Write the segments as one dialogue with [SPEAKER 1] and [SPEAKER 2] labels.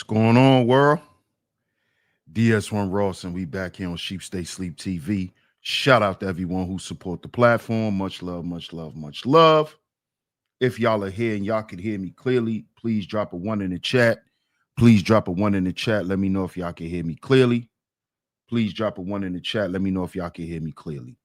[SPEAKER 1] What's going on, world? DS1 Ross, and we back here on Sheep Stay Sleep TV. Shout out to everyone who support the platform. Much love, much love, much love. If y'all are here and y'all can hear me clearly, please drop a 1 in the chat. Please drop a 1 in the chat. Let me know if y'all can hear me clearly. Please drop a 1 in the chat. Let me know if y'all can hear me clearly.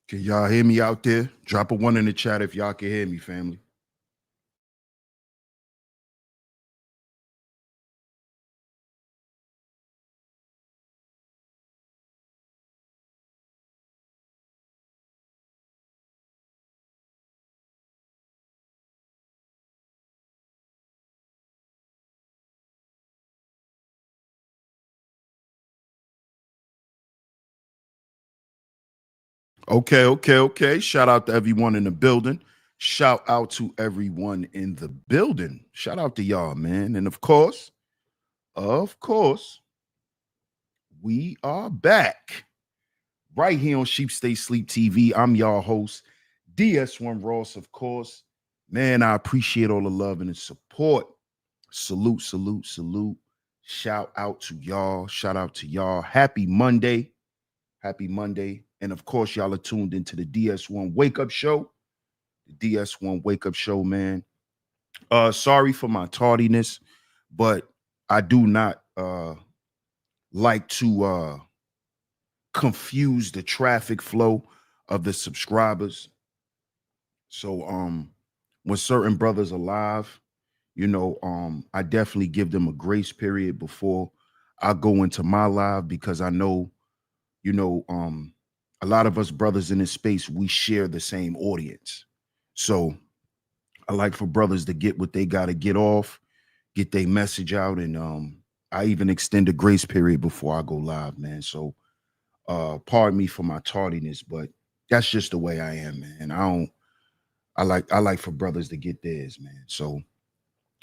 [SPEAKER 1] Can y'all hear me out there? Drop a 1 in the chat if y'all can hear me, family. Okay. Shout out to everyone in the building. Shout out to everyone in the building. Shout out to y'all, man. And of course, we are back right here on Sheep Stay Sleep TV. I'm y'all host, DS1 Ross, of course. Man, I appreciate all the love and the support. Salute. Shout out to y'all. Shout out to y'all. Happy Monday. And of course, y'all are tuned into the DS1 Wake Up Show. The DS1 Wake Up Show, man. Sorry for my tardiness, but I do not like to confuse the traffic flow of the subscribers. So when certain brothers are live, I definitely give them a grace period before I go into my live, because I know, a lot of us brothers in this space, we share the same audience. So I like for brothers to get what they got to get off, get their message out. And I even extend a grace period before I go live, man. So pardon me for my tardiness, but that's just the way I am, man. I like for brothers to get theirs, man. So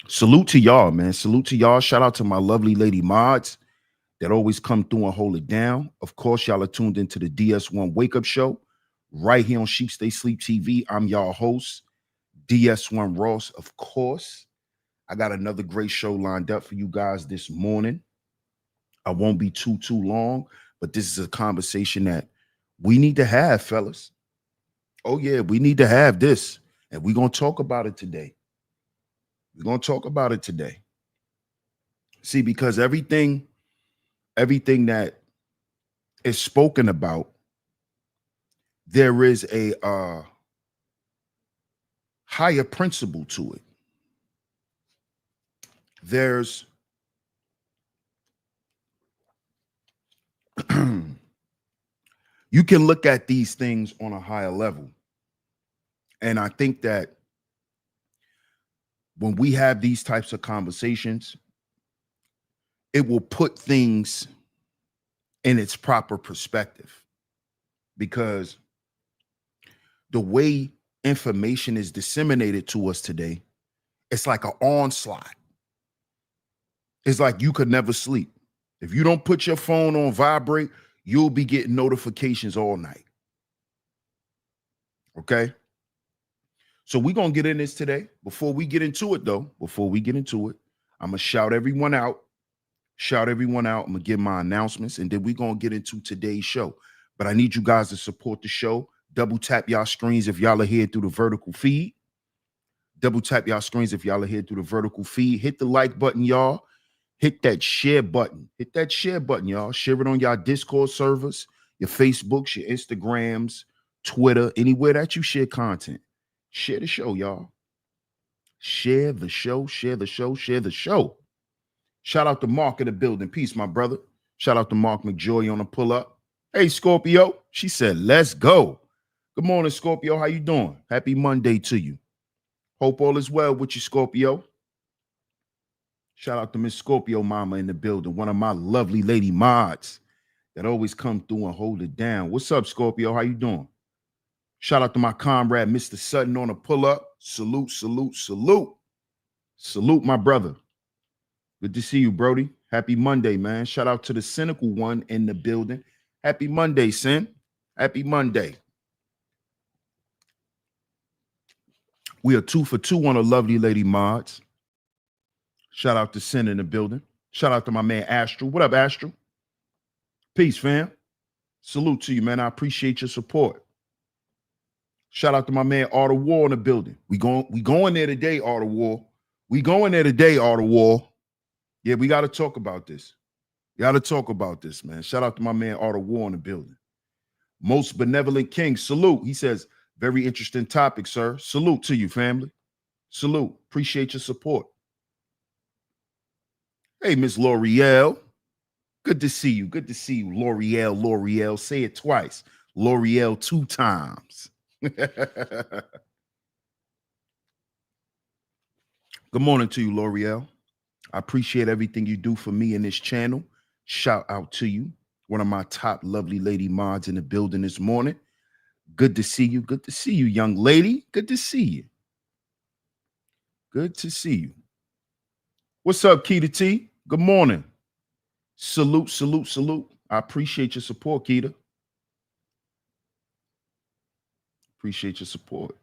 [SPEAKER 1] salute to y'all, man. Salute to y'all. Shout out to my lovely lady mods that always come through and hold it down. Of course, y'all are tuned into the DS1 Wake Up Show right here on Sheep Stay Sleep TV. I'm y'all host, DS1 Ross. Of course, I got another great show lined up for you guys this morning. I won't be too long, but this is a conversation that we need to have, fellas. Oh yeah, we need to have this, and we're gonna talk about it today. See, because everything that is spoken about, there is a higher principle to it. There's you can look at these things on a higher level. And I think that when we have these types of conversations, it will put things in its proper perspective, because the way information is disseminated to us today, it's like an onslaught. It's like you could never sleep. If you don't put your phone on vibrate, you'll be getting notifications all night. Okay? So we're going to get in this today. Before we get into it, I'm going to shout everyone out. I'm going to give my announcements, and then we're going to get into today's show. But I need you guys to support the show. Double tap y'all screens if y'all are here through the vertical feed. Hit the like button, y'all. Hit that share button. Y'all. Share it on y'all Discord servers, your Facebooks, your Instagrams, Twitter, anywhere that you share content. Share the show, y'all. Share the show. Shout out to Mark in the building. Peace, my brother. Shout out to Mark McJoy on the pull up. Hey, Scorpio. She said, let's go. Good morning, Scorpio. How you doing? Happy Monday to you. Hope all is well with you, Scorpio. Shout out to Miss Scorpio Mama in the building, one of my lovely lady mods that always come through and hold it down. What's up, Scorpio? How you doing? Shout out to my comrade, Mr. Sutton, on a pull-up. Salute, salute, salute. Salute, my brother. Good to see you, Brody. Happy Monday, man. Shout out to the cynical one in the building. Happy Monday, Sin. Happy Monday. We are 2 for 2 on a lovely lady mods. Shout out to Sin in the building. Shout out to my man Astral. What up, Astral? Peace, fam. Salute to you, man. I appreciate your support. Shout out to my man Art of War in the building. We going there today, Art of War. We going there today, Art of War. Yeah, we got to talk about this. Got to talk about this, man. Shout out to my man Art of War in the building. Most Benevolent King, salute. He says, very interesting topic, sir. Salute to you, family. Salute. Appreciate your support. Hey, Miss L'Oreal. Good to see you. Good to see you, L'Oreal. L'Oreal. Say it twice. L'Oreal 2 times. Good morning to you, L'Oreal. I appreciate everything you do for me in this channel. Shout out to you. One of my top lovely lady mods in the building this morning. Good to see you. Good to see you, young lady. Good to see you. Good to see you. What's up, Keita T? Good morning. Salute, salute, salute. I appreciate your support, Keita. Appreciate your support.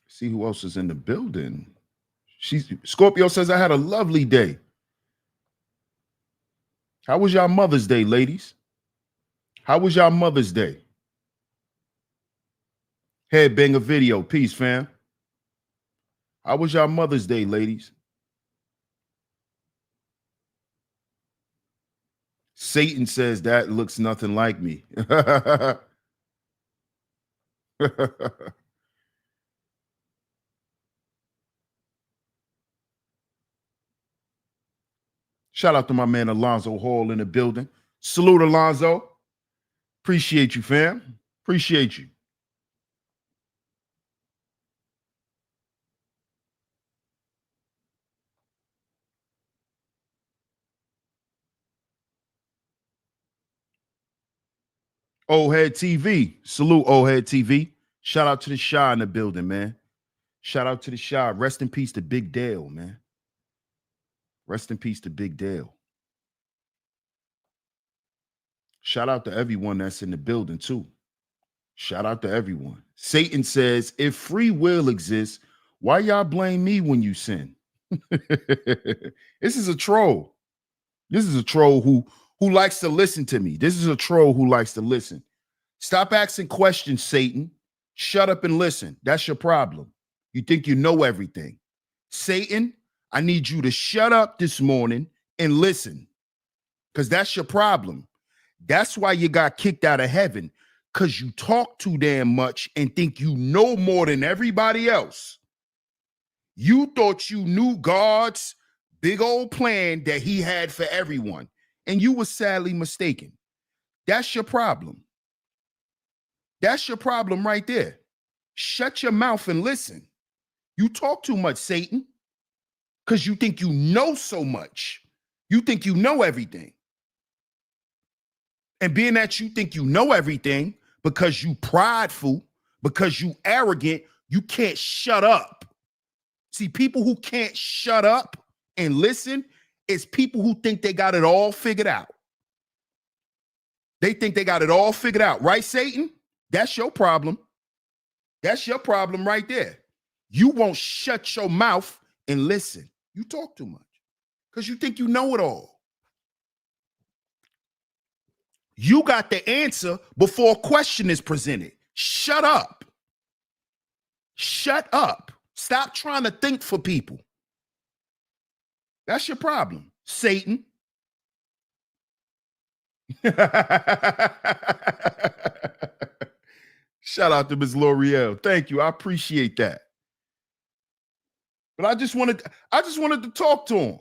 [SPEAKER 1] See who else is in the building. Scorpio says, I had a lovely day. How was y'all Mother's Day, ladies? How was y'all Mother's Day? Headbanger video. Peace, fam. How was y'all Mother's Day, ladies? Satan says that looks nothing like me. Shout out to my man Alonzo Hall in the building. Salute, Alonzo. Appreciate you, fam. Appreciate you. Old Head TV. Salute, Old Head TV. Shout out to the Shy in the building, man. Shout out to the Shy. Rest in peace to Big Dale, man. Rest in peace to Big Dale. Shout out to everyone that's in the building, too. Shout out to everyone. Satan says, if free will exists, why y'all blame me when you sin? This is a troll. This is a troll who likes to listen to me. This is a troll who likes to listen. Stop asking questions, Satan. Shut up and listen. That's your problem. You think you know everything. Satan, I need you to shut up this morning and listen, because that's your problem. That's why you got kicked out of heaven, because you talk too damn much and think you know more than everybody else. You thought you knew God's big old plan that he had for everyone, and you were sadly mistaken. That's your problem. That's your problem right there. Shut your mouth and listen. You talk too much, Satan, because you think you know so much. You think you know everything. And being that you think you know everything, because you prideful, because you arrogant, you can't shut up. See, people who can't shut up and listen is people who think they got it all figured out. They think they got it all figured out, right, Satan? That's your problem. That's your problem right there. You won't shut your mouth and listen. You talk too much because you think you know it all. You got the answer before a question is presented. Shut up. Shut up. Stop trying to think for people. That's your problem, Satan. Shout out to Ms. L'Oreal. Thank you. I appreciate that. But I just wanted to talk to him.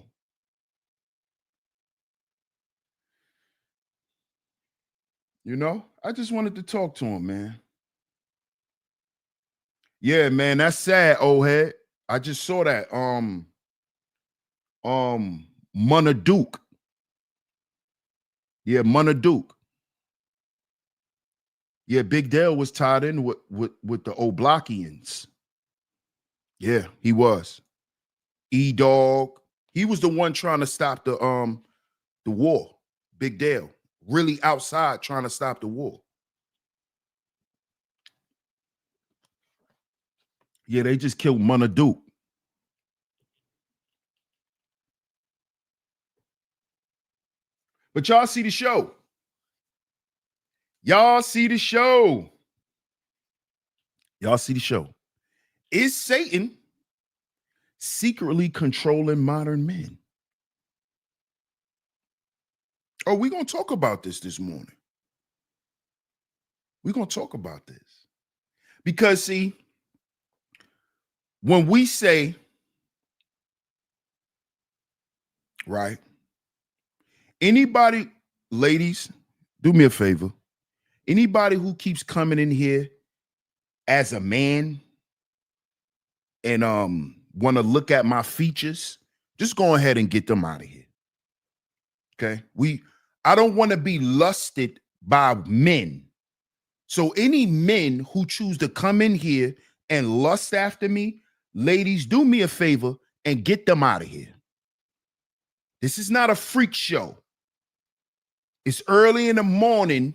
[SPEAKER 1] You know, I just wanted to talk to him, man. Yeah, man, that's sad, old head. I just saw that. Munna Duke. Yeah, Munna Duke. Yeah, Big Dale was tied in with the Oblockians. Yeah, he was. E-Dog. He was the one trying to stop the war. Big Dale. Really outside trying to stop the war. Yeah, they just killed Munna Duke. But y'all see the show. Y'all see the show. Y'all see the show. Is Satan secretly controlling modern men? Oh, we're going to talk about this morning. We're going to talk about this. Because, see, when we say, right, anybody, ladies, do me a favor. Anybody who keeps coming in here as a man and want to look at my features, just go ahead and get them out of here. Okay? I don't want to be lusted by men. So any men who choose to come in here and lust after me, ladies, do me a favor and get them out of here. This is not a freak show. It's early in the morning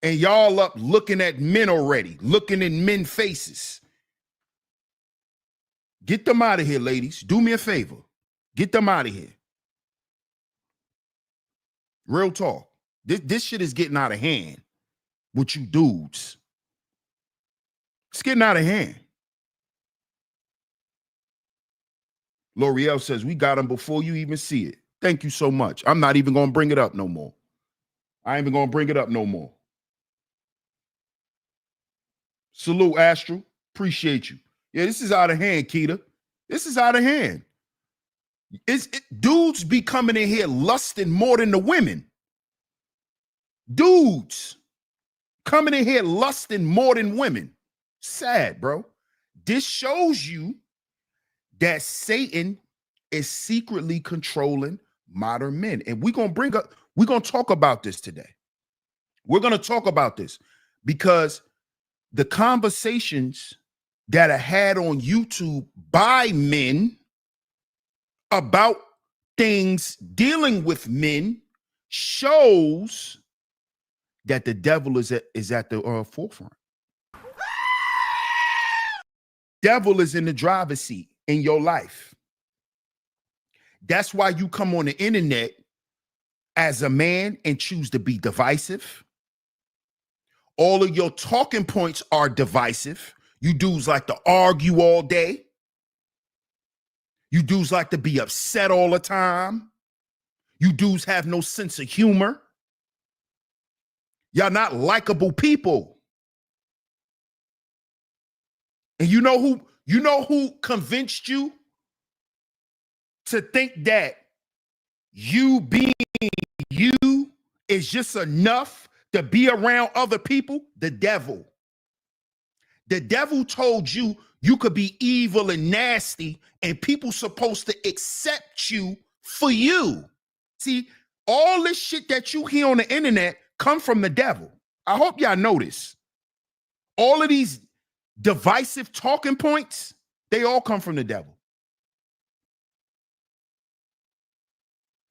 [SPEAKER 1] and y'all up looking at men already, looking in men's faces. Get them out of here, ladies. Do me a favor. Get them out of here. Real talk. This shit is getting out of hand with you dudes. It's getting out of hand. L'Oreal says, we got him before you even see it. Thank you so much. I'm not even going to bring it up no more. I ain't even going to bring it up no more. Salute, Astral. Appreciate you. Yeah, this is out of hand, Keita. This is out of hand. Dudes be coming in here lusting more than the women. Dudes coming in here lusting more than women. Sad, bro. This shows you that Satan is secretly controlling modern men. And we're going to talk about this today. We're going to talk about this because the conversations that are had on YouTube by men about things dealing with men shows that the devil is at the forefront. Devil is in the driver's seat in your life. That's why you come on the internet as a man and choose to be divisive. All of your talking points are divisive. You dudes like to argue all day. You dudes like to be upset all the time. You dudes have no sense of humor. Y'all not likable people. And you know who convinced you to think that you being you is just enough to be around other people? The devil. The devil told you you could be evil and nasty and people supposed to accept you for you. See, all this shit that you hear on the internet come from the devil. I hope y'all know this. All of these divisive talking points, they all come from the devil.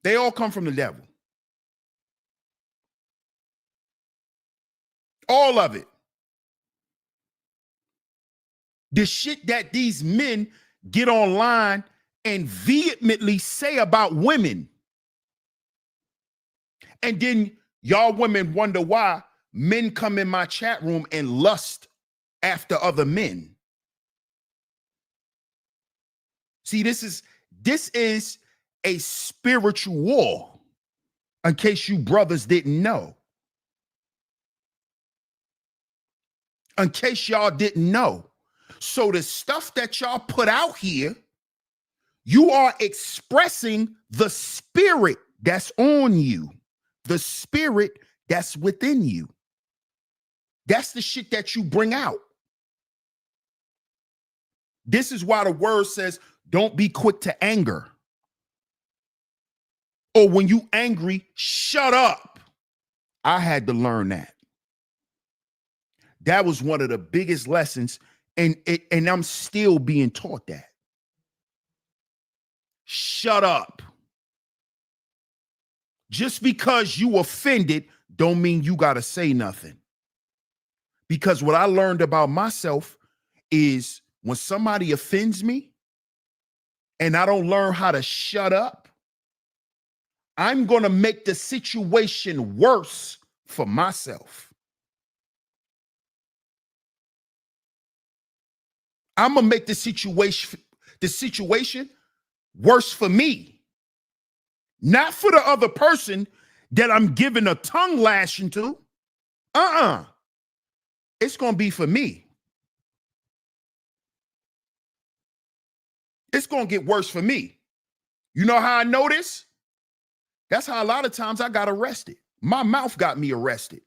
[SPEAKER 1] They all come from the devil. All of it. The shit that these men get online and vehemently say about women. And then y'all women wonder why men come in my chat room and lust after other men. See, this is a spiritual war, in case you brothers didn't know. In case y'all didn't know. So the stuff that y'all put out here, you are expressing the spirit that's on you. the spirit that's within you. That's the shit that you bring out. This is why the word says, don't be quick to anger. Or when you angry, shut up. I had to learn that. That was one of the biggest lessons, and I'm still being taught that. Shut up. Just because you offended don't mean you got to say nothing. Because what I learned about myself is when somebody offends me and I don't learn how to shut up, I'm going to make the situation worse for myself. I'm going to make the situation worse for me. Not for the other person that I'm giving a tongue lashing to. It's going to be for me. It's going to get worse for me. You know how I know this? That's how a lot of times I got arrested. My mouth got me arrested,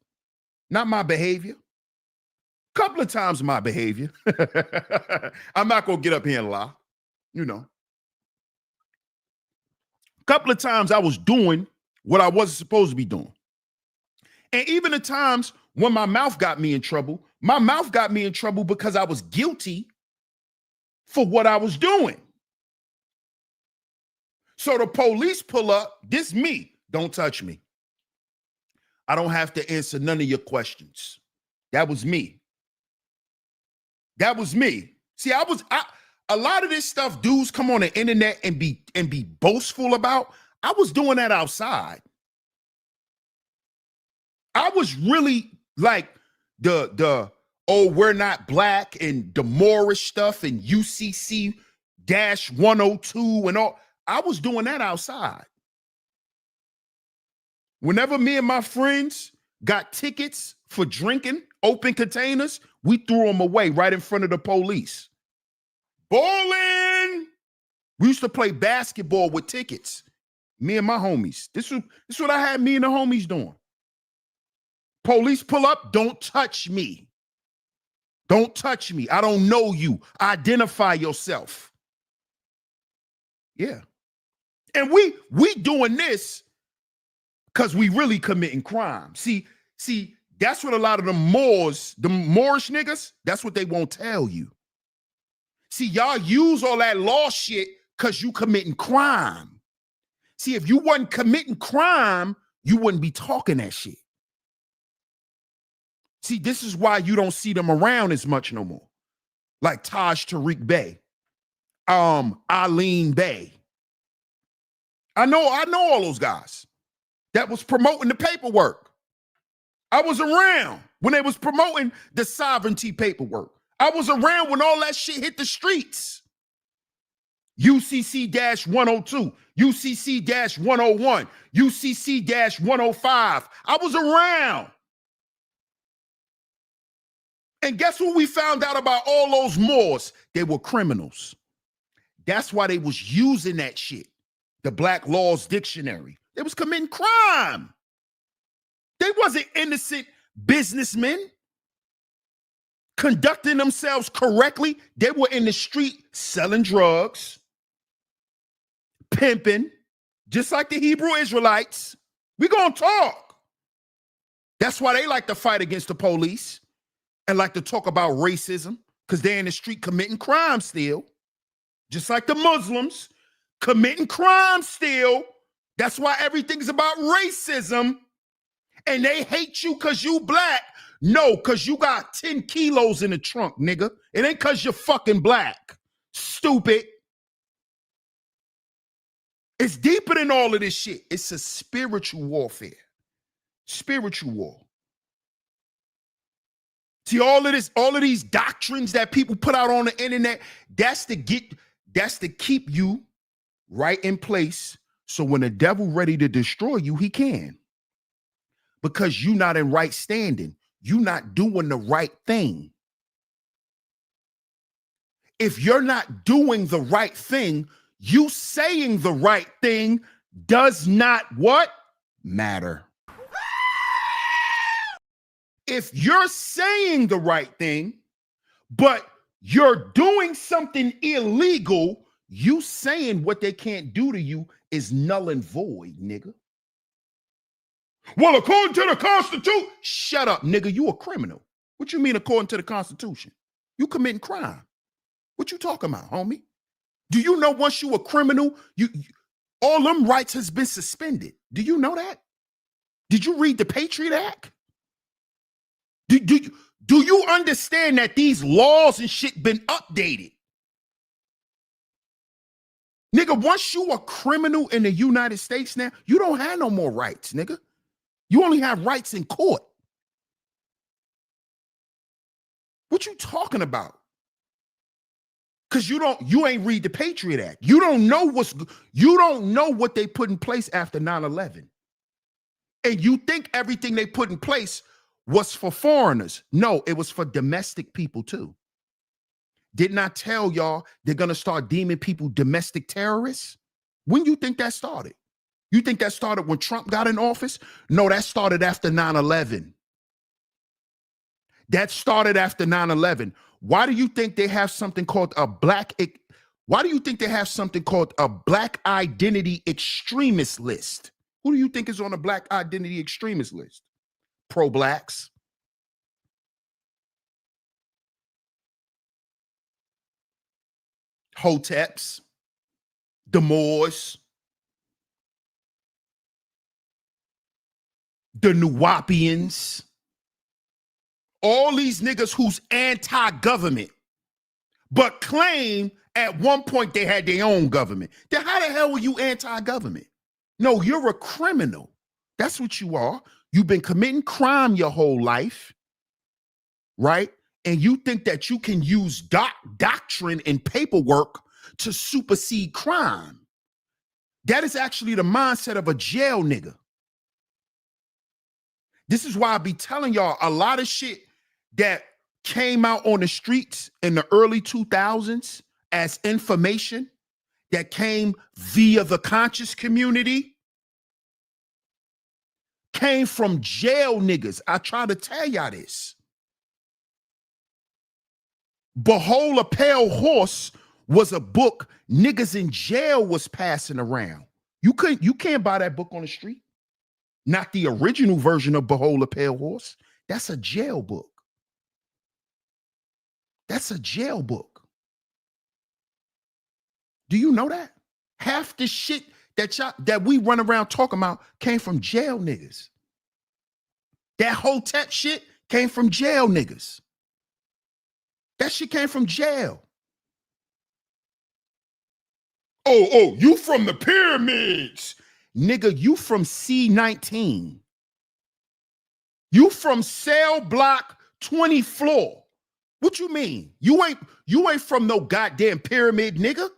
[SPEAKER 1] not my behavior. Couple of times my behavior. I'm not going to get up here and lie, you know. Couple of times I was doing what I wasn't supposed to be doing. And even the times when my mouth got me in trouble because I was guilty for what I was doing. So the police pull up, this me, don't touch me. I don't have to answer none of your questions. That was me. That was me. See, a lot of this stuff dudes come on the internet and be boastful about. I was doing that outside. I was really like the oh, we're not black and the Moorish stuff and UCC-102 and all. I was doing that outside. Whenever me and my friends got tickets for drinking, open containers, we threw them away right in front of the police. Bowling. We used to play basketball with tickets. Me and my homies. This is what I had me and the homies doing. Police pull up, don't touch me. Don't touch me. I don't know you. Identify yourself. Yeah. And we doing this because we really committing crime. See, that's what a lot of the Moorish niggas, that's what they won't tell you. See, y'all use all that law shit because you committing crime. See, if you wasn't committing crime, you wouldn't be talking that shit. See, this is why you don't see them around as much no more. Like Taj Tariq Bey, Aline Bey. I know all those guys that was promoting the paperwork. I was around when they was promoting the sovereignty paperwork. I was around when all that shit hit the streets. UCC-102, UCC-101, UCC-105. I was around. And guess what we found out about all those Moors? They were criminals. That's why they was using that shit. The Black Laws Dictionary. They was committing crime. They wasn't innocent businessmen conducting themselves correctly. They were in the street selling drugs, pimping, just like the Hebrew Israelites. We gonna talk. That's why they like to fight against the police and like to talk about racism, because they're in the street committing crime still. Just like the Muslims committing crime still. That's why everything's about racism. And they hate you because you black. No, because you got 10 kilos in the trunk, nigga. It ain't because you're fucking black. Stupid. It's deeper than all of this shit. It's a spiritual warfare. Spiritual war. See, all of these doctrines that people put out on the internet, that's to keep you right in place. So when the devil ready to destroy you, he can. Because you're not in right standing. You're not doing the right thing. If you're not doing the right thing, you saying the right thing does not what? Matter. if you're saying the right thing, but you're doing something illegal, you saying what they can't do to you is null and void, nigga. Well, according to the Constitution, shut up, nigga. You a criminal. What you mean according to the Constitution? You committing crime. What you talking about, homie? Do you know once you a criminal, all them rights has been suspended? Do you know that? Did you read the Patriot Act? Do you understand that these laws and shit been updated? Nigga, once you a criminal in the United States now, you don't have no more rights, nigga. You only have rights in court. What you talking about? Because you ain't read the Patriot Act. You don't know what they put in place after 9/11. And you think everything they put in place was for foreigners. No, it was for domestic people too. Didn't I tell y'all they're gonna start deeming people domestic terrorists? When you think that started? You think that started when Trump got in office? No, that started after 9/11. That started after 9/11. Why do you think they have something called a black identity extremist list? Who do you think is on the black identity extremist list? Pro-blacks. Hoteps. The Moors. The Nuwapians. All these niggas who's anti-government, but claim at one point they had their own government. Then how the hell were you anti-government? No, you're a criminal. That's what you are. You've been committing crime your whole life, right? And you think that you can use doctrine and paperwork to supersede crime. That is actually the mindset of a jail nigga. This is why I be telling y'all a lot of shit that came out on the streets in the early 2000s as information that came via the conscious community came from jail niggas. I try to tell y'all this. Behold a Pale Horse was a book niggas in jail was passing around. You can't buy that book on the street. Not the original version of Behold a Pale Horse. That's a jail book. That's a jail book. Do you know that? Half the shit that we run around talking about came from jail niggas. That Hotep shit came from jail niggas. That shit came from jail. Oh, you from the pyramids. Nigga, you from C19. You from cell block 20 floor. What you mean? You ain't from no goddamn pyramid, nigga.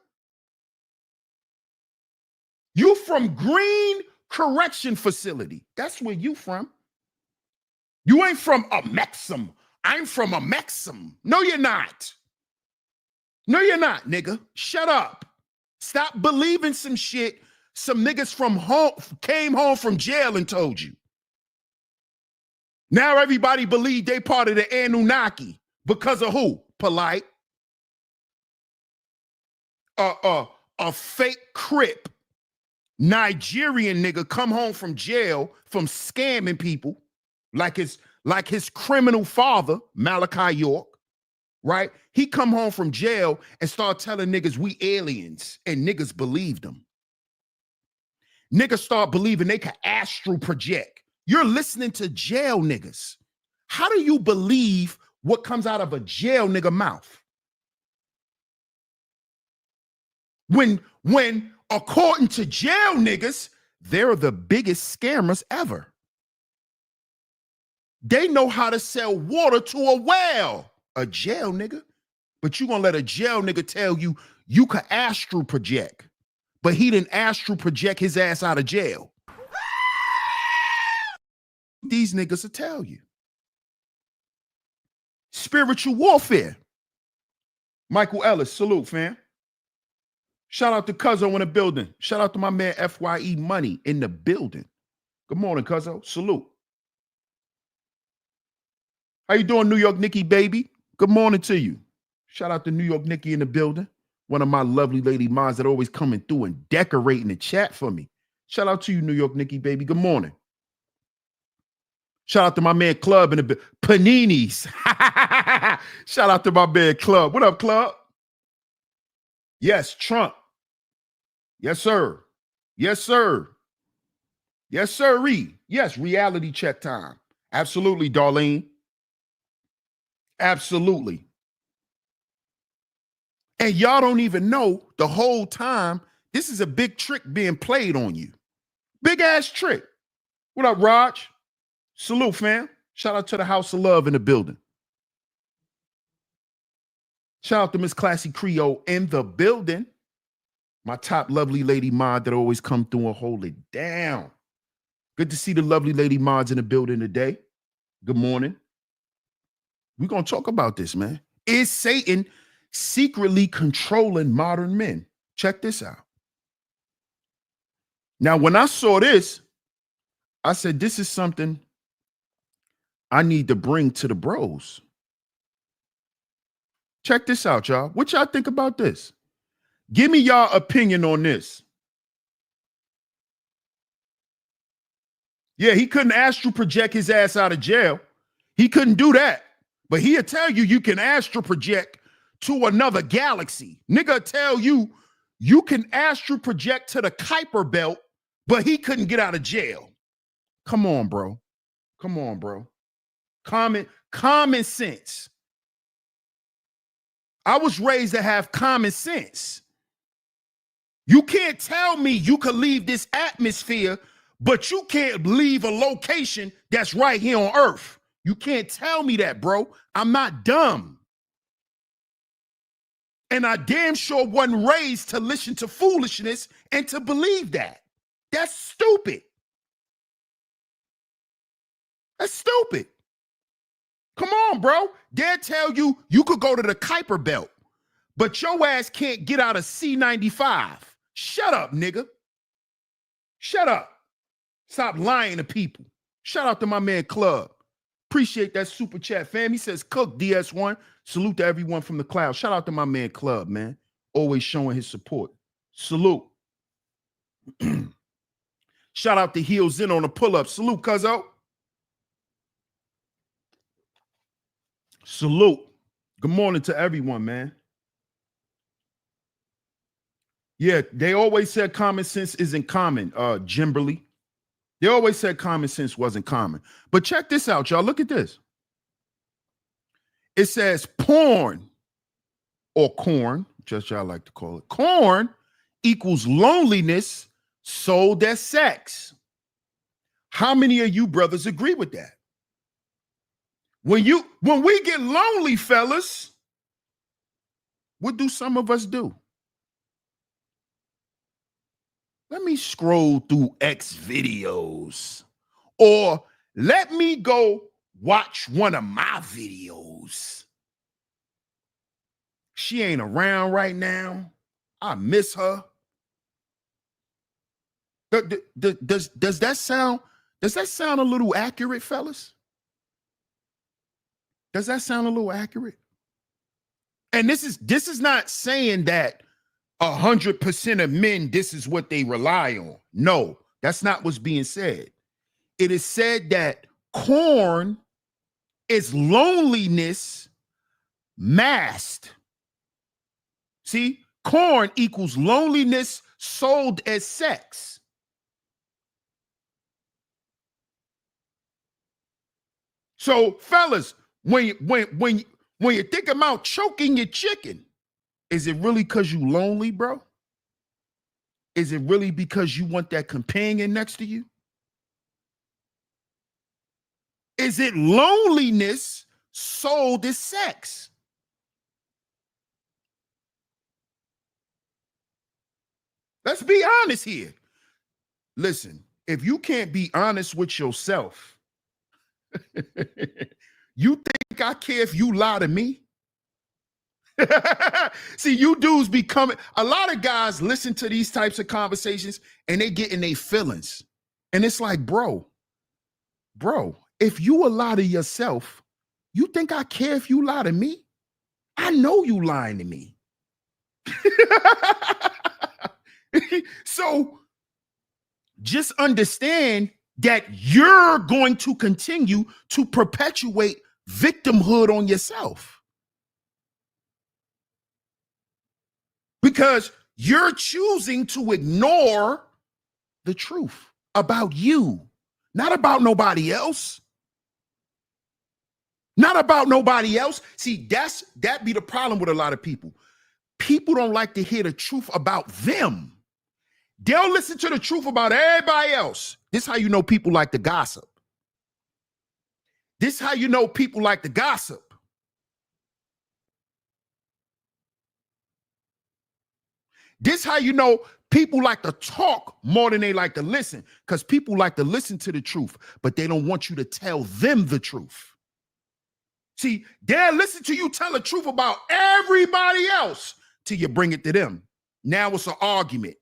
[SPEAKER 1] You from Green Correction Facility. That's where you from. You ain't from a Maxim. I'm from a Maxim. No, you're not. No, you're not, nigga. Shut up. Stop believing some shit some niggas from home came home from jail and told you. Now everybody believe they part of the Anunnaki because of who? Polite. A fake Crip Nigerian nigga come home from jail from scamming people like his criminal father, Malachi York, right? He come home from jail and start telling niggas we aliens, and niggas believed him. Niggas start believing they can astral project. You're listening to jail niggas. How do you believe what comes out of a jail nigga mouth? When according to jail niggas, they're the biggest scammers ever. They know how to sell water to a whale, a jail nigga. But you gonna let a jail nigga tell you you can astral project, but he didn't astral project his ass out of jail. These niggas will tell you. Spiritual warfare. Michael Ellis, salute, fam. Shout out to Cuzzo in the building. Shout out to my man FYE Money in the building. Good morning, Cuzzo. Salute. How you doing, New York Nikki, baby? Good morning to you. Shout out to New York Nikki in the building. One of my lovely lady moms that always coming through and decorating the chat for me. Shout out to you, New York Nikki, baby. Good morning. Shout out to my man Club in the Paninis. Shout out to my man Club. What up, Club? Yes, Trump. Yes, sir. Yes, sir. Yes, sirree. Yes, reality check time. Absolutely, Darlene. Absolutely. And y'all don't even know the whole time this is a big trick being played on you. Big ass trick. What up, Raj? Salute, fam. Shout out to the House of Love in the building. Shout out to Miss Classy Creole in the building. My top lovely lady mod that always come through and hold it down. Good to see the lovely lady mods in the building today. Good morning. We're going to talk about this, man. Is Satan secretly controlling modern men? Check this out. Now, when I saw this, I said, this is something I need to bring to the bros. Check this out, y'all. What y'all think about this? Give me y'all opinion on this. Yeah, he couldn't astral project his ass out of jail. He couldn't do that. But he'll tell you you can astral project to another galaxy. Nigga tell you you can astral project to the Kuiper belt, but he couldn't get out of jail. Come on, bro. Come on, bro. Common sense. I was raised to have common sense. You can't tell me you could leave this atmosphere, but you can't leave a location that's right here on Earth. You can't tell me that, bro. I'm not dumb. And I damn sure wasn't raised to listen to foolishness and to believe that. That's stupid. That's stupid. Come on, bro. They'll tell you you could go to the Kuiper belt, but your ass can't get out of C-95. Shut up, nigga. Shut up. Stop lying to people. Shout out to my man Club. Appreciate that super chat, fam. He says, Cook DS1. Salute to everyone from the cloud. Shout out to my man Club, man. Always showing his support. Salute. Shout out to Heels In on the pull-up. Salute, cuzzo. Salute. Good morning to everyone, man. Yeah, they always said common sense isn't common, Jimberly. They always said common sense wasn't common. But check this out, y'all. Look at this. It says porn or corn, just y'all like to call it. Corn equals loneliness sold as sex. How many of you brothers agree with that? When we get lonely, fellas, what do some of us do? Let me scroll through X videos, or let me go watch one of my videos. She ain't around right now. I miss her. Does that sound a little accurate, fellas? Does that sound a little accurate? And this is not saying that 100% of men, this is what they rely on. No, that's not what's being said. It is said that corn is loneliness masked. See, corn equals loneliness sold as sex. So, fellas, when you think about choking your chicken, is it really because you lonely, bro? Is it really because you want that companion next to you? Is it loneliness sold as sex? Let's be honest here. Listen, if you can't be honest with yourself, you think I care if you lie to me? See, you dudes be coming. A lot of guys listen to these types of conversations and they get in their feelings. And it's like, bro, if you lie to yourself, You think I care if you lie to me? I know you lying to me. So just understand that you're going to continue to perpetuate victimhood on yourself because you're choosing to ignore the truth about you, not about nobody else. Not about nobody else. See, that be the problem with a lot of people. People don't like to hear the truth about them. They'll listen to the truth about everybody else. This is how you know people like to gossip. This is how you know people like to gossip. This is how you know people like to talk more than they like to listen, because people like to listen to the truth, but they don't want you to tell them the truth. See, they'll listen to you tell the truth about everybody else till you bring it to them. Now it's an argument.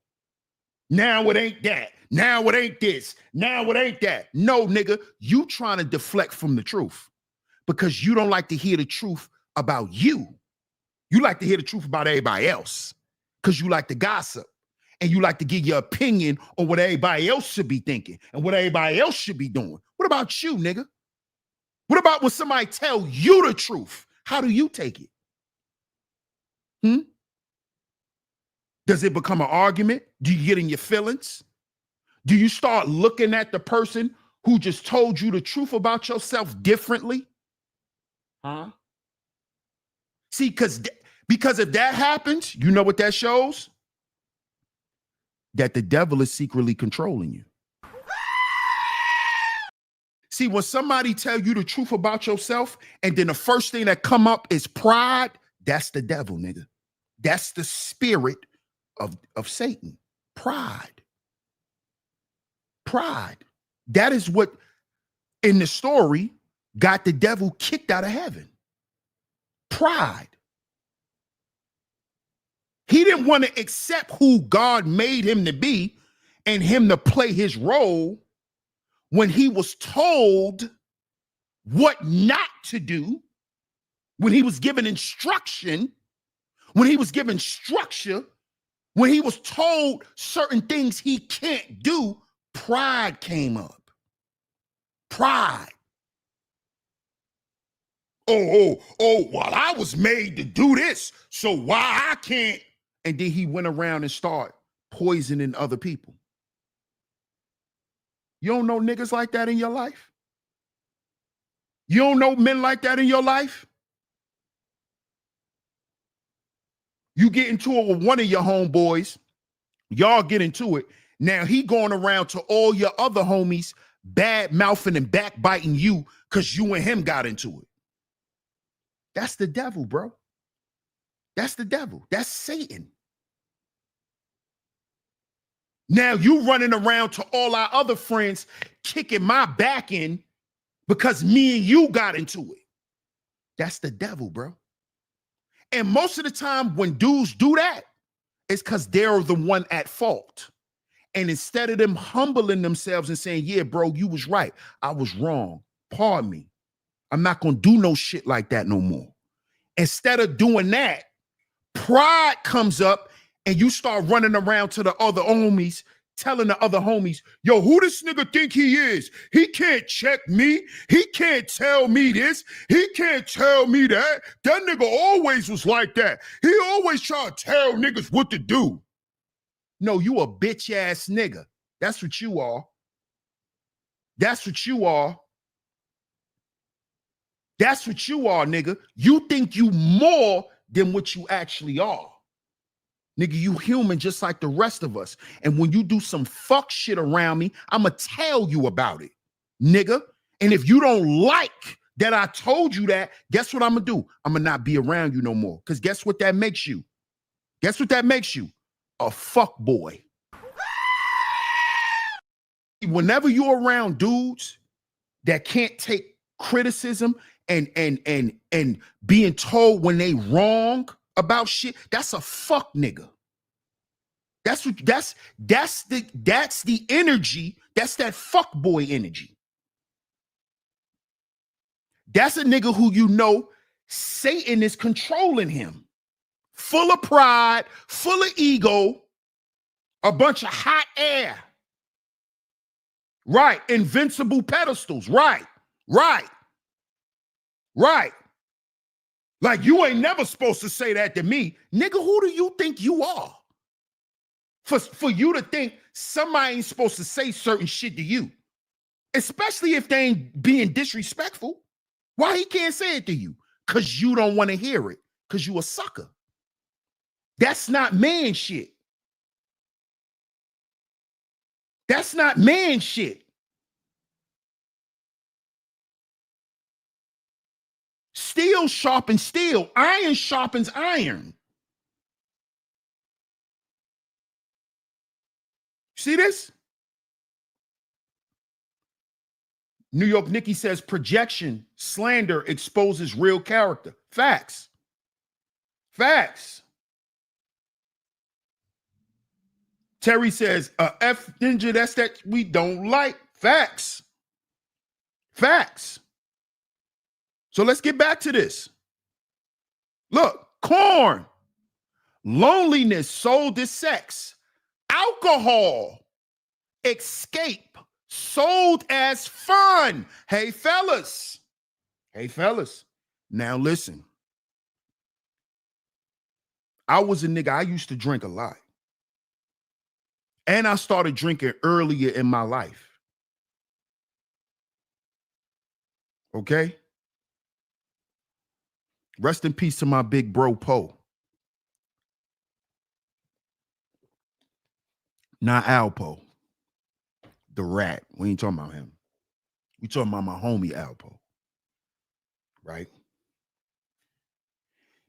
[SPEAKER 1] Now it ain't that. Now it ain't this. Now it ain't that. No, nigga, you trying to deflect from the truth because you don't like to hear the truth about you. You like to hear the truth about everybody else because you like to gossip and you like to give your opinion on what everybody else should be thinking and what everybody else should be doing. What about you, nigga? What about when somebody tell you the truth? How do you take it? Does it become an argument? Do you get in your feelings? Do you start looking at the person who just told you the truth about yourself differently? See, because if that happens, you know what that shows? That the devil is secretly controlling you. See, when somebody tell you the truth about yourself and then the first thing that come up is pride, that's the devil, nigga. That's the spirit of Satan. Pride. Pride. That is what in the story got the devil kicked out of heaven. Pride. He didn't want to accept who God made him to be and him to play his role when he was told what not to do, when he was given instruction, when he was given structure, when he was told certain things he can't do, pride came up. Pride. Well, I was made to do this, so why I can't? And then he went around and started poisoning other people. You don't know niggas like that in your life? You don't know men like that in your life? You get into it with one of your homeboys, y'all get into it. Now he going around to all your other homies, bad mouthing and backbiting you because you and him got into it. That's the devil, bro. That's the devil. That's Satan. Now you running around to all our other friends, kicking my back in because me and you got into it. That's the devil, bro. And most of the time when dudes do that, it's because they're the one at fault. And instead of them humbling themselves and saying, yeah, bro, you was right. I was wrong. Pardon me. I'm not going to do no shit like that no more. Instead of doing that, pride comes up and you start running around to the other homies, telling the other homies, yo, who this nigga think he is? He can't check me. He can't tell me this. He can't tell me that. That nigga always was like that. He always try to tell niggas what to do. No, you a bitch ass nigga. That's what you are. That's what you are. That's what you are, nigga. You think you more than what you actually are. Nigga, you human just like the rest of us. And when you do some fuck shit around me, I'ma tell you about it, nigga. And if you don't like that I told you that, guess what I'm gonna do? I'm gonna not be around you no more. Because guess what that makes you? Guess what that makes you? A fuck boy. Whenever you're around dudes that can't take criticism and being told when they wrong about shit, that's a fuck nigga. That's the energy. That's that fuck boy energy. That's a nigga who you know Satan is controlling him. Full of pride, full of ego, a bunch of hot air. Right. Invincible pedestals. Right. Right. Right. Like, you ain't never supposed to say that to me. Nigga, who do you think you are? For you to think somebody ain't supposed to say certain shit to you, especially if they ain't being disrespectful. Why he can't say it to you? Because you don't want to hear it, because you a sucker. That's not man shit. That's not man shit. Steel sharpens steel. Iron sharpens iron. See this? New York Nikki says projection, slander exposes real character. Facts. Facts. Terry says, F ninja, that's that we don't like. Facts. Facts. So let's get back to this. Look, corn, loneliness sold as sex, alcohol, escape, sold as fun. Hey, fellas. Hey, fellas. Now listen. I was a nigga, I used to drink a lot. And I started drinking earlier in my life. Okay? Rest in peace to my big bro, Poe. Not Alpo. The rat. We ain't talking about him. We talking about my homie Alpo. Right?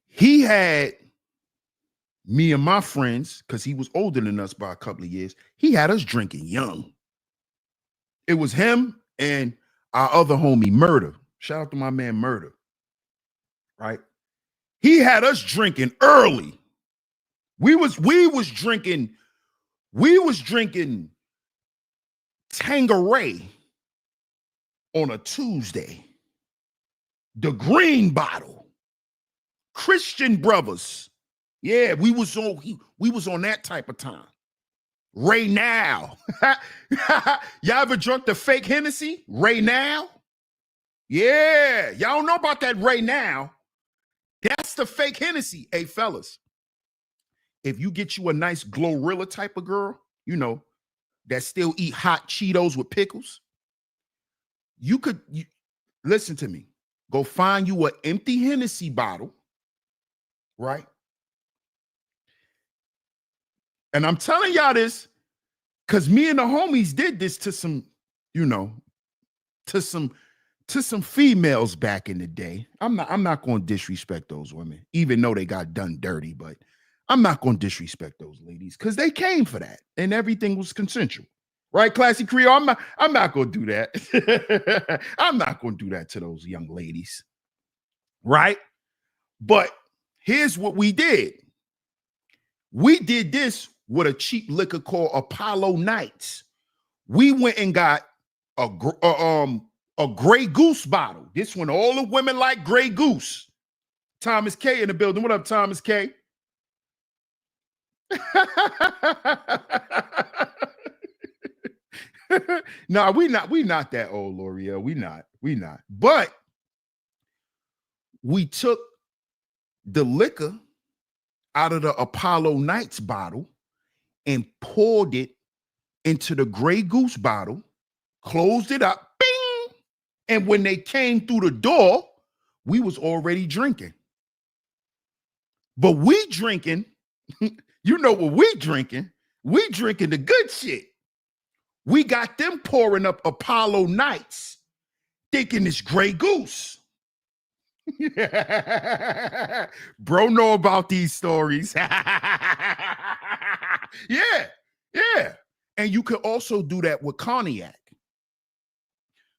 [SPEAKER 1] He had me and my friends, because he was older than us by a couple of years, he had us drinking young. It was him and our other homie, Murder. Shout out to my man, Murder. Right? He had us drinking early. We was drinking Tanqueray on a Tuesday. The green bottle. Christian Brothers. Yeah, we was on that type of time. Ray Now. Y'all ever drunk the fake Hennessy? Ray Now? Yeah, y'all don't know about that Ray Now. That's the fake Hennessy. Hey, fellas, if you get you a nice Glorilla type of girl, you know, that still eat hot Cheetos with pickles, you listen to me. Go find you an empty Hennessy bottle, right? And I'm telling y'all this because me and the homies did this to some, you know, to some females back in the day. I'm not going to disrespect those women, even though they got done dirty, but I'm not going to disrespect those ladies because they came for that and everything was consensual. Right, Classy Creole? I'm not going to do that. I'm not going to do that to those young ladies. Right? But here's what we did. We did this with a cheap liquor called Apollo Nights. We went and got a Grey Goose bottle. This one, all the women like Grey Goose. Thomas K in the building. What up, Thomas K? No, we not that old, L'Oreal. We not. But we took the liquor out of the Apollo Nights bottle and poured it into the Grey Goose bottle, closed it up, bing! And when they came through the door, we was already drinking. But we drinking, you know what we drinking? We drinking the good shit. We got them pouring up Apollo Nights, thinking it's Grey Goose. Bro know about these stories. Yeah. And you could also do that with cognac.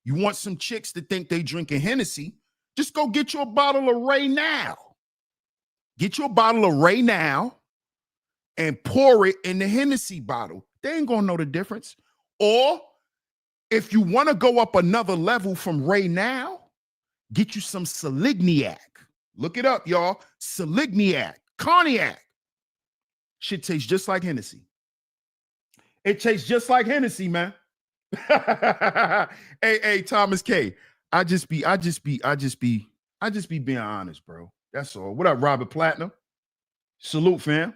[SPEAKER 1] You want some chicks to think they drinking Hennessy, just go get you a bottle of Ray Now. Get you a bottle of Ray Now and pour it in the Hennessy bottle. They ain't gonna know the difference. Or if you want to go up another level from Ray Now, Get you some Saligniac. Look it up, y'all. Saligniac, cognac. Shit tastes just like Hennessy. It tastes just like Hennessy, man. Hey, Thomas K. I just be being honest, bro. That's all. What up, Robert Platinum? Salute, fam.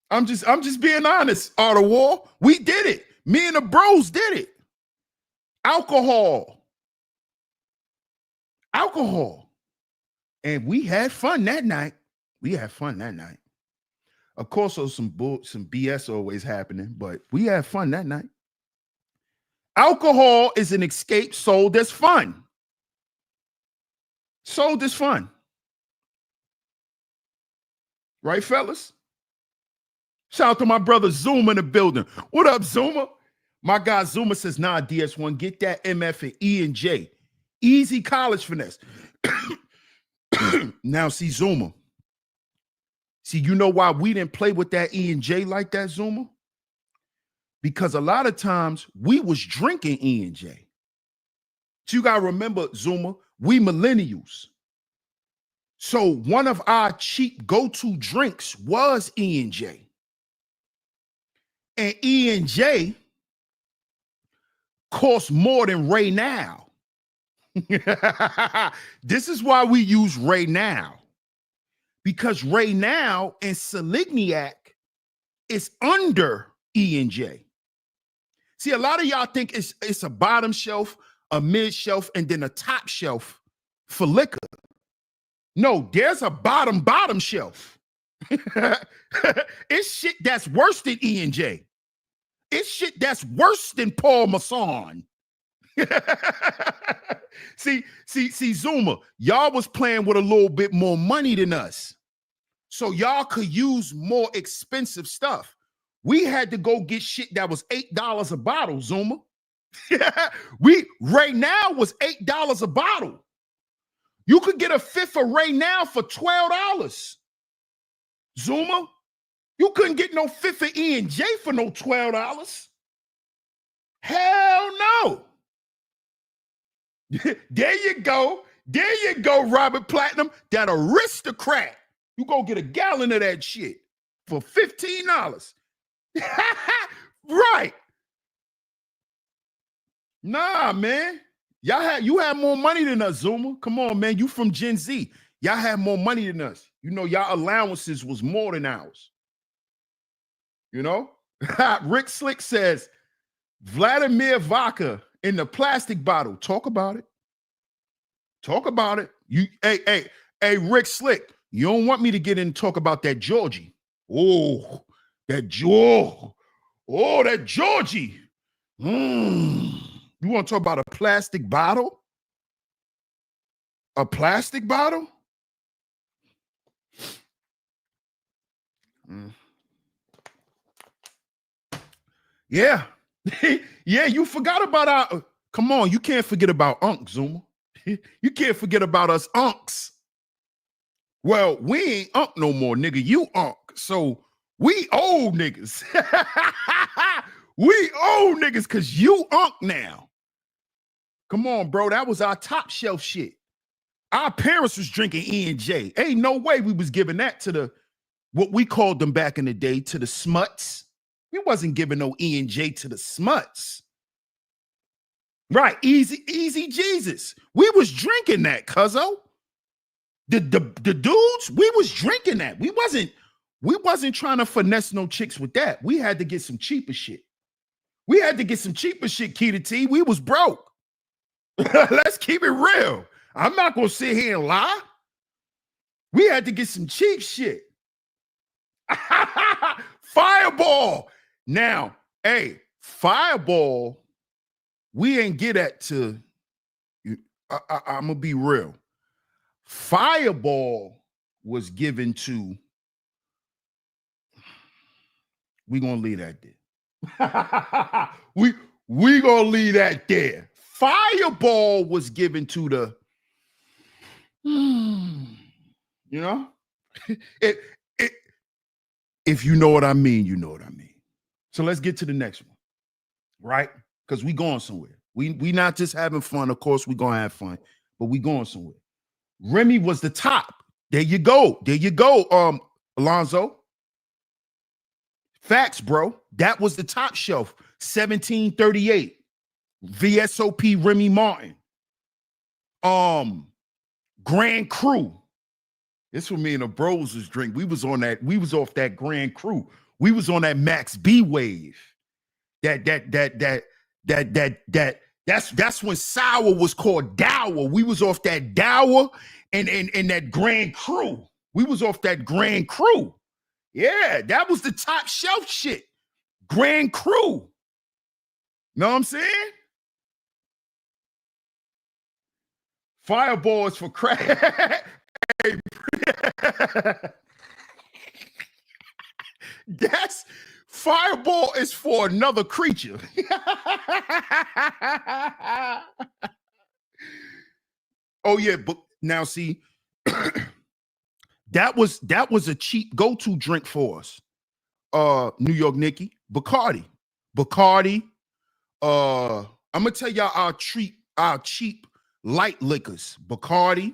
[SPEAKER 1] I'm just being honest, Art of War. We did it. Me and the bros did it. Alcohol. And we had fun that night. Of course, there's some BS always happening, but we had fun that night. Alcohol is an escape sold as fun. Right, fellas? Shout out to my brother Zuma in the building. What up, Zuma? My guy Zuma says, nah, DS1, get that MF and E and J. Easy college finesse. Now, see, Zuma. See, you know why we didn't play with that E and J like that, Zuma? Because a lot of times we was drinking E and J. So you got to remember, Zuma, we millennials. So one of our cheap go-to drinks was E and J. And E and J costs more than Ray Now. This is why we use Ray Now. Because Ray Now and Saligniac is under E and J. See, a lot of y'all think it's a bottom shelf, a mid shelf, and then a top shelf for liquor. No, there's a bottom shelf. It's shit that's worse than E and J. It's shit that's worse than Paul Masson. See, Zuma, y'all was playing with a little bit more money than us. So y'all could use more expensive stuff. We had to go get shit that was $8 a bottle, Zuma. Right now was $8 a bottle. You could get a fifth of Ray Now for $12. Zuma, you couldn't get no fifth of E and J for no $12. Hell no. There you go, Robert Platinum, that aristocrat. You go get a gallon of that shit for $15. Right. Nah, man. You had more money than us, Zuma. Come on, man. You from Gen Z. Y'all had more money than us. You know, y'all allowances was more than ours. You know? Rick Slick says, Vladimir vodka in the plastic bottle. Talk about it. Hey, Rick Slick, you don't want me to get in and talk about that Georgie. That Georgie. You want to talk about a plastic bottle? A plastic bottle? Yeah. Yeah, you forgot about our... Come on, you can't forget about Unc, Zuma. You can't forget about us Uncs. Well, we ain't Unc no more, nigga. You Unc. So we old niggas. We old niggas because you Unc now. Come on, bro. That was our top shelf shit. Our parents was drinking E and J. Ain't no way we was giving that to what we called them back in the day, to the smuts. We wasn't giving no E and J to the smuts. Right, easy Jesus. We was drinking that, cuzzo. The dudes, we was drinking that. We wasn't trying to finesse no chicks with that. We had to get some cheaper shit. Key to T. We was broke. Let's keep it real. I'm not gonna sit here and lie. We had to get some cheap shit. Fireball. Now, hey, Fireball, we ain't get that to you. I'm gonna be real. Fireball was given to. We gonna leave that there. we gonna leave that there. Fireball was given to the. You know, if you know what I mean, you know what I mean. So let's get to the next one, right? Because we going somewhere. We not just having fun. Of course, we gonna have fun, but we going somewhere. Remy was the top. There you go. There you go. Alonzo. Facts, bro. That was the top shelf. 1738. VSOP Remy Martin. Grand Cru. This was me and the bros was drink. We was on that. We was off that Grand Cru. We was on that Max B wave. That's when sour was called Dower. We was off that Dower and that Grand Cru. We was off that Grand Cru. Yeah, that was the top shelf shit. Grand Cru. Know what I'm saying? Fireball is for crack. That's Fireball is for another creature. Oh yeah, but now see, that was a cheap go-to drink for us. New York Nikki, Bacardi. I'm gonna tell y'all our cheap light liquors. Bacardi,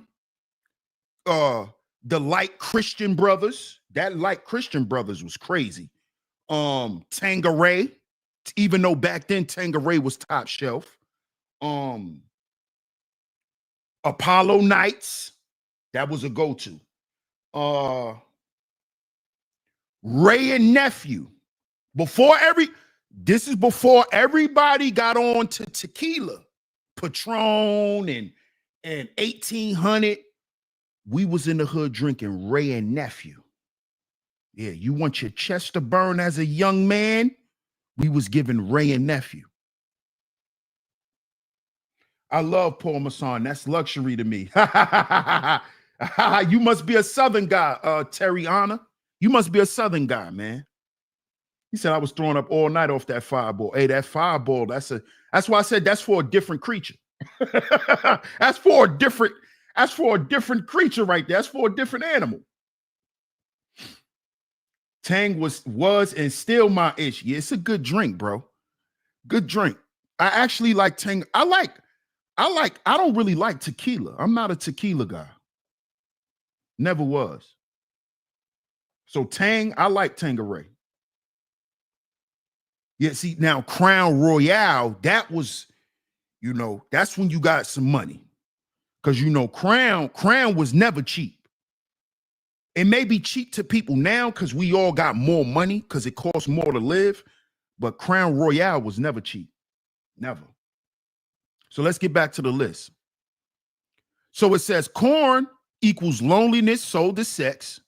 [SPEAKER 1] the Light Christian Brothers. That Light Christian Brothers was crazy. Tanqueray, even though back then Tanqueray was top shelf. Apollo Nights, that was a go-to. Ray and Nephew. This is before everybody got on to tequila, Patron and 1800. We was in the hood drinking Ray and Nephew. Yeah, you want your chest to burn as a young man? We was giving Ray and Nephew. I love Paul Masson. That's luxury to me. You must be a Southern guy, Terry Anna. You must be a Southern guy, man. He said I was throwing up all night off that fireball. Hey, that fireball, that's why I said that's for a different creature. That's for a different creature right there. That's for a different animal. Tang was and still my ish. Yeah, it's a good drink, bro. Good drink. I actually like Tang. I don't really like tequila. I'm not a tequila guy. Never was. So Tang, I like Tanqueray. Yeah, see, now Crown Royale, that was, that's when you got some money. Because, Crown was never cheap. It may be cheap to people now because we all got more money because it costs more to live. But Crown Royale was never cheap. Never. So let's get back to the list. So it says corn equals loneliness sold as sex.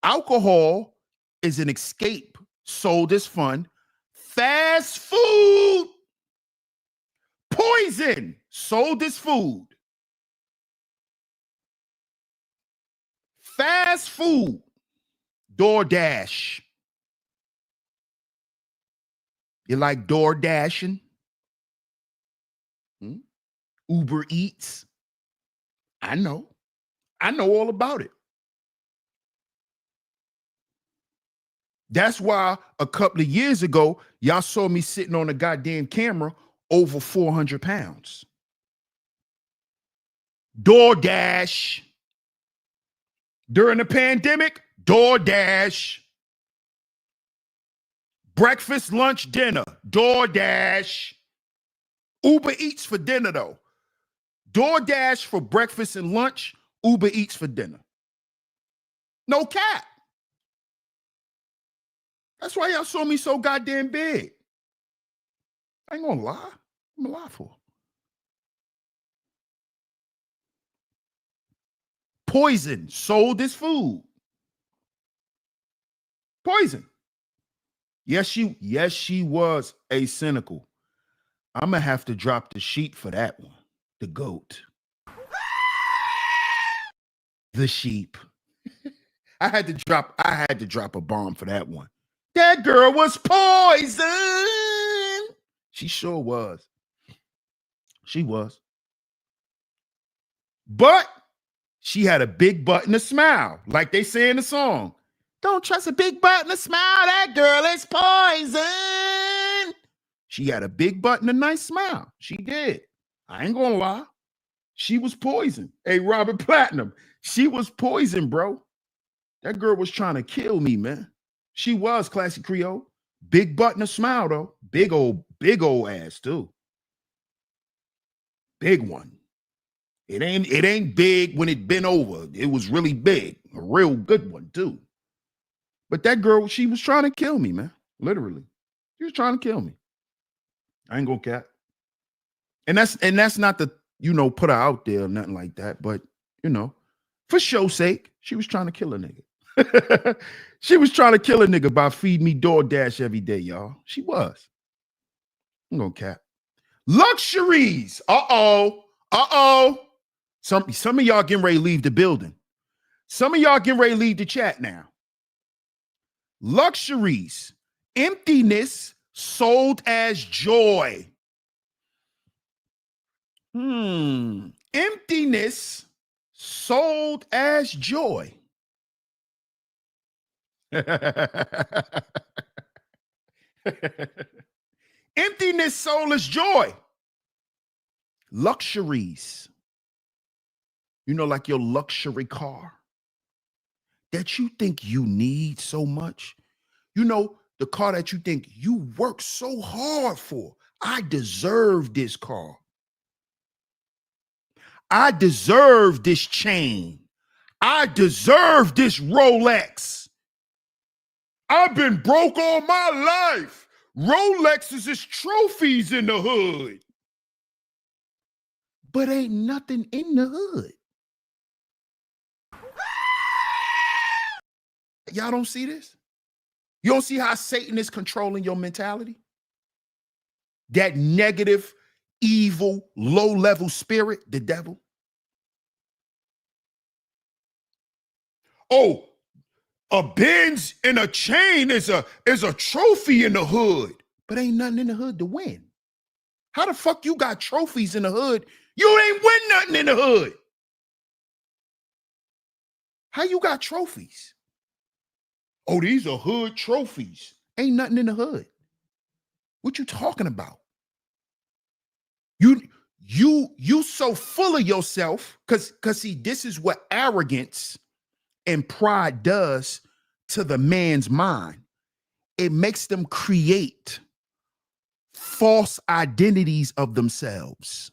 [SPEAKER 1] Alcohol is an escape sold as fun. Fast food, poison sold as food. Fast food, DoorDash. You like DoorDashing? Uber Eats? I know all about it. That's why a couple of years ago, y'all saw me sitting on a goddamn camera over 400 pounds. DoorDash. During the pandemic, DoorDash. Breakfast, lunch, dinner, DoorDash. Uber Eats for dinner, though. DoorDash for breakfast and lunch, Uber Eats for dinner. No cap. That's why y'all saw me so goddamn big. I ain't gonna lie. I'm gonna lie for. Poison sold as food. Poison. Yes, she was a cynical. I'm gonna have to drop the sheep for that one. The goat. The sheep. I had to drop a bomb for that one. That girl was poison. She sure was. She was. But she had a big butt and a smile, like they say in the song. Don't trust a big butt and a smile. That girl is poison. She had a big butt and a nice smile. She did. I ain't gonna lie. She was poison. Hey, Robert Platinum, she was poison, bro. That girl was trying to kill me, man. She was classic Creole. Big butt and a smile, though. Big old ass, too. Big one. It ain't big when it bent over. It was really big. A real good one, too. But that girl, she was trying to kill me, man. Literally. She was trying to kill me. I ain't gonna cap. And that's not to, put her out there or nothing like that. But, for show's sake, she was trying to kill a nigga. She was trying to kill a nigga by feeding me DoorDash every day, y'all. She was. I'm gonna cap. Luxuries. Uh-oh. Some of y'all getting ready to leave the building. Some of y'all getting ready to leave the chat now. Luxuries. Emptiness sold as joy. Emptiness sold as joy. Emptiness sold as joy. Luxuries. Like your luxury car that you think you need so much. The car that you think you work so hard for. I deserve this car. I deserve this chain. I deserve this Rolex. I've been broke all my life. Rolexes is trophies in the hood. But ain't nothing in the hood. Y'all don't see this? You don't see how Satan is controlling your mentality? That negative, evil, low-level spirit, the devil. Oh, a Benz and a chain is a trophy in the hood, but ain't nothing in the hood to win. How the fuck you got trophies in the hood? You ain't win nothing in the hood. How you got trophies? Oh, these are hood trophies. Ain't nothing in the hood. What you talking about? You so full of yourself, because see, this is what arrogance and pride does to the man's mind. It makes them create false identities of themselves.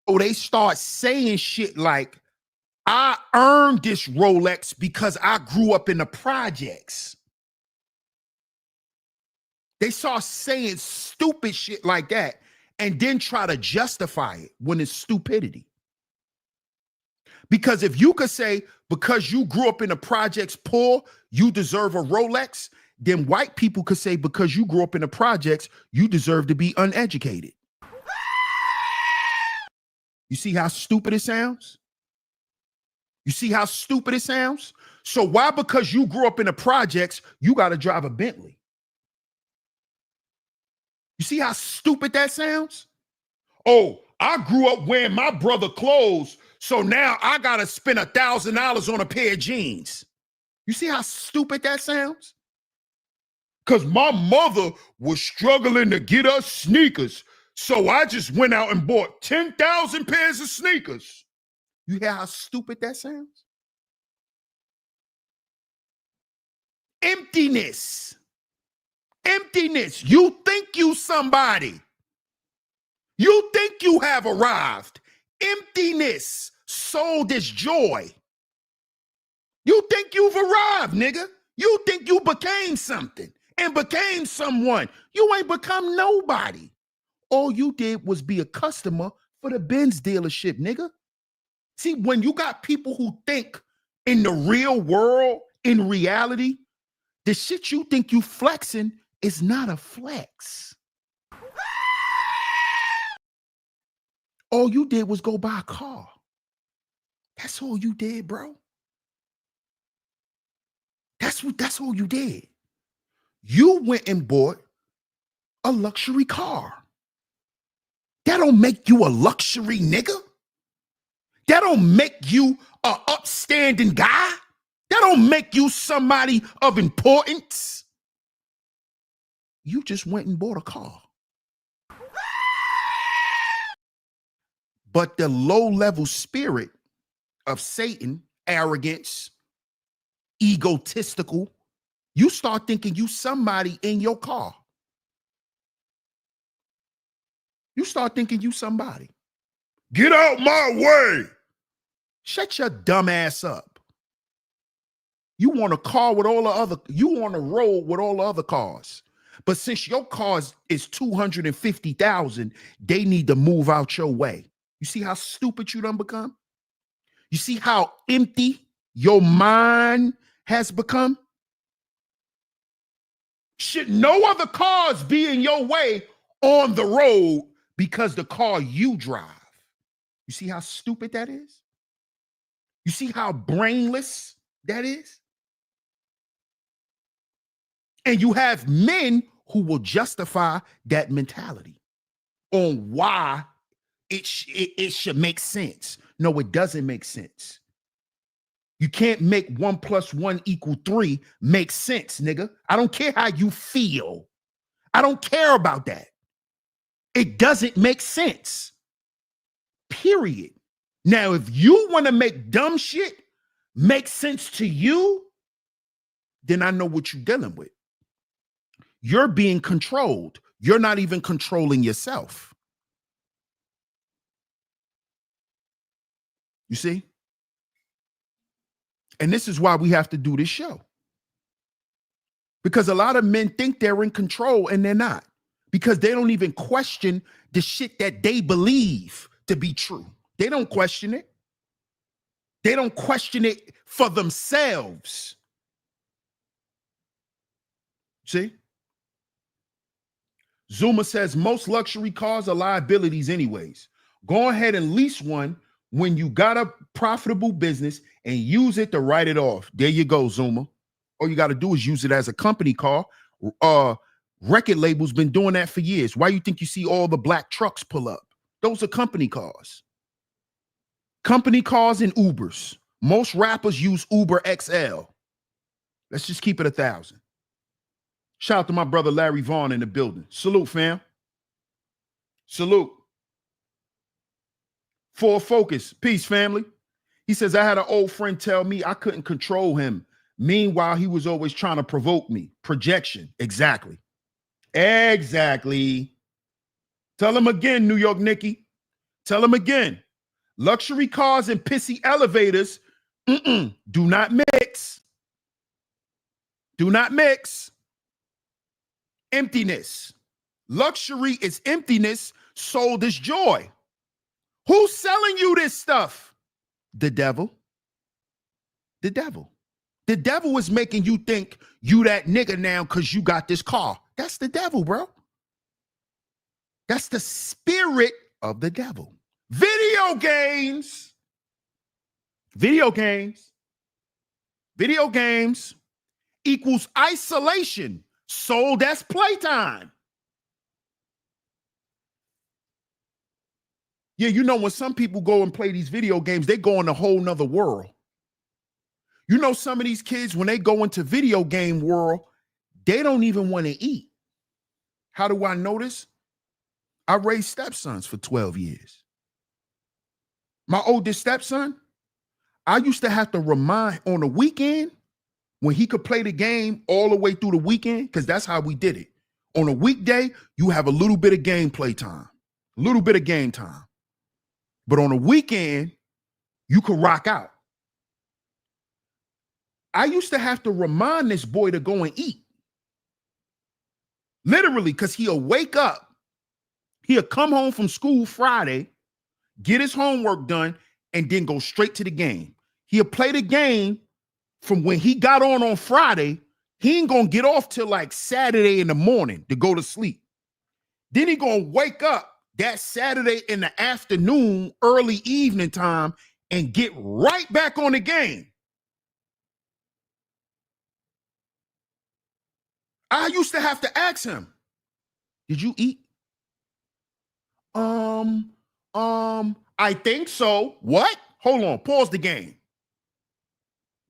[SPEAKER 1] So they start saying shit like, I earned this Rolex because I grew up in the projects. They start saying stupid shit like that and then try to justify it when it's stupidity. Because if you could say, because you grew up in the projects poor, you deserve a Rolex, then white people could say, because you grew up in the projects, you deserve to be uneducated. You see how stupid it sounds? You see how stupid it sounds? So why, because you grew up in the projects, you got to drive a Bentley? You see how stupid that sounds? Oh, I grew up wearing my brother clothes, so now I got to spend $1,000 on a pair of jeans. You see how stupid that sounds? Because my mother was struggling to get us sneakers, so I just went out and bought 10,000 pairs of sneakers. You hear how stupid that sounds? Emptiness. Emptiness. You think you somebody. You think you have arrived. Emptiness sold as joy. You think you've arrived, nigga. You think you became something and became someone. You ain't become nobody. All you did was be a customer for the Benz dealership, nigga. See, when you got people who think in the real world, in reality, the shit you think you flexing is not a flex. All you did was go buy a car. That's all you did, bro. That's all you did. You went and bought a luxury car. That don't make you a luxury nigga. That don't make you an upstanding guy. That don't make you somebody of importance. You just went and bought a car. But the low-level spirit of Satan, arrogance, egotistical, you start thinking you somebody in your car. You start thinking you somebody. Get out my way. Shut your dumb ass up. You want a car with all the other, you want a road with all the other cars. But since your car is 250,000, they need to move out your way. You see how stupid you done become? You see how empty your mind has become? Should no other cars be in your way on the road because the car you drive? You see how stupid that is? You see how brainless that is? And you have men who will justify that mentality on why it should make sense. No, it doesn't make sense. You can't make 1 + 1 = 3 make sense, nigga. I don't care how you feel. I don't care about that. It doesn't make sense. Period. Now, if you want to make dumb shit make sense to you, then I know what you're dealing with. You're being controlled. You're not even controlling yourself. You see? And this is why we have to do this show. Because a lot of men think they're in control and they're not. Because they don't even question the shit that they believe to be true. They don't question it. They don't question it for themselves. See? Zuma says most luxury cars are liabilities anyways. Go ahead and lease one when you got a profitable business and use it to write it off. There you go, Zuma. All you got to do is use it as a company car. Record labels been doing that for years. Why you think you see all the black trucks pull up? Those are company cars. Company cars and Ubers. Most rappers use Uber XL. Let's just keep it 1,000. Shout out to my brother Larry Vaughn in the building. Salute, fam. Salute. Full focus. Peace, family. He says, I had an old friend tell me I couldn't control him. Meanwhile, he was always trying to provoke me. Projection. Exactly. Exactly. Tell him again, New York Nikki. Tell him again. Luxury cars and pissy elevators, do not mix. Do not mix. Emptiness. Luxury is emptiness, sold as joy. Who's selling you this stuff? The devil. The devil. The devil is making you think you that nigga now because you got this car. That's the devil, bro. That's the spirit of the devil. Video games. Video games. Video games equals isolation. Sold as playtime. Yeah, you know, when some people go and play these video games, they go in a whole nother world. You know, some of these kids, when they go into video game world, they don't even want to eat. How do I know this? I raised stepsons for 12 years. My oldest stepson, I used to have to remind on the weekend when he could play the game all the way through the weekend, because that's how we did it. On a weekday, you have a little bit of gameplay time, a little bit of game time. But on a weekend, you could rock out. I used to have to remind this boy to go and eat. Literally, because he'll wake up, he'll come home from school Friday, get his homework done, and then go straight to the game. He'll play the game from when he got on Friday. He ain't gonna get off till like Saturday in the morning to go to sleep. Then he gonna wake up that Saturday in the afternoon, early evening time, and get right back on the game. I used to have to ask him, did you eat? I think so. What? Hold on, pause the game.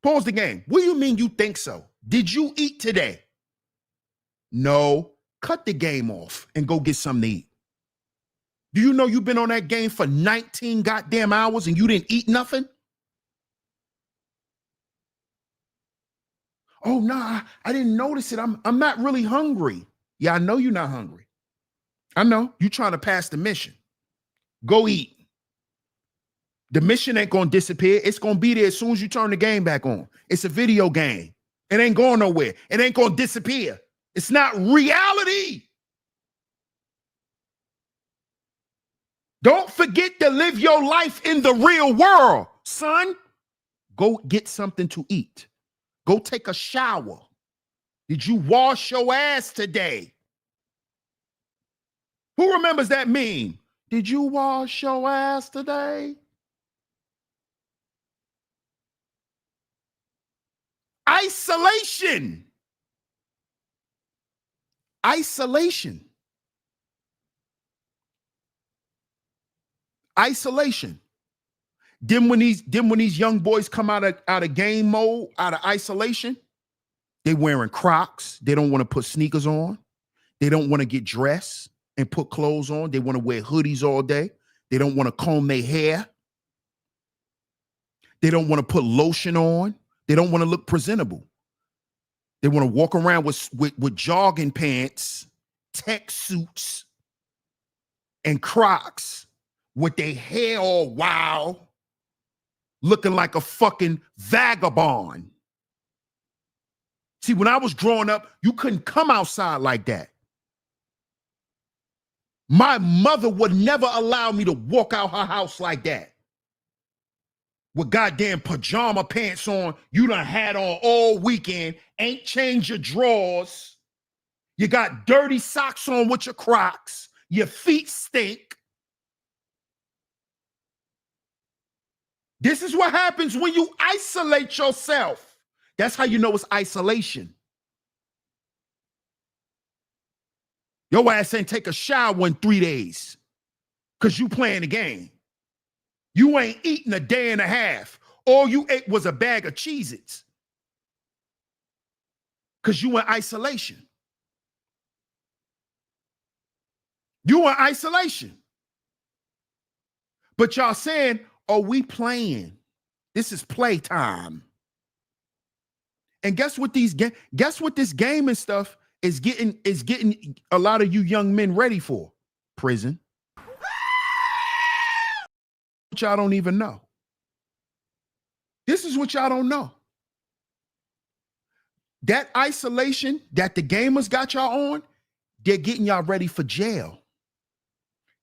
[SPEAKER 1] Pause the game. What do you mean you think so? Did you eat today? No. cut the game off and go get something to eat. Do you know you've been on that game for 19 goddamn hours and you didn't eat nothing? Oh, nah, I didn't notice it. I'm not really hungry. Yeah, I know you're not hungry. I know. You trying to pass the mission. Go eat. The mission ain't going to disappear. It's going to be there as soon as you turn the game back on. It's a video game. It ain't going nowhere. It ain't going to disappear. It's not reality. Don't forget to live your life in the real world, son. Go get something to eat. Go take a shower. Did you wash your ass today? Who remembers that meme? Did you wash your ass today? Isolation. Isolation. Isolation. Then when these young boys come out of game mode, out of isolation, they wearing Crocs. They don't want to put sneakers on. They don't want to get dressed and put clothes on. They want to wear hoodies all day. They don't want to comb their hair. They don't want to put lotion on. They don't want to look presentable. They want to walk around with jogging pants, tech suits, and Crocs with their hair all wild, looking like a fucking vagabond. See, when I was growing up, you couldn't come outside like that. My mother would never allow me to walk out her house like that. With goddamn pajama pants on, you done had on all weekend, ain't changed your drawers. You got dirty socks on with your Crocs. Your feet stink. This is what happens when you isolate yourself. That's how you know it's isolation. Your ass ain't take a shower in 3 days because you playing the game. You ain't eaten a day and a half. All you ate was a bag of Cheez-Its because you in isolation. You in isolation. But y'all saying, oh, we playing. This is playtime. And guess what this gaming stuff is getting a lot of you young men ready for? Prison. What y'all don't even know. This is what y'all don't know. That isolation that the gamers got y'all on, they're getting y'all ready for jail.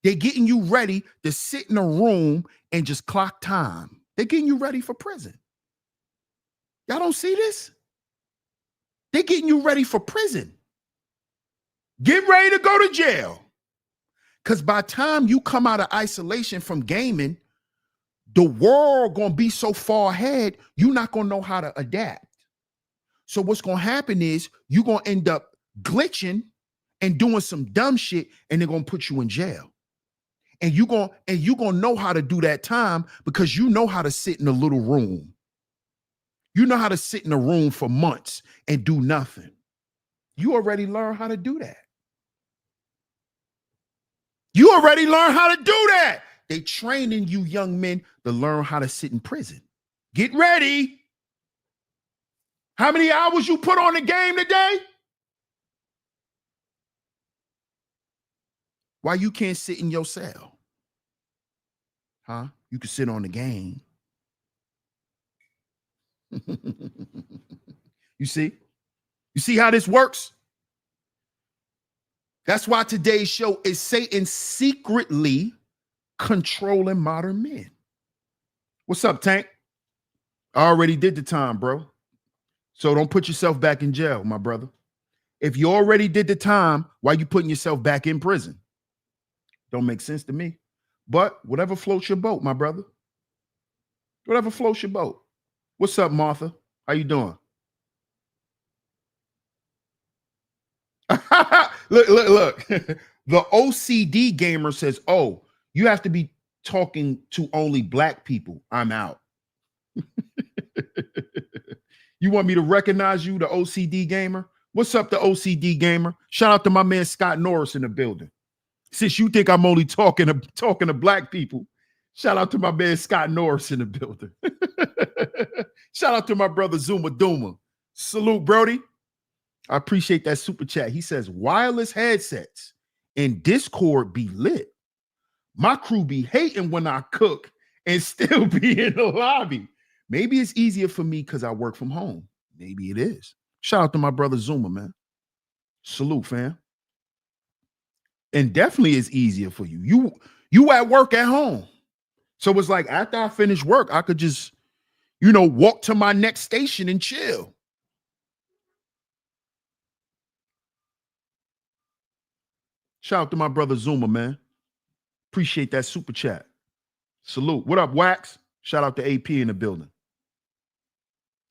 [SPEAKER 1] They're getting you ready to sit in a room and just clock time. They're getting you ready for prison. Y'all don't see this? They're getting you ready for prison. Get ready to go to jail. Because by the time you come out of isolation from gaming, the world gonna be so far ahead, you're not gonna know how to adapt. So what's gonna happen is you're gonna end up glitching and doing some dumb shit, and they're gonna put you in jail. And you're gonna know how to do that time because you know how to sit in a little room. You know how to sit in a room for months and do nothing. You already learned how to do that. You already learned how to do that. They training you young men to learn how to sit in prison. Get ready. How many hours you put on the game today? Why you can't sit in your cell? Huh? You can sit on the game. You see? You see how this works? That's why today's show is Satan secretly controlling modern men. What's up, Tank? I already did the time, bro. So don't put yourself back in jail, my brother. If you already did the time, why are you putting yourself back in prison? Don't make sense to me. But whatever floats your boat, my brother. Whatever floats your boat. What's up, Martha? How you doing? Look. The OCD gamer says, oh, you have to be talking to only black people. I'm out. You want me to recognize you, the OCD gamer? What's up, the OCD gamer? Shout out to my man Scott Norris in the building. Since you think I'm only talking to black people, shout out to my man Scott Norris in the building. Shout out to my brother Zuma Duma. Salute, Brody. I appreciate that super chat. He says, wireless headsets and Discord be lit. My crew be hating when I cook and still be in the lobby. Maybe it's easier for me because I work from home. Maybe it is. Shout out to my brother Zuma, man. Salute, fam. And definitely it's easier for you. You at work at home. So it's like after I finish work, I could just, walk to my next station and chill. Shout out to my brother Zuma, man. Appreciate that super chat. Salute. What up, Wax? Shout out to AP in the building.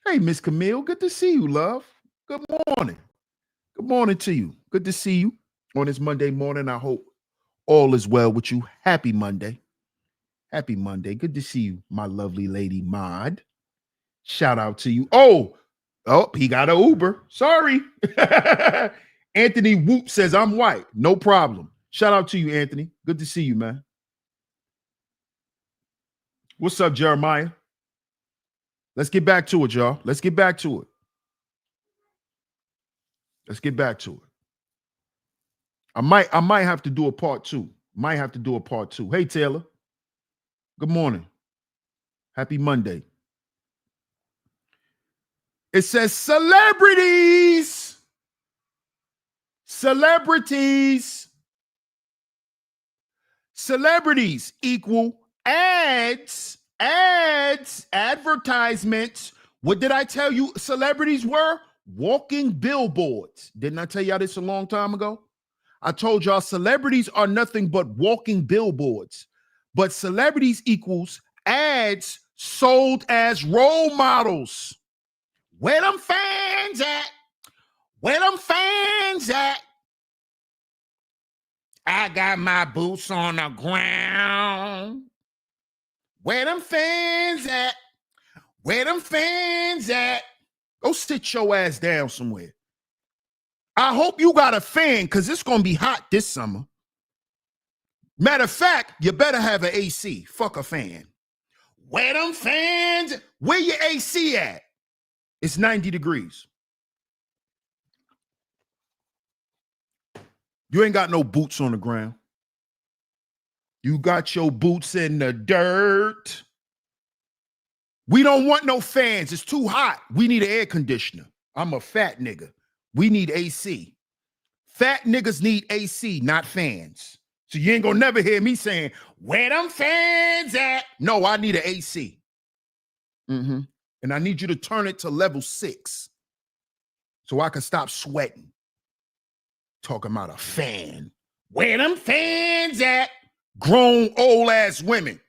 [SPEAKER 1] Hey, Miss Camille, good to see you, love. Good morning. Good morning to you. Good to see you on this Monday morning. I hope all is well with you. Happy Monday. Happy Monday. Good to see you, my lovely lady Mod. Shout out to you. Oh, he got an Uber. Sorry. Anthony Whoop says, I'm white. No problem. Shout out to you, Anthony. Good to see you, man. What's up, Jeremiah? Let's get back to it, y'all. Let's get back to it. Let's get back to it. I might have to do a part two. Hey, Taylor. Good morning. Happy Monday. It says celebrities. Celebrities equal ads, advertisements. What did I tell you celebrities were? Walking billboards. Didn't I tell y'all this a long time ago? I told y'all celebrities are nothing but walking billboards. But celebrities equals ads sold as role models. Where them fans at? Where them fans at? I got my boots on the ground. Where them fans at? Where them fans at? Go sit your ass down somewhere. I hope you got a fan because it's going to be hot this summer. Matter of fact, you better have an AC. Fuck a fan. Where them fans? Where your AC at? It's 90 degrees. You ain't got no boots on the ground. You got your boots in the dirt. We don't want no fans. It's too hot. We need an air conditioner. I'm a fat nigga. We need AC. Fat niggas need AC, not fans. So you ain't gonna never hear me saying, where them fans at? No, I need an AC. And I need you to turn it to level 6 so I can stop sweating. Talking about a fan. Where them fans at? Grown old ass women.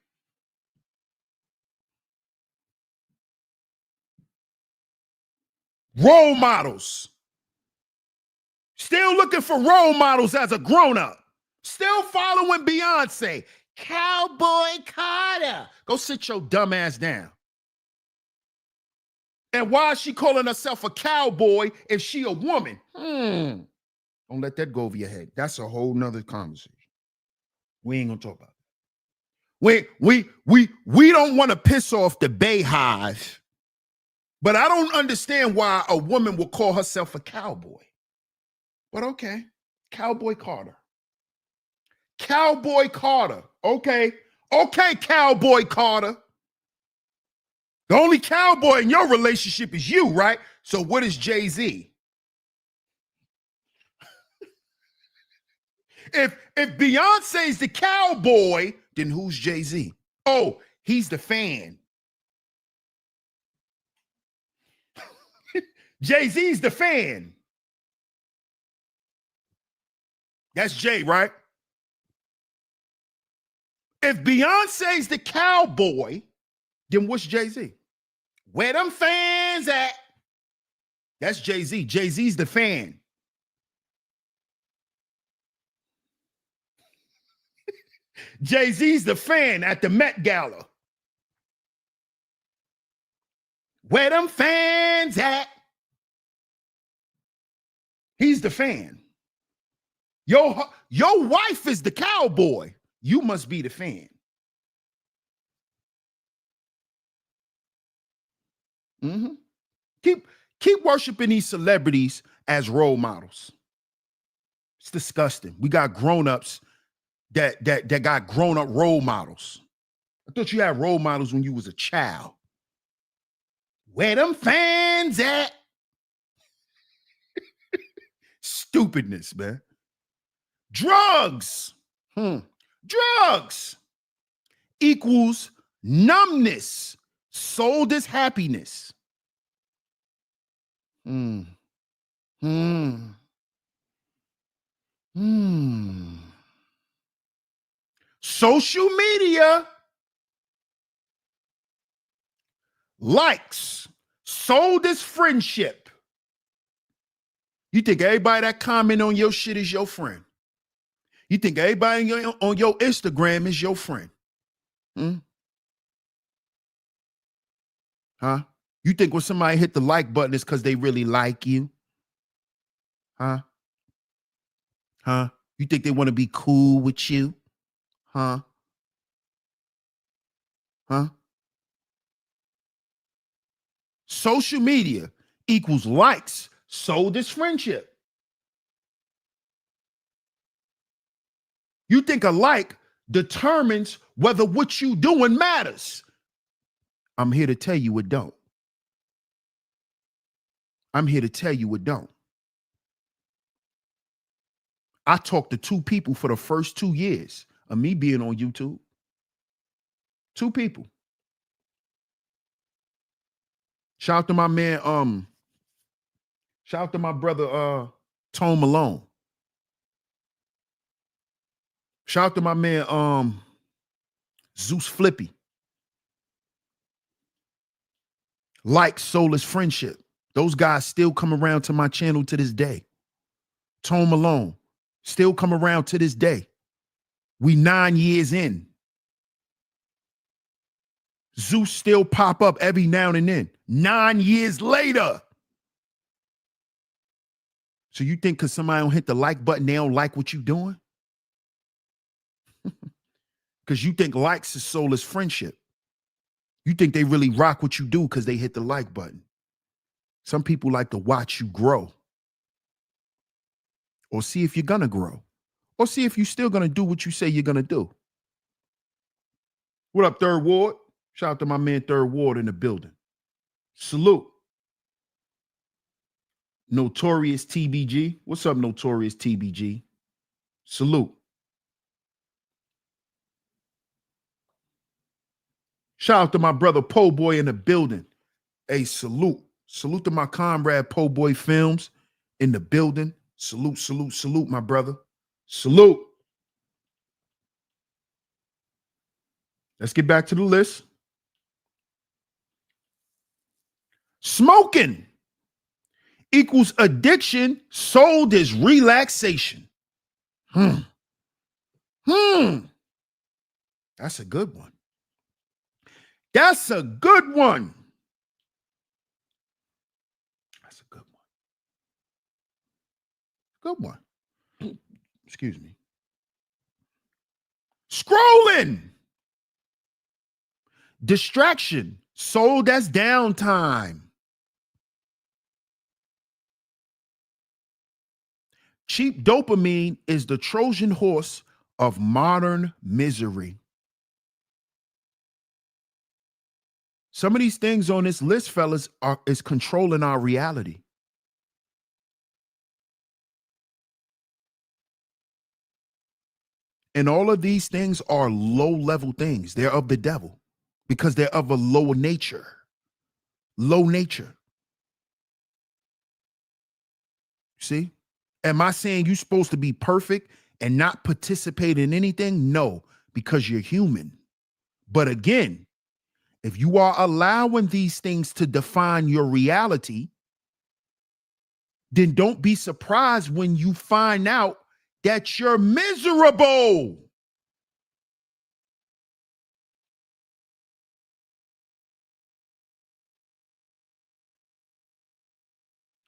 [SPEAKER 1] Role models. Still looking for role models as a grown-up. Still following Beyonce. Cowboy Carter. Go sit your dumb ass down. And why is she calling herself a cowboy if she a woman? Don't let that go over your head. That's a whole nother conversation. We ain't gonna talk about it. We don't want to piss off the Bayhive, but I don't understand why a woman will call herself a cowboy. But okay, Cowboy Carter. Cowboy Carter. Okay, Cowboy Carter. The only cowboy in your relationship is you, right? So what is Jay-Z? If Beyonce's the cowboy, then who's Jay-Z? Oh, he's the fan. Jay-Z's the fan. That's Jay, right? If Beyonce's the cowboy, then what's Jay-Z? Where them fans at? That's Jay-Z. Jay-Z's the fan. Jay-Z's the fan at the Met Gala. Where them fans at? He's the fan. Your wife is the cowboy. You must be the fan. Mm-hmm. Keep worshiping these celebrities as role models. It's disgusting. We got grown-ups that got grown-up role models. I thought you had role models when you was a child. Where them fans at? Stupidness, man. Drugs. Drugs equals numbness, sold as happiness. Social media, likes, sold as friendship. You think everybody that comment on your shit is your friend? You think everybody on your Instagram is your friend? Huh? You think when somebody hit the like button, it's because they really like you? Huh? You think they want to be cool with you? Huh? Social media equals likes, sold as friendship. You think a like determines whether what you doing matters. I'm here to tell you it don't. I'm here to tell you it don't. I talked to 2 people for the first 2 years of me being on YouTube. 2 people. Shout out to my man, shout out to my brother Tone Malone. Shout out to my man Zeus Flippy. Like soulless friendship. Those guys still come around to my channel to this day. Tone Malone still come around to this day. We 9 years in. Zeus still pop up every now and then. 9 years later. So you think because somebody don't hit the like button, they don't like what you doing? Because you think likes is soulless friendship. You think they really rock what you do because they hit the like button. Some people like to watch you grow. Or see if you're gonna grow. Or see if you're still gonna do what you say you're gonna do. What up, Third Ward? Shout out to my man Third Ward in the building. Salute. Notorious TBG. What's up, Notorious TBG? Salute. Shout out to my brother Po Boy in the building. Hey, salute. Salute to my comrade Po Boy Films in the building. Salute, salute, salute, my brother. Salute. Let's get back to the list. Smoking equals addiction sold as relaxation. That's a good one. That's a good one. That's a good one. Good one. Excuse me. Scrolling. Distraction sold as downtime. Cheap dopamine is the Trojan horse of modern misery. Some of these things on this list, fellas, is controlling our reality. And all of these things are low-level things. They're of the devil because they're of a lower nature. Low nature. See? Am I saying you're supposed to be perfect and not participate in anything? No, because you're human. But again, if you are allowing these things to define your reality, then don't be surprised when you find out that you're miserable.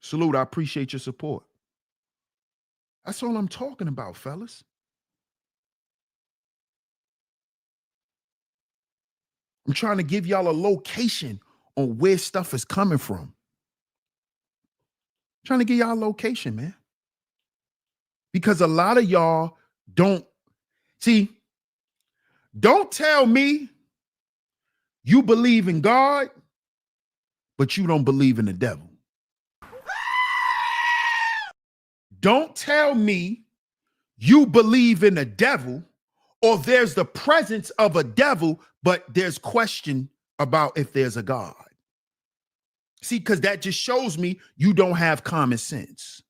[SPEAKER 1] Salute, I appreciate your support. That's all I'm talking about, fellas. I'm trying to give y'all a location on where stuff is coming from. I'm trying to give y'all a location, man. Because a lot of y'all don't see, don't tell me you believe in God, but you don't believe in the devil. Don't tell me you believe in the devil, or there's the presence of a devil, but there's question about if there's a God. See, because that just shows me you don't have common sense.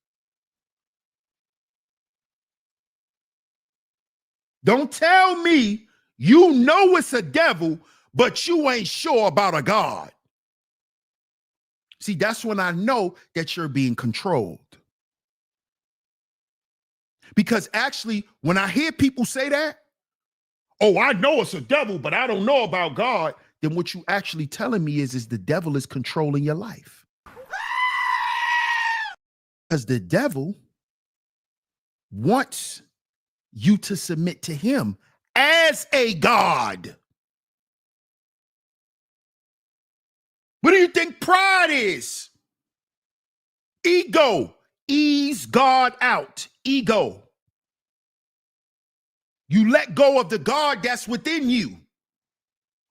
[SPEAKER 1] Don't tell me you know it's a devil, but you ain't sure about a God. See, that's when I know that you're being controlled. Because actually, when I hear people say that, oh, I know it's a devil, but I don't know about God, then what you actually telling me is the devil is controlling your life. Because the devil wants you to submit to him as a God. What do you think pride is? Ego. Ease God out. Ego. You let go of the God that's within you.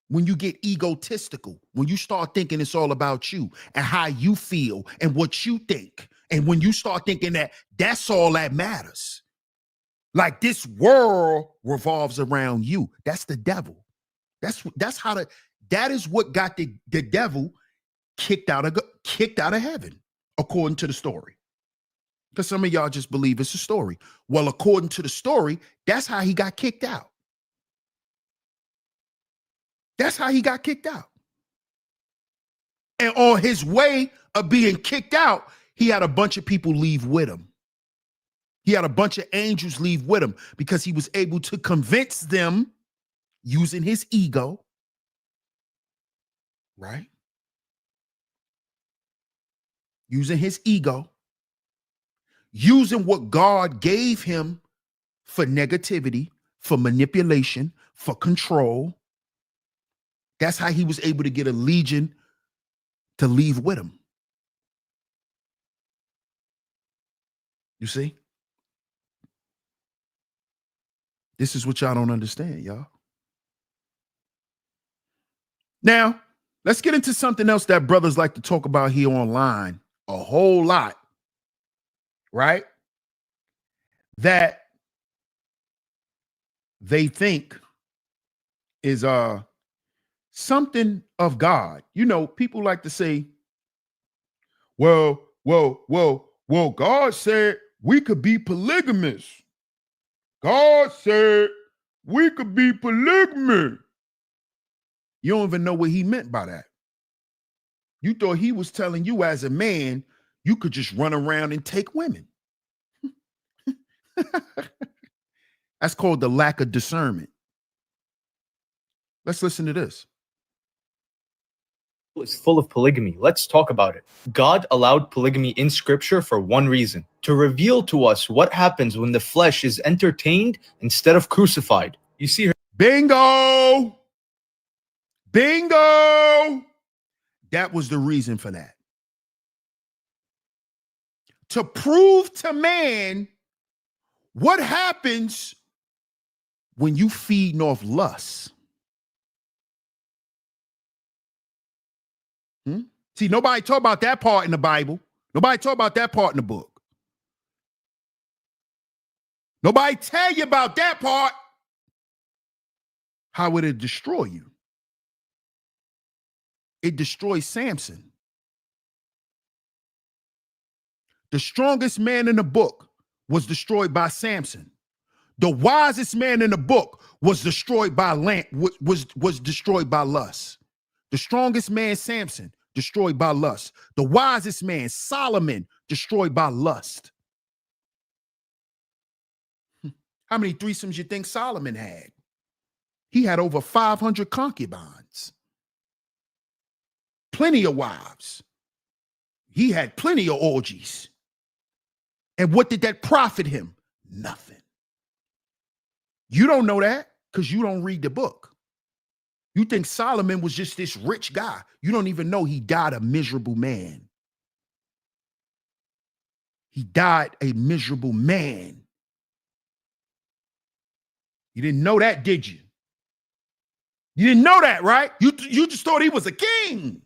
[SPEAKER 1] When you get egotistical, when you start thinking it's all about you and how you feel and what you think. And when you start thinking that that's all that matters. Like this world revolves around you. That's the devil. That is what got the devil kicked out of heaven, according to the story. Because some of y'all just believe it's a story. Well, according to the story, that's how he got kicked out. That's how he got kicked out. And on his way of being kicked out, he had a bunch of people leave with him. He had a bunch of angels leave with him because he was able to convince them using his ego, right? Using his ego, using what God gave him for negativity, for manipulation, for control. That's how he was able to get a legion to leave with him. You see? This is what y'all don't understand, y'all. Now, let's get into something else that brothers like to talk about here online a whole lot, right? That they think is something of God. You know, people like to say, well, God said we could be polygamous. God said we could be polygamous. You don't even know what he meant by that. You thought he was telling you as a man, you could just run around and take women. That's called the lack of discernment. Let's listen to this.
[SPEAKER 2] Is full of polygamy. Let's talk about it. God allowed polygamy in scripture for one reason: to reveal to us what happens when the flesh is entertained instead of crucified. You see her.
[SPEAKER 1] Bingo! Bingo! That was the reason for that. To prove to man what happens when you feed off lust. See, nobody talk about that part in the Bible. Nobody talk about that part in the book. Nobody tell you about that part. How would it destroy you? It destroys Samson. The strongest man in the book was destroyed by Samson. The wisest man in the book was destroyed by was destroyed by lust. The strongest man, Samson, destroyed by lust. The wisest man, Solomon, destroyed by lust. How many threesomes you think Solomon had? He had over 500 concubines. Plenty of wives. He had plenty of orgies. And what did that profit him? Nothing. You don't know that because you don't read the book. You think Solomon was just this rich guy. You don't even know he died a miserable man. He died a miserable man. You didn't know that, did you? You didn't know that, right? You just thought he was a king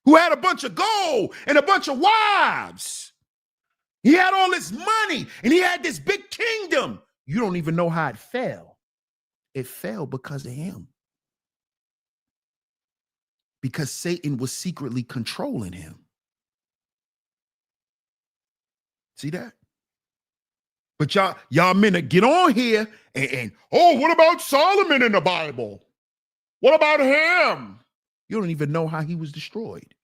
[SPEAKER 1] who had a bunch of gold and a bunch of wives. He had all this money and he had this big kingdom. You don't even know how it fell. It fell because of him. Because Satan was secretly controlling him. See that? But y'all men to get on here and oh, what about Solomon in the Bible? What about him? You don't even know how he was destroyed.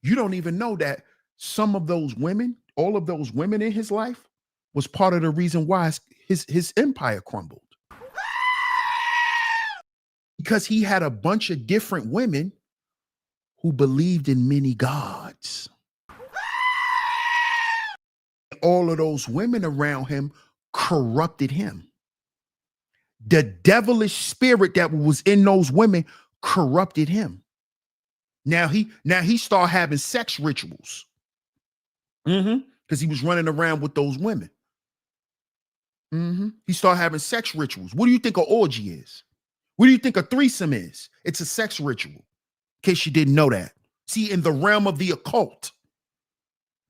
[SPEAKER 1] You don't even know that some of those women, all of those women in his life, was part of the reason why his empire crumbled. Because he had a bunch of different women who believed in many gods. All of those women around him corrupted him. The devilish spirit that was in those women corrupted him. Now he started having sex rituals. Because he was running around with those women. He started having sex rituals. What do you think an orgy is? What do you think a threesome is? It's a sex ritual. In case you didn't know that. See, in the realm of the occult,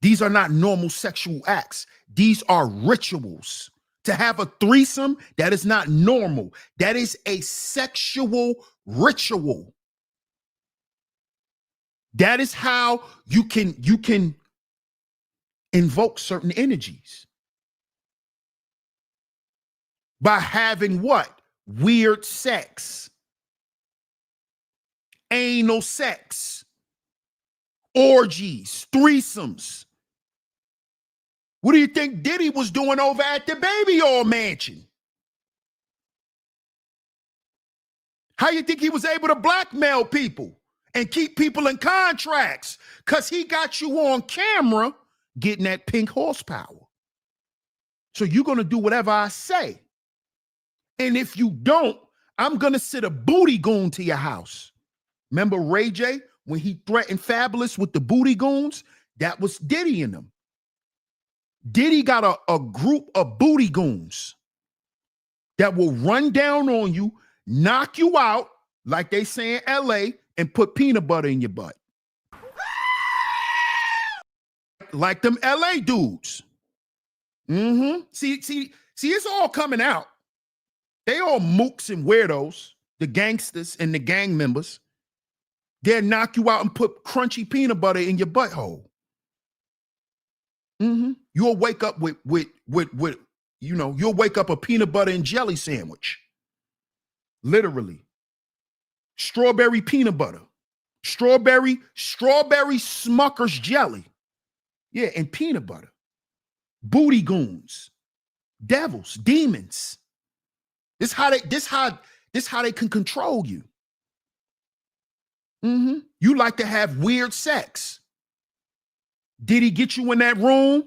[SPEAKER 1] these are not normal sexual acts. These are rituals. To have a threesome, that is not normal. That is a sexual ritual. That is how you can invoke certain energies. By having what? Weird sex. Anal sex. Orgies. Threesomes. What do you think Diddy was doing over at the Baby Oil Mansion? How you think he was able to blackmail people and keep people in contracts? Because he got you on camera getting that pink horsepower. So you're going to do whatever I say. And if you don't, I'm going to send a booty goon to your house. Remember Ray J, when he threatened Fabulous with the booty goons? That was Diddy in them. Diddy got a group of booty goons that will run down on you, knock you out, like they say in LA, and put peanut butter in your butt. Like them LA dudes. See, it's all coming out. They all mooks and weirdos, the gangsters and the gang members. They'll knock you out and put crunchy peanut butter in your butthole. You'll wake up with you'll wake up a peanut butter and jelly sandwich. Literally. Strawberry peanut butter. Strawberry Smucker's jelly. Yeah, and peanut butter. Booty goons. Devils, demons. This how they can control you. You like to have weird sex. Did he get you in that room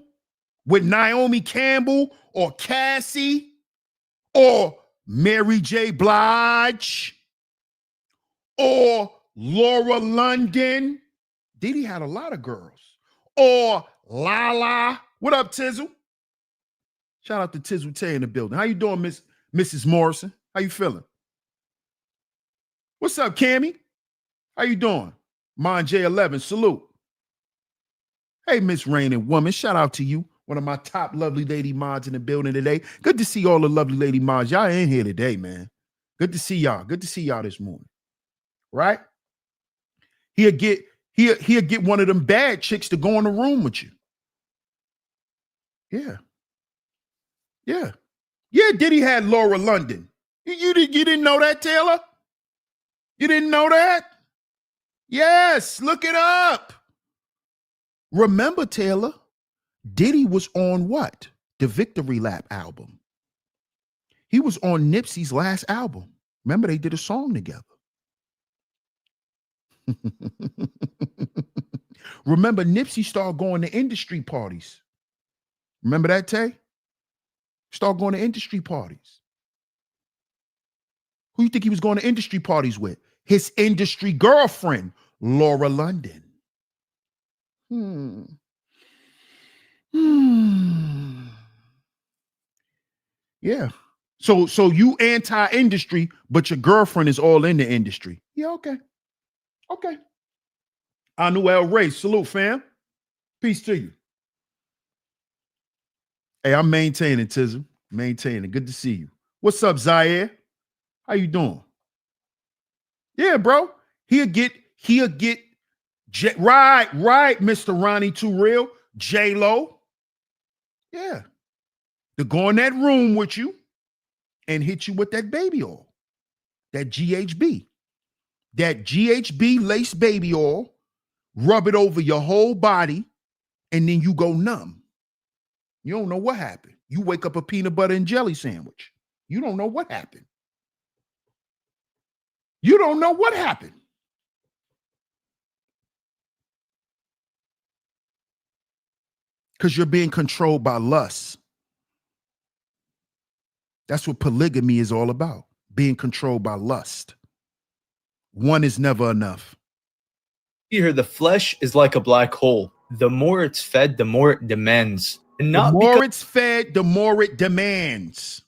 [SPEAKER 1] with Naomi Campbell or Cassie or Mary J. Blige or Laura London? Diddy had a lot of girls. Or Lala. What up, Tizzle? Shout out to Tizzle Tay in the building. How you doing, Mrs. Morrison? How you feeling? What's up, Cammy? How you doing? Mon J11, salute. Hey, Miss Rain and Woman, shout out to you. One of my top lovely lady mods in the building today. Good to see all the lovely lady mods. Y'all in here today, man. Good to see y'all. Good to see y'all this morning. Right? He'll get one of them bad chicks to go in the room with you. Yeah. Diddy had Laura London. You didn't know that, Taylor? You didn't know that? Yes, look it up. Remember, Taylor, Diddy was on what? The Victory Lap album. He was on Nipsey's last album. Remember, they did a song together. Remember, Nipsey started going to industry parties. Remember that, Tay? Start going to industry parties. Who you think he was going to industry parties with? His industry girlfriend, Laura London. Yeah. So you anti-industry, but your girlfriend is all in the industry. Yeah, okay. Okay. Anuel Ray, salute, fam. Peace to you. Hey, I'm maintaining, Tism. Maintaining. Good to see you. What's up, Zaire? How you doing? Yeah, bro. He'll get right, Mr. Ronnie Too Real, J-Lo. Yeah. To go in that room with you and hit you with that baby oil, that GHB. That GHB lace baby oil, rub it over your whole body, and then you go numb. You don't know what happened. You wake up a peanut butter and jelly sandwich. You don't know what happened. You don't know what happened. Because you're being controlled by lust. That's what polygamy is all about, being controlled by lust. One is never enough.
[SPEAKER 2] Here, the flesh is like a black hole. The more it's fed, the more it demands. And not
[SPEAKER 1] the more
[SPEAKER 2] because
[SPEAKER 1] it's fed, the more it demands.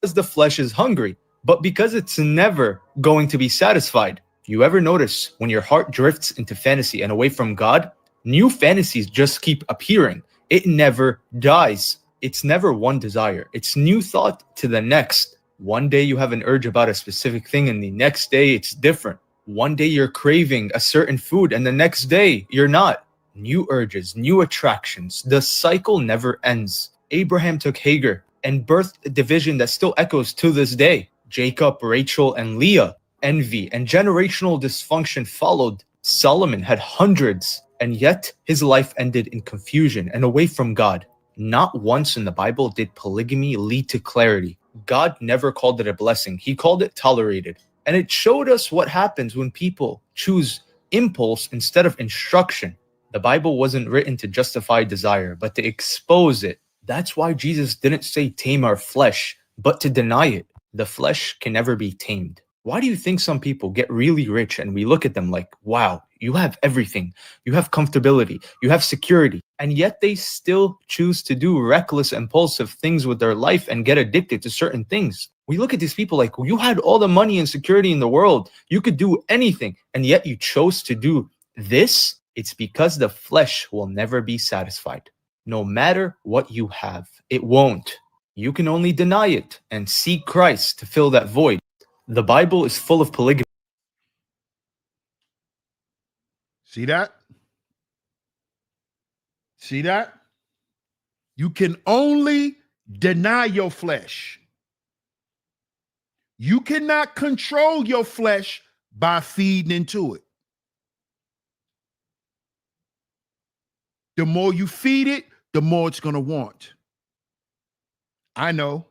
[SPEAKER 2] the flesh is hungry, but because it's never going to be satisfied. You ever notice when your heart drifts into fantasy and away from God, new fantasies just keep appearing. It never dies. It's never one desire. It's new thought to the next. One day you have an urge about a specific thing and the next day it's different. One day you're craving a certain food and the next day you're not. New urges, new attractions. The cycle never ends. Abraham took Hagar and birthed a division that still echoes to this day. Jacob, Rachel, and Leah. Envy and generational dysfunction followed. Solomon had hundreds, and yet his life ended in confusion and away from God. Not once in the Bible did polygamy lead to clarity. God never called it a blessing. He called it tolerated. And it showed us what happens when people choose impulse instead of instruction. The Bible wasn't written to justify desire, but to expose it. That's why Jesus didn't say tame our flesh, but to deny it. The flesh can never be tamed. Why do you think some people get really rich and we look at them like, wow, you have everything. You have comfortability. You have security. And yet they still choose to do reckless, impulsive things with their life and get addicted to certain things. We look at these people like, you had all the money and security in the world. You could do anything. And yet you chose to do this. It's because the flesh will never be satisfied. No matter what you have, it won't. You can only deny it and seek Christ to fill that void. The Bible is full of polygamy.
[SPEAKER 1] See that? See that? You can only deny your flesh. You cannot control your flesh by feeding into it. The more you feed it, the more it's going to want. I know.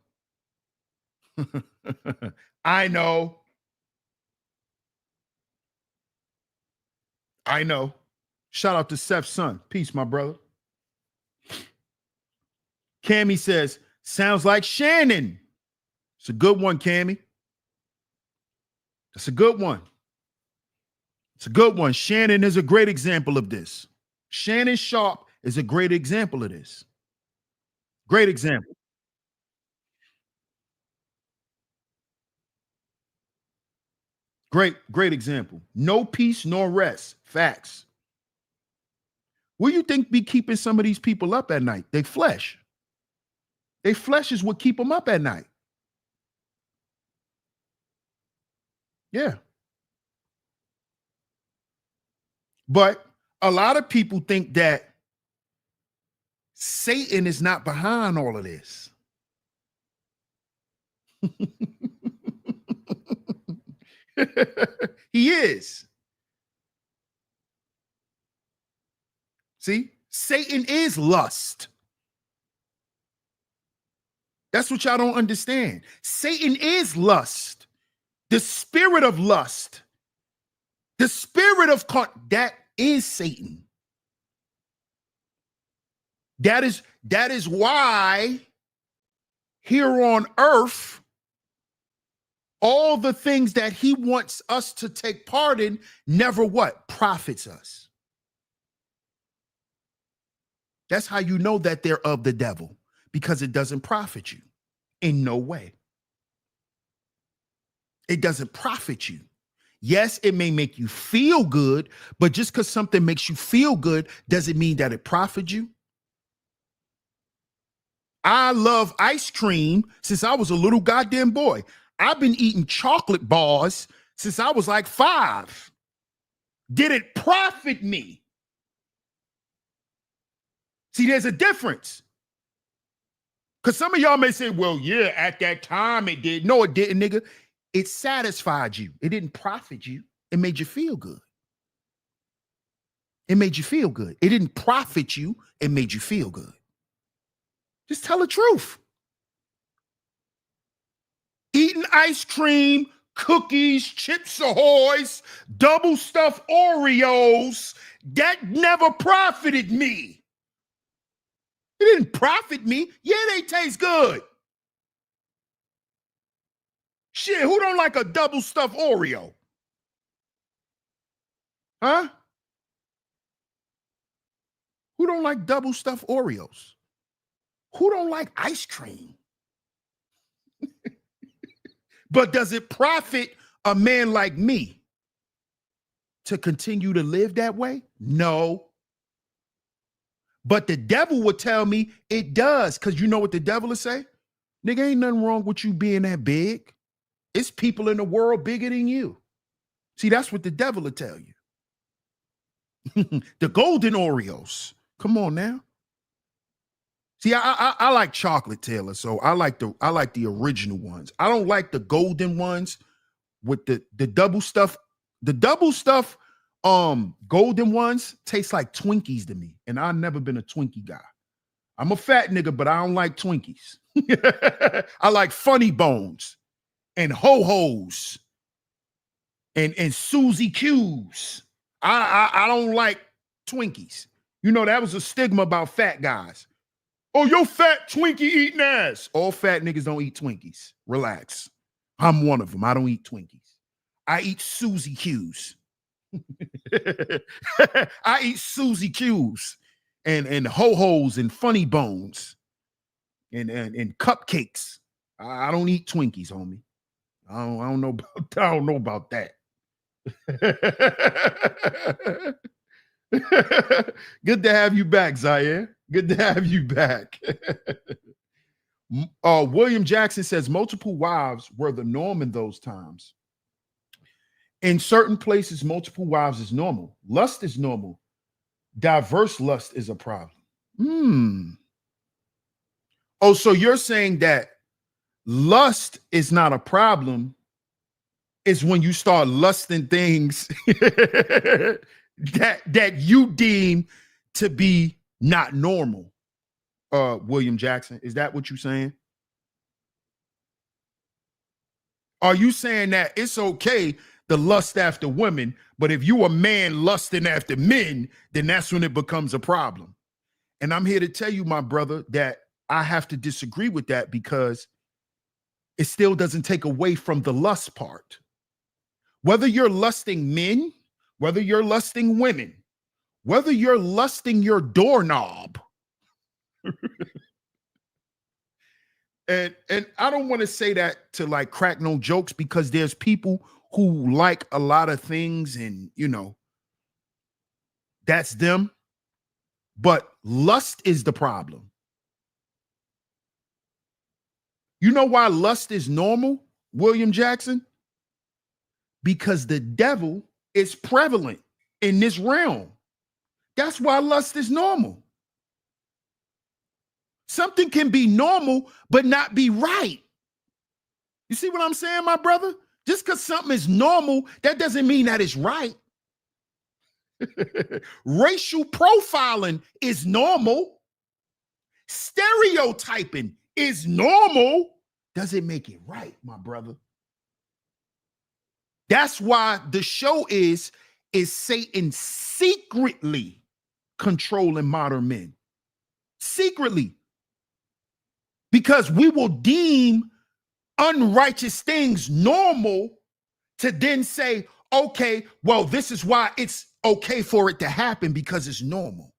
[SPEAKER 1] I know. I know. Shout out to Seth's son. Peace, my brother. Cammy says, sounds like Shannon. It's a good one, Cammy. That's a good one. It's a good one. Shannon is a great example of this. Shannon Sharp is a great example of this. Great example. Great example. No peace nor rest. Facts. What do you think be keeping some of these people up at night? They flesh. They flesh is what keep them up at night. Yeah. But a lot of people think that Satan is not behind all of this. He is. See, Satan is lust. That's what y'all don't understand. Satan is lust. The spirit of lust. The spirit of that is Satan. That That is why here on earth, all the things that he wants us to take part in never what? Profits us. That's how you know that they're of the devil, because it doesn't profit you in no way. It doesn't profit you. Yes, it may make you feel good, but just because something makes you feel good doesn't mean that it profits you. I love ice cream since I was a little goddamn boy. I've been eating chocolate bars since I was like 5. Did it profit me? See, there's a difference. Because some of y'all may say, well, yeah, at that time it did. No, it didn't, nigga. It satisfied you. It didn't profit you. It made you feel good. It made you feel good. It didn't profit you. It made you feel good. Just tell the truth. Eating ice cream, cookies, Chips Ahoy's, double stuffed Oreos, that never profited me. It didn't profit me. Yeah, they taste good. Shit, who don't like a double stuffed Oreo? Huh? Who don't like double stuffed Oreos? Who don't like ice cream? But does it profit a man like me to continue to live that way? No. But the devil would tell me it does, because you know what the devil will say? Nigga, ain't nothing wrong with you being that big. It's people in the world bigger than you. See, that's what the devil will tell you. The golden Oreos. Come on now. See, I like chocolate, Taylor, so I like the original ones. I don't like the golden ones with the double stuff. The double stuff golden ones taste like Twinkies to me, and I've never been a Twinkie guy. I'm a fat nigga, but I don't like Twinkies. I like Funny Bones and Ho-Hos and Susie Q's. I don't like Twinkies. You know, that was a stigma about fat guys. Oh, yo fat Twinkie eating ass. All fat niggas don't eat Twinkies. Relax. I'm one of them. I don't eat Twinkies. I eat Susie Q's. I eat Susie Q's and Ho-Hos and Funny Bones and cupcakes. I don't eat Twinkies, homie. I don't know about that. Good to have you back, Zaire. Good to have you back. William Jackson says multiple wives were the norm in those times. In certain places, multiple wives is normal. Lust is normal. Diverse lust is a problem. Oh, so you're saying that lust is not a problem. It's when you start lusting things that you deem to be not normal. William Jackson, is that what you're saying? Are you saying that it's okay to lust after women, but if you a man lusting after men, then that's when it becomes a problem? And I'm here to tell you, my brother, that I have to disagree with that, because it still doesn't take away from the lust part. Whether you're lusting men, whether you're lusting women, whether you're lusting your doorknob, and I don't want to say that to like crack no jokes, because there's people who like a lot of things, and you know, that's them. But lust is the problem. You know why lust is normal, William Jackson? Because the devil is prevalent in this realm. That's why lust is normal. Something can be normal, but not be right. You see what I'm saying, my brother? Just because something is normal, that doesn't mean that it's right. Racial profiling is normal. Stereotyping is normal. Doesn't make it right, my brother. That's why the show is Satan secretly controlling modern men. Secretly. Because we will deem unrighteous things normal to then say, okay, well, this is why it's okay for it to happen because it's normal.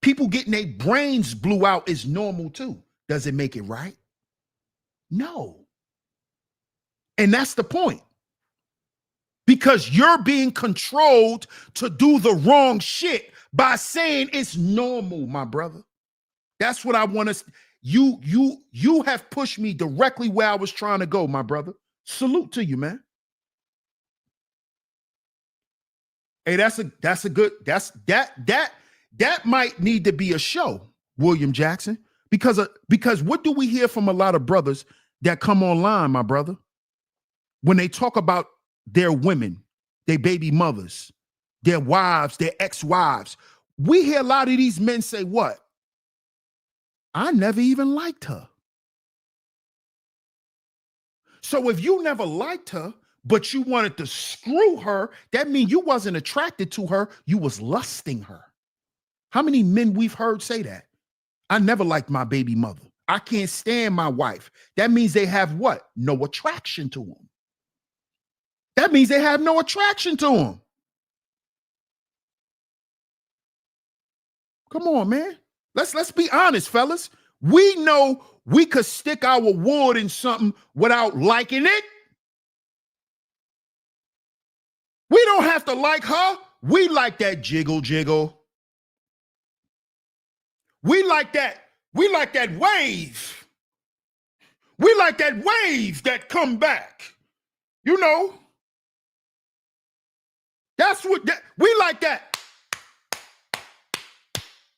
[SPEAKER 1] People getting their brains blew out is normal too. Does it make it right? No. And that's the point. Because you're being controlled to do the wrong shit by saying it's normal, my brother. That's what I want to. You have pushed me directly where I was trying to go, my brother. Salute to you, man. Hey, that might need to be a show, William Jackson, because what do we hear from a lot of brothers that come online, my brother, when they talk about their women, their baby mothers, their wives, their ex-wives? We hear a lot of these men say what? I never even liked her. So if you never liked her, but you wanted to screw her, that means you wasn't attracted to her, you was lusting her. How many men we've heard say that? I never liked my baby mother. I can't stand my wife. That means they have what? No attraction to him. That means they have no attraction to him. Come on, man. Let's be honest, fellas. We know we could stick our wood in something without liking it. We don't have to like her. We like that jiggle jiggle. We like that wave. We like that wave that come back. You know. That's what we like that.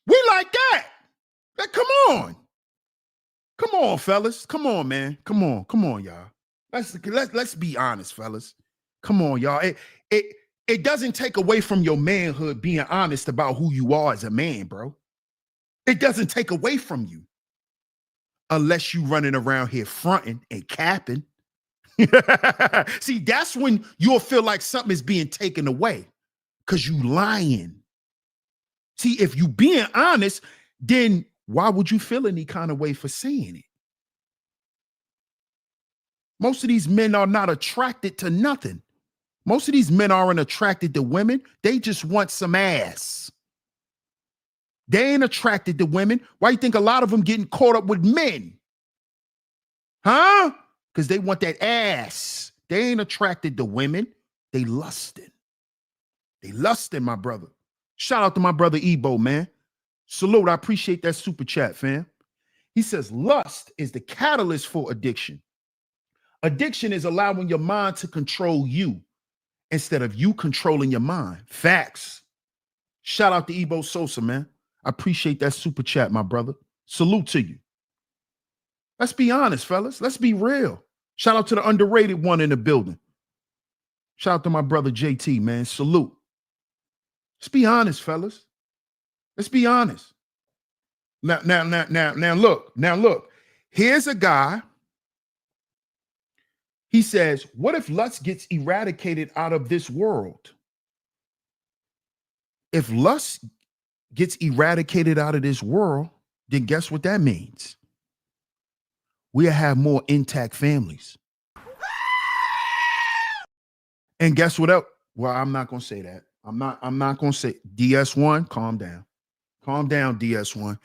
[SPEAKER 1] We like that. Come on. Come on, fellas. Come on, man. Come on, y'all. Let's be honest, fellas. Come on, y'all. It doesn't take away from your manhood being honest about who you are as a man, bro. It doesn't take away from you. Unless you running around here fronting and capping. See, that's when you'll feel like something is being taken away because you lying. See, if you being honest, then why would you feel any kind of way for saying it? Most of these men are not attracted to nothing. Most of these men aren't attracted to women. They just want some ass. They ain't attracted to women. Why you think a lot of them getting caught up with men? Huh? Because they want that ass. They ain't attracted to women. They lusting. They lusting, my brother. Shout out to my brother Ebo, man. Salute. I appreciate that super chat, fam. He says, lust is the catalyst for addiction. Addiction is allowing your mind to control you instead of you controlling your mind. Facts. Shout out to Ebo Sosa, man. I appreciate that super chat, my brother. Salute to you. Let's be honest, fellas. Let's be real. Shout out to the underrated one in the building. Shout out to my brother JT, man. Salute. Let's be honest, fellas. Let's be honest. Now look. Here's a guy. He says, what if lust gets eradicated out of this world? If lust gets eradicated out of this world, then guess what that means? We'll have more intact families. And guess what else? Well, I'm not going to say that. I'm not going to say DS1, calm down. Calm down, DS1.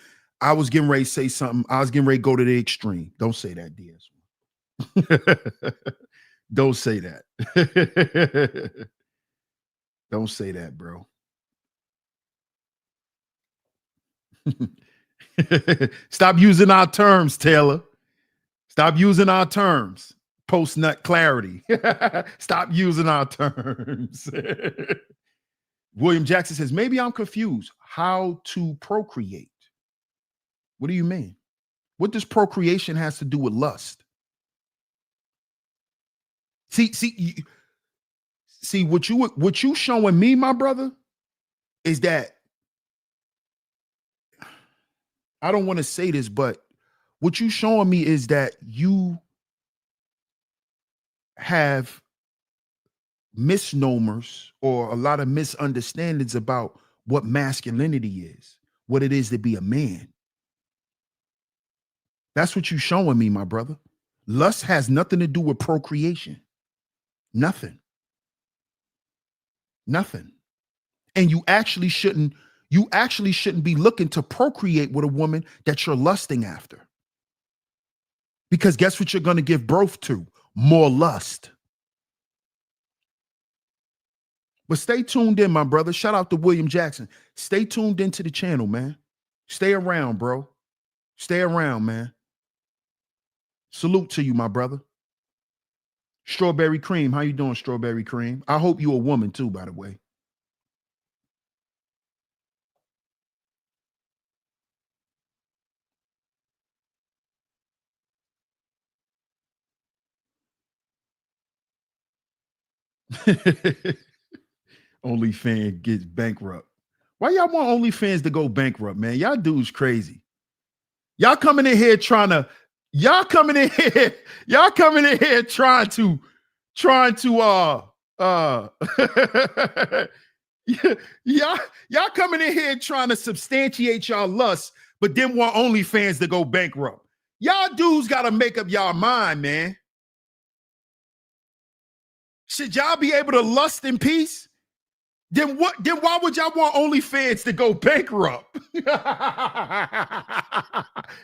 [SPEAKER 1] I was getting ready to say something. I was getting ready to go to the extreme. Don't say that, DS1. Don't say that. Don't say that, bro. Stop using our terms, Taylor. Stop using our terms. Post-nut clarity. Stop using our terms. William Jackson says, maybe I'm confused. How to procreate? What do you mean? What does procreation has to do with lust? See, what you showing me, my brother, is that I don't want to say this, but what you showing me is that you have misnomers or a lot of misunderstandings about what masculinity is, what it is to be a man. That's what you showing me, my brother. Lust has nothing to do with procreation. Nothing. Nothing. And you actually shouldn't be looking to procreate with a woman that you're lusting after. Because guess what you're going to give birth to? More lust. But stay tuned in, my brother. Shout out to William Jackson. Stay tuned into the channel, man. Stay around, bro. Stay around, man. Salute to you, my brother. Strawberry Cream. How you doing, Strawberry Cream? I hope you're a woman too, by the way. OnlyFans gets bankrupt. Why y'all want OnlyFans to go bankrupt, man? Y'all dudes crazy. Y'all coming in here trying to y'all coming in here trying to y'all coming in here trying to substantiate y'all lust, but then want OnlyFans to go bankrupt. Y'all dudes got to make up y'all mind, man. Should y'all be able to lust in peace? Then why would y'all want OnlyFans to go bankrupt?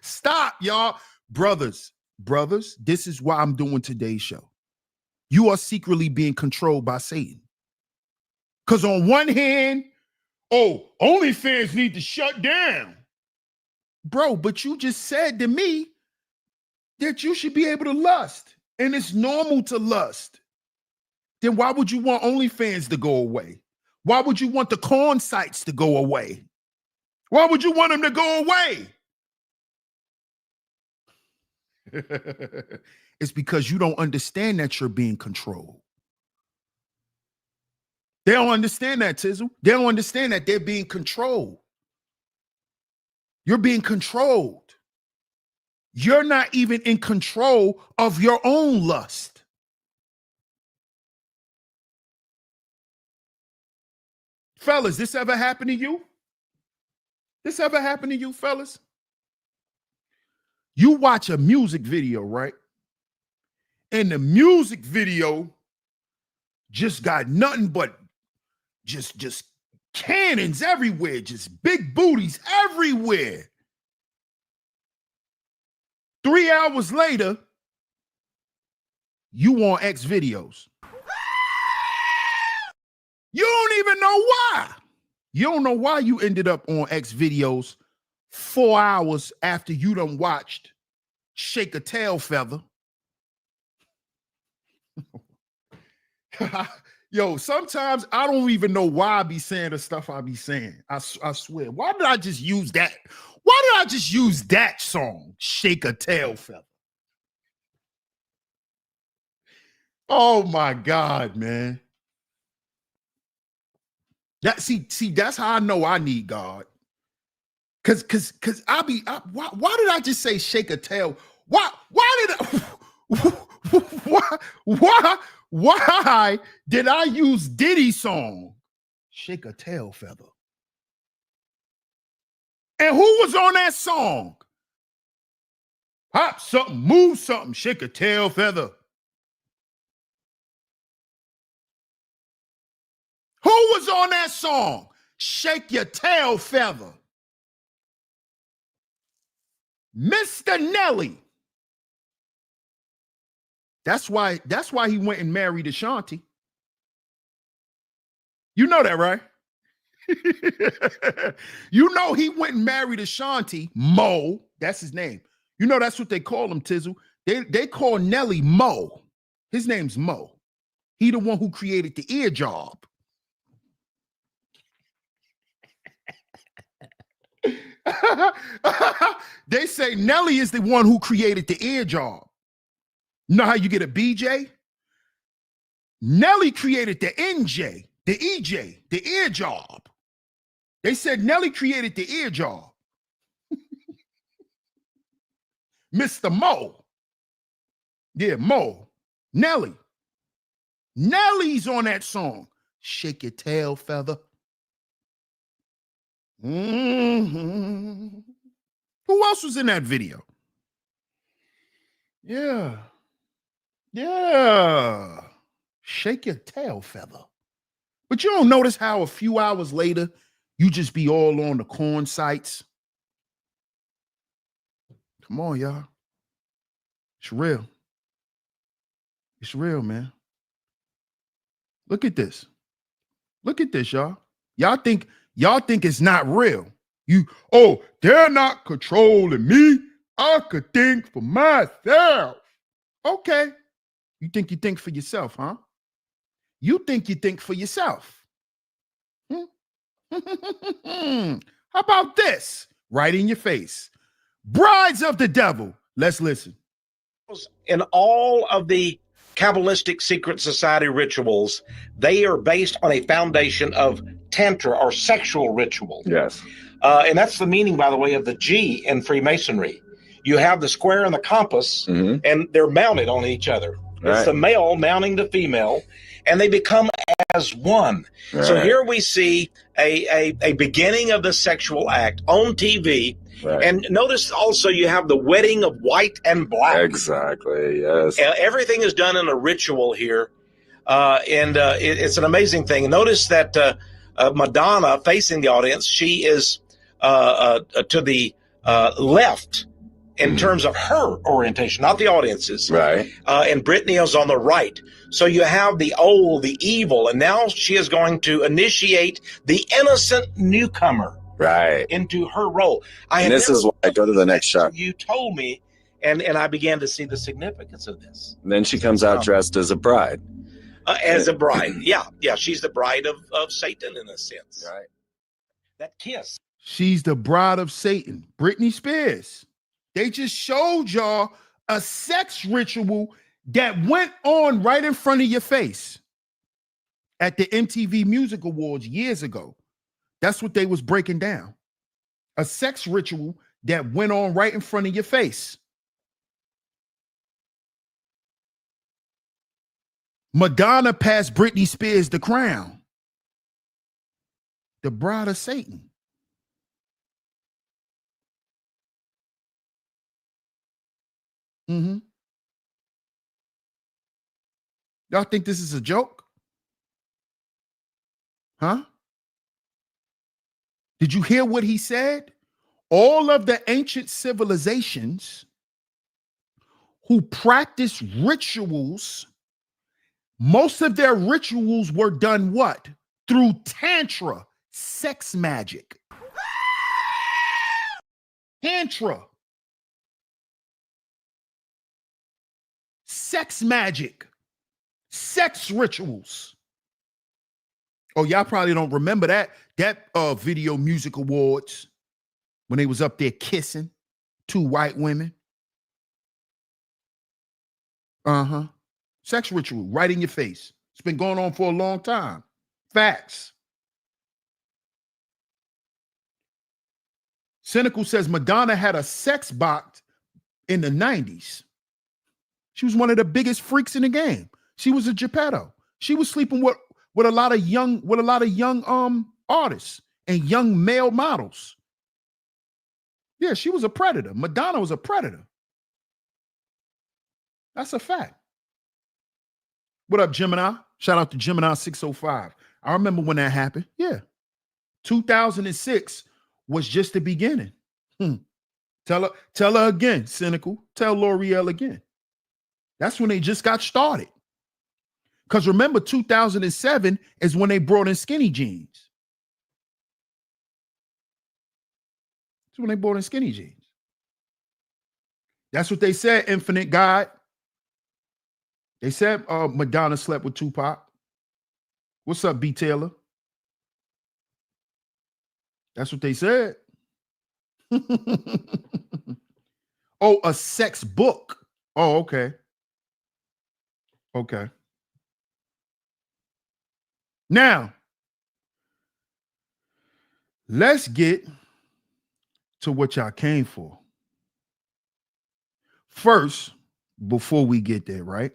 [SPEAKER 1] Stop, y'all. Brothers, this is why I'm doing today's show. You are secretly being controlled by Satan. Because on one hand, OnlyFans need to shut down. Bro, but you just said to me that you should be able to lust, and it's normal to lust. Then why would you want OnlyFans to go away? Why would you want the corn sites to go away? Why would you want them to go away? It's because you don't understand that you're being controlled. They don't understand that, Tizzle. They don't understand that they're being controlled. You're being controlled. You're not even in control of your own lust. Fellas, this ever happened to you? This ever happened to you, fellas? You watch a music video, right? And the music video just got nothing but just cannons everywhere, just big booties everywhere. 3 hours later, you on X videos. You don't even know why. You don't know why you ended up on X videos 4 hours after you done watched Shake a Tail Feather. Yo, sometimes I don't even know why I be saying the stuff I be saying. I swear. Why did I just use that? Why did I just use that song, Shake a Tail Feather? Oh my God, man. See, that's how I know I need God. Cause why did I just say shake a tail? Why did I use Diddy's song, Shake a Tail Feather? And who was on that song? Pop something, move something, shake a tail feather. Who was on that song? Shake your tail feather. Mr. Nelly. That's why he went and married Ashanti. You know that, right? You know he went and married Ashanti, Mo. That's his name. You know that's what they call him, Tizzle. They call Nelly Mo. His name's Mo. He the one who created the ear job. They say Nelly is the one who created the ear job. You know how you get a BJ? Nelly created the NJ, the EJ, the ear job. They said Nelly created the ear job. Mr. Mo. Yeah, Mo. Nelly. Nelly's on that song. Shake your tail feather. Mm-hmm. Who else was in that video? Yeah. Yeah. Shake your tail feather. But you don't notice how a few hours later, you just be all on the corn sites. Come on, y'all. It's real. It's real, man. Look at this. Look at this, y'all. Y'all think it's not real. They're not controlling me. I could think for myself. Okay. You think for yourself, huh? You think for yourself. How about this? Right in your face. Brides of the devil. Let's listen.
[SPEAKER 3] In all of the Kabbalistic secret society rituals, they are based on a foundation of tantra or sexual ritual.
[SPEAKER 4] Yes.
[SPEAKER 3] And that's the meaning, by the way, of the G in Freemasonry. You have the square and the compass, and they're mounted on each other.
[SPEAKER 4] Right.
[SPEAKER 3] It's the male mounting the female, and they become as one.
[SPEAKER 4] Right.
[SPEAKER 3] So here we see a beginning of the sexual act on TV.
[SPEAKER 4] Right.
[SPEAKER 3] And notice also you have the wedding of white and black.
[SPEAKER 4] Exactly, yes.
[SPEAKER 3] Everything is done in a ritual here. It's an amazing thing. Notice that Madonna facing the audience, she is to the left in terms of her orientation, not the audience's.
[SPEAKER 4] Right.
[SPEAKER 3] And Brittany is on the right. So you have the old, the evil, and now she is going to initiate the innocent newcomer.
[SPEAKER 4] Right.
[SPEAKER 3] Into her role.
[SPEAKER 4] And this is why I go to the next shot.
[SPEAKER 3] You told me, and I began to see the significance of this.
[SPEAKER 4] And then she comes out dressed as a bride.
[SPEAKER 3] As a bride. Yeah. She's the bride of Satan in a sense.
[SPEAKER 4] Right.
[SPEAKER 3] That kiss.
[SPEAKER 1] She's the bride of Satan. Britney Spears. They just showed y'all a sex ritual that went on right in front of your face at the MTV Music Awards years ago. That's what they was breaking down. A sex ritual that went on right in front of your face. Madonna passed Britney Spears the crown. The bride of Satan. Y'all think this is a joke? Huh? Did you hear what he said? All of the ancient civilizations who practiced rituals, most of their rituals were done what? Through tantra, sex magic. Tantra. Sex magic. Sex rituals. Oh, y'all probably don't remember that video music awards when they was up there kissing two white women. Sex ritual right in your face. It's been going on for a long time. Facts. Cynical says Madonna had a sex box in the 90s. She was one of the biggest freaks in the game. She was a Geppetto. She was sleeping with a lot of young artists and young male models. Yeah, she was a predator. Madonna was a predator. That's a fact. What up, Gemini? Shout out to Gemini 605. I remember when that happened. Yeah. 2006 was just the beginning. Tell her again, Cynical. Tell L'Oreal again. That's when they just got started. Because remember, 2007 is when they brought in skinny jeans. That's when they brought in skinny jeans. That's what they said, Infinite God. They said Madonna slept with Tupac. What's up, B. Taylor? That's what they said. Oh, a sex book. Oh, okay. Okay. Now, let's get to what y'all came for. First, before we get there, right?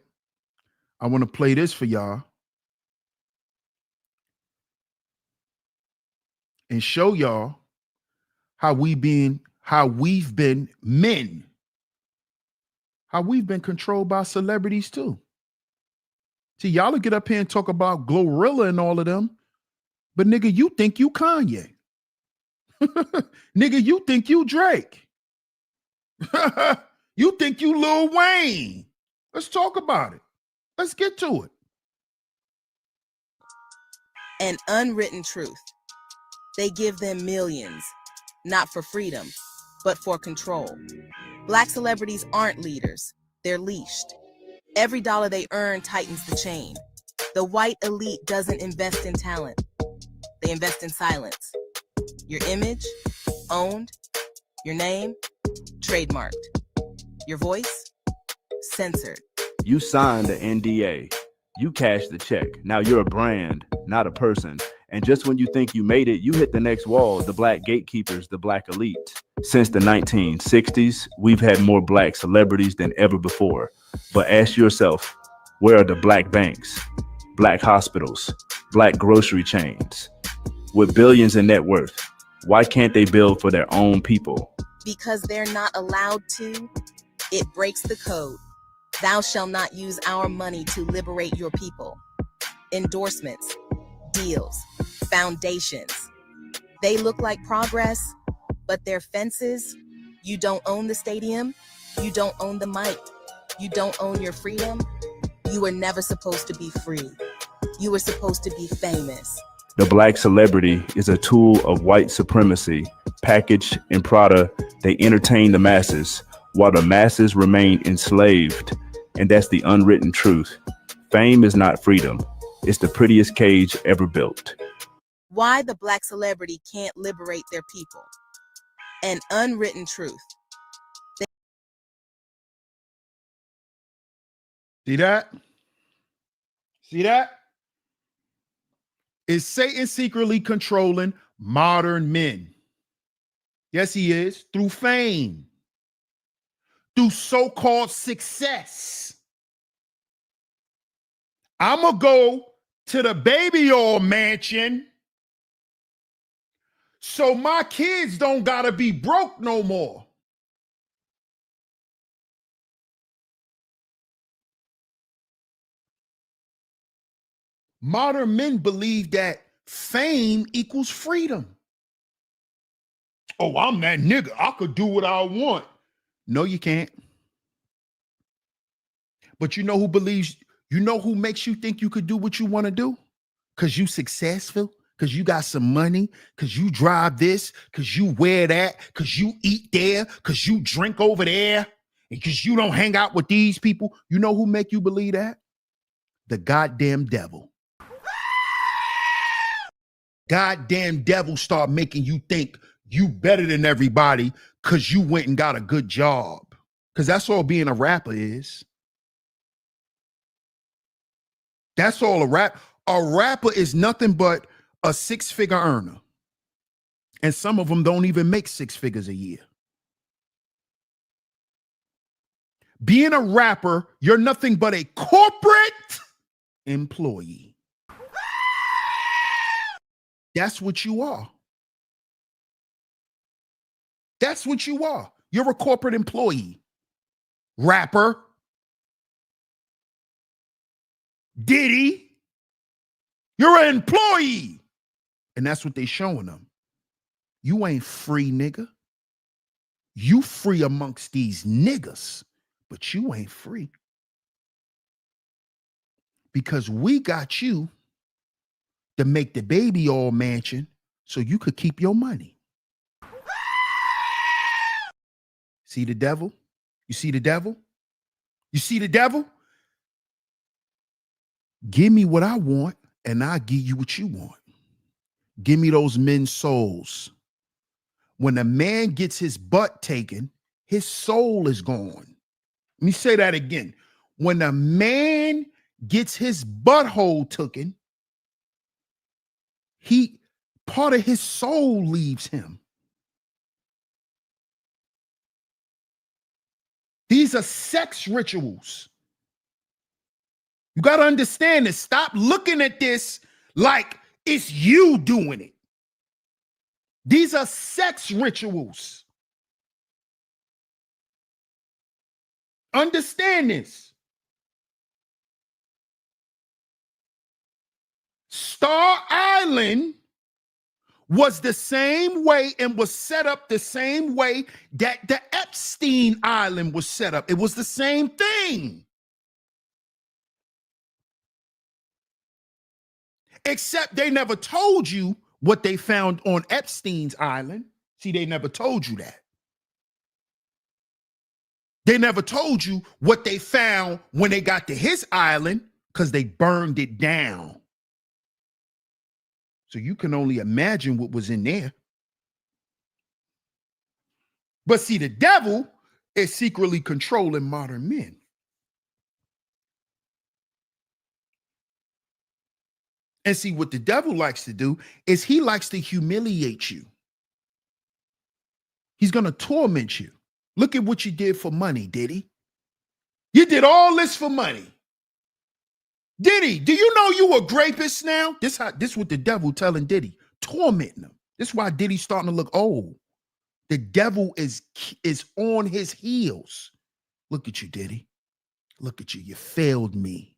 [SPEAKER 1] I want to play this for y'all and show y'all how we've been men. how we've been controlled by celebrities too. See, y'all will get up here and talk about Glorilla and all of them, but nigga, you think you Kanye. Nigga, you think you Drake. You think you Lil Wayne. Let's talk about it. Let's get to it.
[SPEAKER 5] An unwritten truth. They give them millions, not for freedom, but for control. Black celebrities aren't leaders, they're leashed. Every dollar they earn tightens the chain. The white elite doesn't invest in talent, they invest in silence. Your image, owned. Your name, trademarked. Your voice, censored.
[SPEAKER 6] You signed the NDA. You cashed the check. Now you're a brand, not a person. And just when you think you made it, you hit the next wall, the black gatekeepers, the black elite. Since the 1960s, we've had more black celebrities than ever before. But ask yourself, where are the black banks, black hospitals, black grocery chains? With billions in net worth, why can't they build for their own people?
[SPEAKER 5] Because they're not allowed to. It breaks the code. Thou shalt not use our money to liberate your people. Endorsements, deals, foundations. They look like progress, but they're fences. You don't own the stadium. You don't own the mic. You don't own your freedom. You were never supposed to be free. You were supposed to be famous.
[SPEAKER 6] The black celebrity is a tool of white supremacy. Packaged in Prada, they entertain the masses, while the masses remain enslaved. And that's the unwritten truth. Fame is not freedom. It's the prettiest cage ever built.
[SPEAKER 5] Why the black celebrity can't liberate their people. An unwritten truth.
[SPEAKER 1] See that? See that? Is Satan secretly controlling modern men? Yes, he is, through fame, through so-called success. I'm going to go to the baby oil mansion so my kids don't got to be broke no more. Modern men believe that fame equals freedom. Oh, I'm that nigga. I could do what I want. No, you can't. But you know who believes, you know who makes you think you could do what you want to do? Because you successful, because you got some money, because you drive this, because you wear that, because you eat there, because you drink over there, and because you don't hang out with these people. You know who make you believe that? The goddamn devil. Goddamn devil start making you think you better than everybody because you went and got a good job. Because that's all being a rapper is. That's all a rap. A rapper is nothing but a six-figure earner. And some of them don't even make six figures a year. Being a rapper, you're nothing but a corporate employee. That's what you are. That's what you are. You're a corporate employee. Rapper. Diddy. You're an employee. And that's what they showing them. You ain't free, nigga. You free amongst these niggas, but you ain't free. Because we got you to make the baby oil mansion so you could keep your money. See the devil? You see the devil? You see the devil? Give me what I want and I'll give you what you want. Give me those men's souls. When a man gets his butt taken, his soul is gone. Let me say that again. When a man gets his butthole taken, part of his soul leaves him. These are sex rituals. You got to understand this. Stop looking at this like it's you doing it. These are sex rituals. Understand this. Star Island was the same way and was set up the same way that the Epstein Island was set up. It was the same thing. Except they never told you what they found on Epstein's Island. See, they never told you that. They never told you what they found when they got to his island because they burned it down. So you can only imagine what was in there. But see, the devil is secretly controlling modern men. And see, what the devil likes to do is he likes to humiliate you. He's going to torment you. Look at what you did for money, Diddy. You did all this for money. Diddy, do you know you a rapist now? This what the devil telling Diddy, tormenting him. This is why Diddy's starting to look old. The devil is on his heels. Look at you, Diddy. Look at you. You failed me.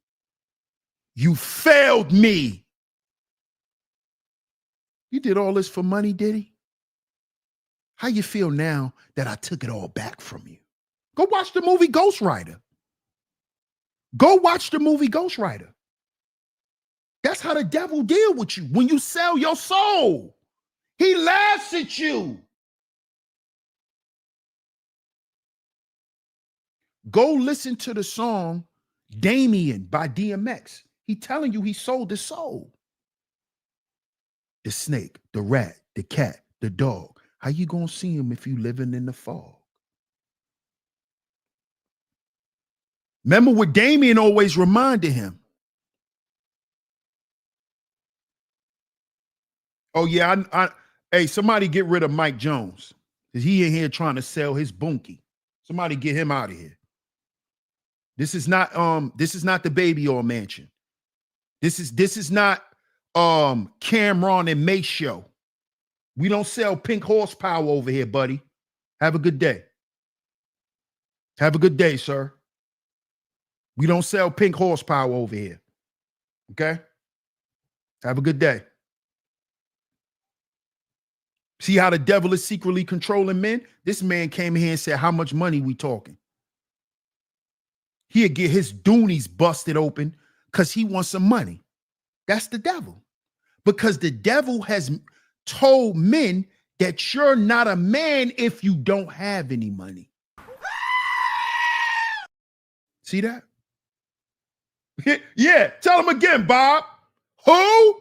[SPEAKER 1] You failed me. You did all this for money, Diddy? How you feel now that I took it all back from you? Go watch the movie Ghost Rider. Go watch the movie Ghost Rider. That's how the devil deal with you. When you sell your soul, he laughs at you. Go listen to the song Damien by DMX. He telling you he sold his soul. The snake, the rat, the cat, the dog. How you gonna see him if you living in the fog? Remember what Damien always reminded him. Oh yeah, hey, somebody get rid of Mike Jones. Because he in here trying to sell his bunkie. Somebody get him out of here. This is not the Baby Oil Mansion. This is not Cameron and May show. We don't sell pink horsepower over here, buddy. Have a good day. Have a good day, sir. We don't sell pink horsepower over here. Okay? Have a good day. See how the devil is secretly controlling men? This man came here and said, how much money we talking? He'll get his doonies busted open because he wants some money. That's the devil. Because the devil has told men that you're not a man if you don't have any money. See that? Yeah, tell him again, Bob. Who?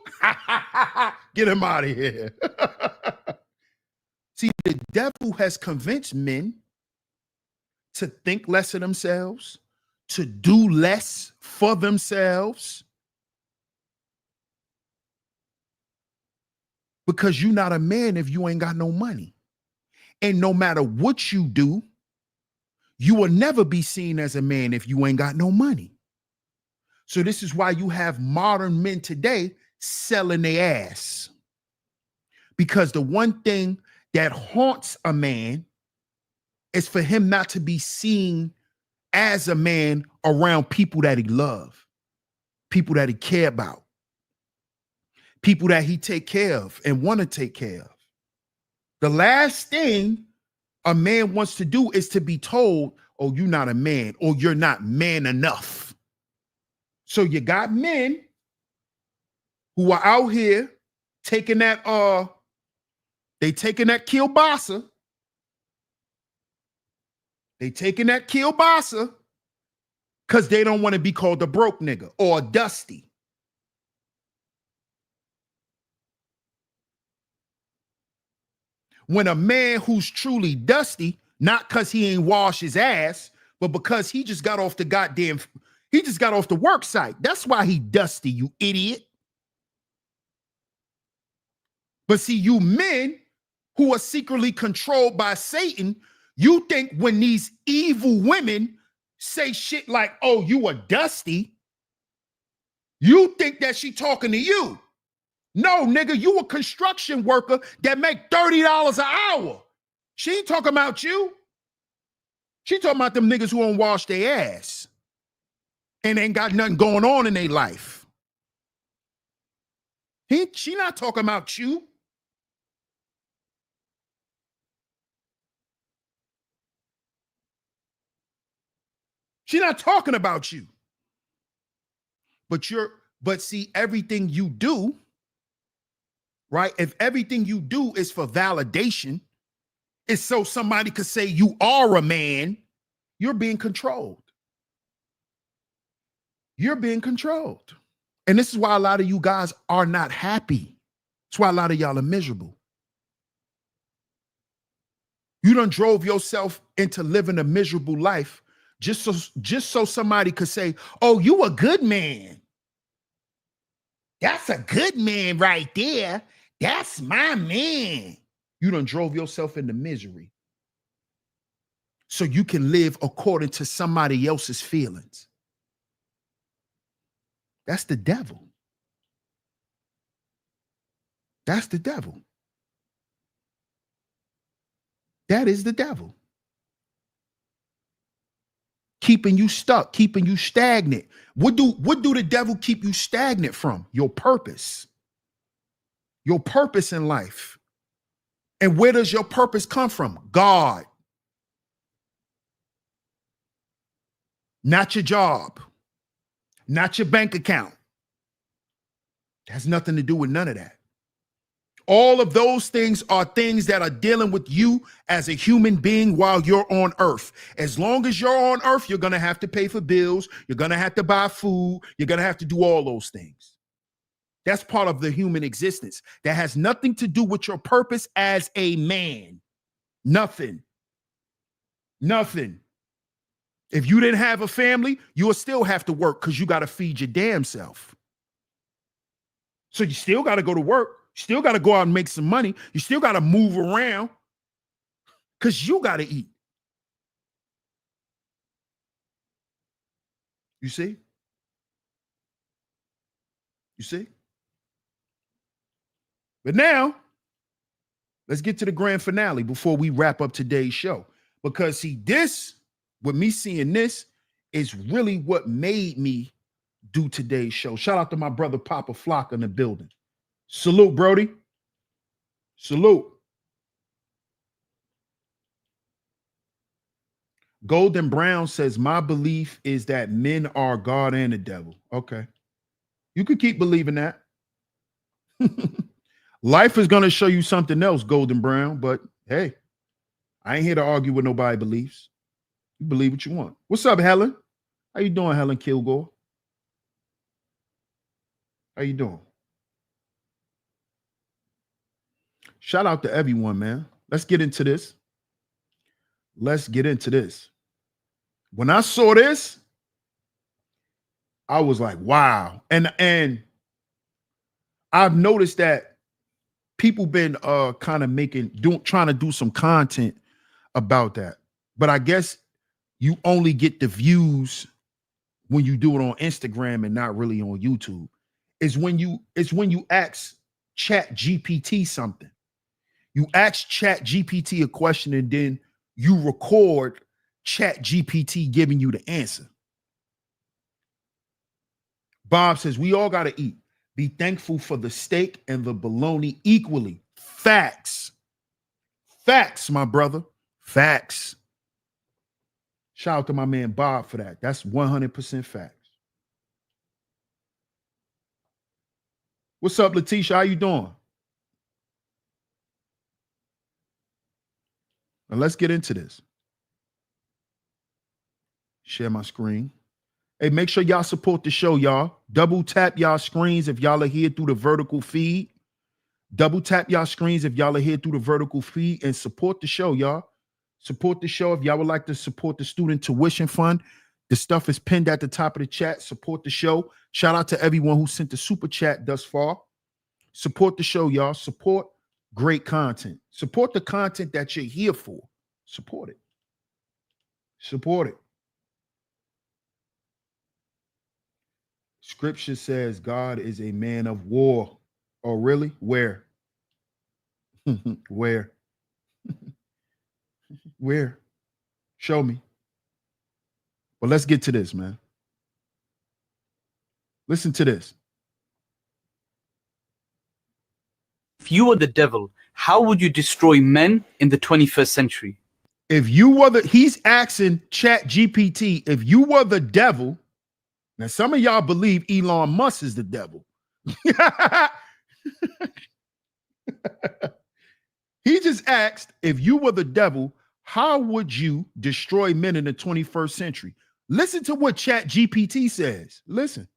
[SPEAKER 1] Get him out of here. See, the devil has convinced men to think less of themselves, to do less for themselves. Because you're not a man if you ain't got no money. And no matter what you do, you will never be seen as a man if you ain't got no money. So this is why you have modern men today selling their ass. Because the one thing that haunts a man is for him not to be seen as a man around people that he loves, people that he care about, people that he take care of and want to take care of. The last thing a man wants to do is to be told, oh, you're not a man, or you're not man enough. So you got men who are out here taking that, they taking that kielbasa. They taking that kielbasa because they don't want to be called a broke nigga or a dusty. When a man who's truly dusty, not because he ain't washed his ass, but because he just got off the he just got off the work site. That's why he dusty, you idiot. But see, you men who are secretly controlled by Satan, you think when these evil women say shit like, oh, you a dusty, you think that she talking to you. No, nigga, you a construction worker that make $30 an hour. She ain't talking about you. She talking about them niggas who don't wash their ass and ain't got nothing going on in their life. She not talking about you. She not talking about you. But see, everything you do, right? If everything you do is for validation, it's so somebody could say you are a man, you're being controlled. You're being controlled. And this is why a lot of you guys are not happy. That's why a lot of y'all are miserable. You done drove yourself into living a miserable life just so somebody could say, oh, you a good man. That's a good man right there. That's my man. You done drove yourself into misery so you can live according to somebody else's feelings. That's the devil. That's the devil. That is the devil. Keeping you stuck, keeping you stagnant. What do the devil keep you stagnant from? Your purpose. Your purpose in life. And where does your purpose come from? God. Not your job. Not your bank account. It has nothing to do with none of that. All of those things are things that are dealing with you as a human being while you're on earth. As long as you're on earth, you're going to have to pay for bills. You're going to have to buy food. You're going to have to do all those things. That's part of the human existence. That has nothing to do with your purpose as a man. Nothing. Nothing. If you didn't have a family, you'll still have to work because you got to feed your damn self. So you still got to go to work. You still got to go out and make some money. You still got to move around because you got to eat. You see? You see? But now, let's get to the grand finale before we wrap up today's show. Because see, this, with me seeing this, is really what made me do today's show. Shout out to my brother Papa Flock in the building. Salute, Brody. Salute. Golden Brown says, my belief is that men are God and the devil. Okay. You could keep believing that. Life is going to show you something else, Golden Brown, but hey, I ain't here to argue with nobody beliefs. You believe what you want. What's up, Helen? How you doing, Helen Kilgore? How you doing? Shout out to everyone, man. Let's get into this. Let's get into this. When I saw this, I was like, wow. And I've noticed that people been kind of trying to do some content about that. But I guess you only get the views when you do it on Instagram and not really on YouTube. It's when you ask Chat GPT something. You ask Chat GPT a question and then you record Chat GPT giving you the answer. Bob says, we all got to eat. Be thankful for the steak and the bologna equally. Facts. Facts, my brother. Facts. Shout out to my man Bob for that. That's 100% facts. What's up, Letitia? How you doing? Now let's get into this. Share my screen. Hey, make sure y'all support the show, y'all. Double tap y'all screens if y'all are here through the vertical feed. Double tap y'all screens if y'all are here through the vertical feed and support the show, y'all. Support the show. If y'all would like to support the student tuition fund, the stuff is pinned at the top of the chat. Support the show. Shout out to everyone who sent the super chat thus far. Support the show, y'all. Support great content. Support the content that you're here for. Support it. Support it. Scripture says God is a man of war. Oh, really? Where? Where? Where? Show me. But let's get to this, man. Listen to this.
[SPEAKER 7] If you were the devil, how would you destroy men in the 21st century?
[SPEAKER 1] If you were he's asking Chat GPT, if you were the devil, now some of y'all believe Elon Musk is the devil. He just asked, if you were the devil, how would you destroy men in the 21st century? Listen to what Chat GPT says. Listen.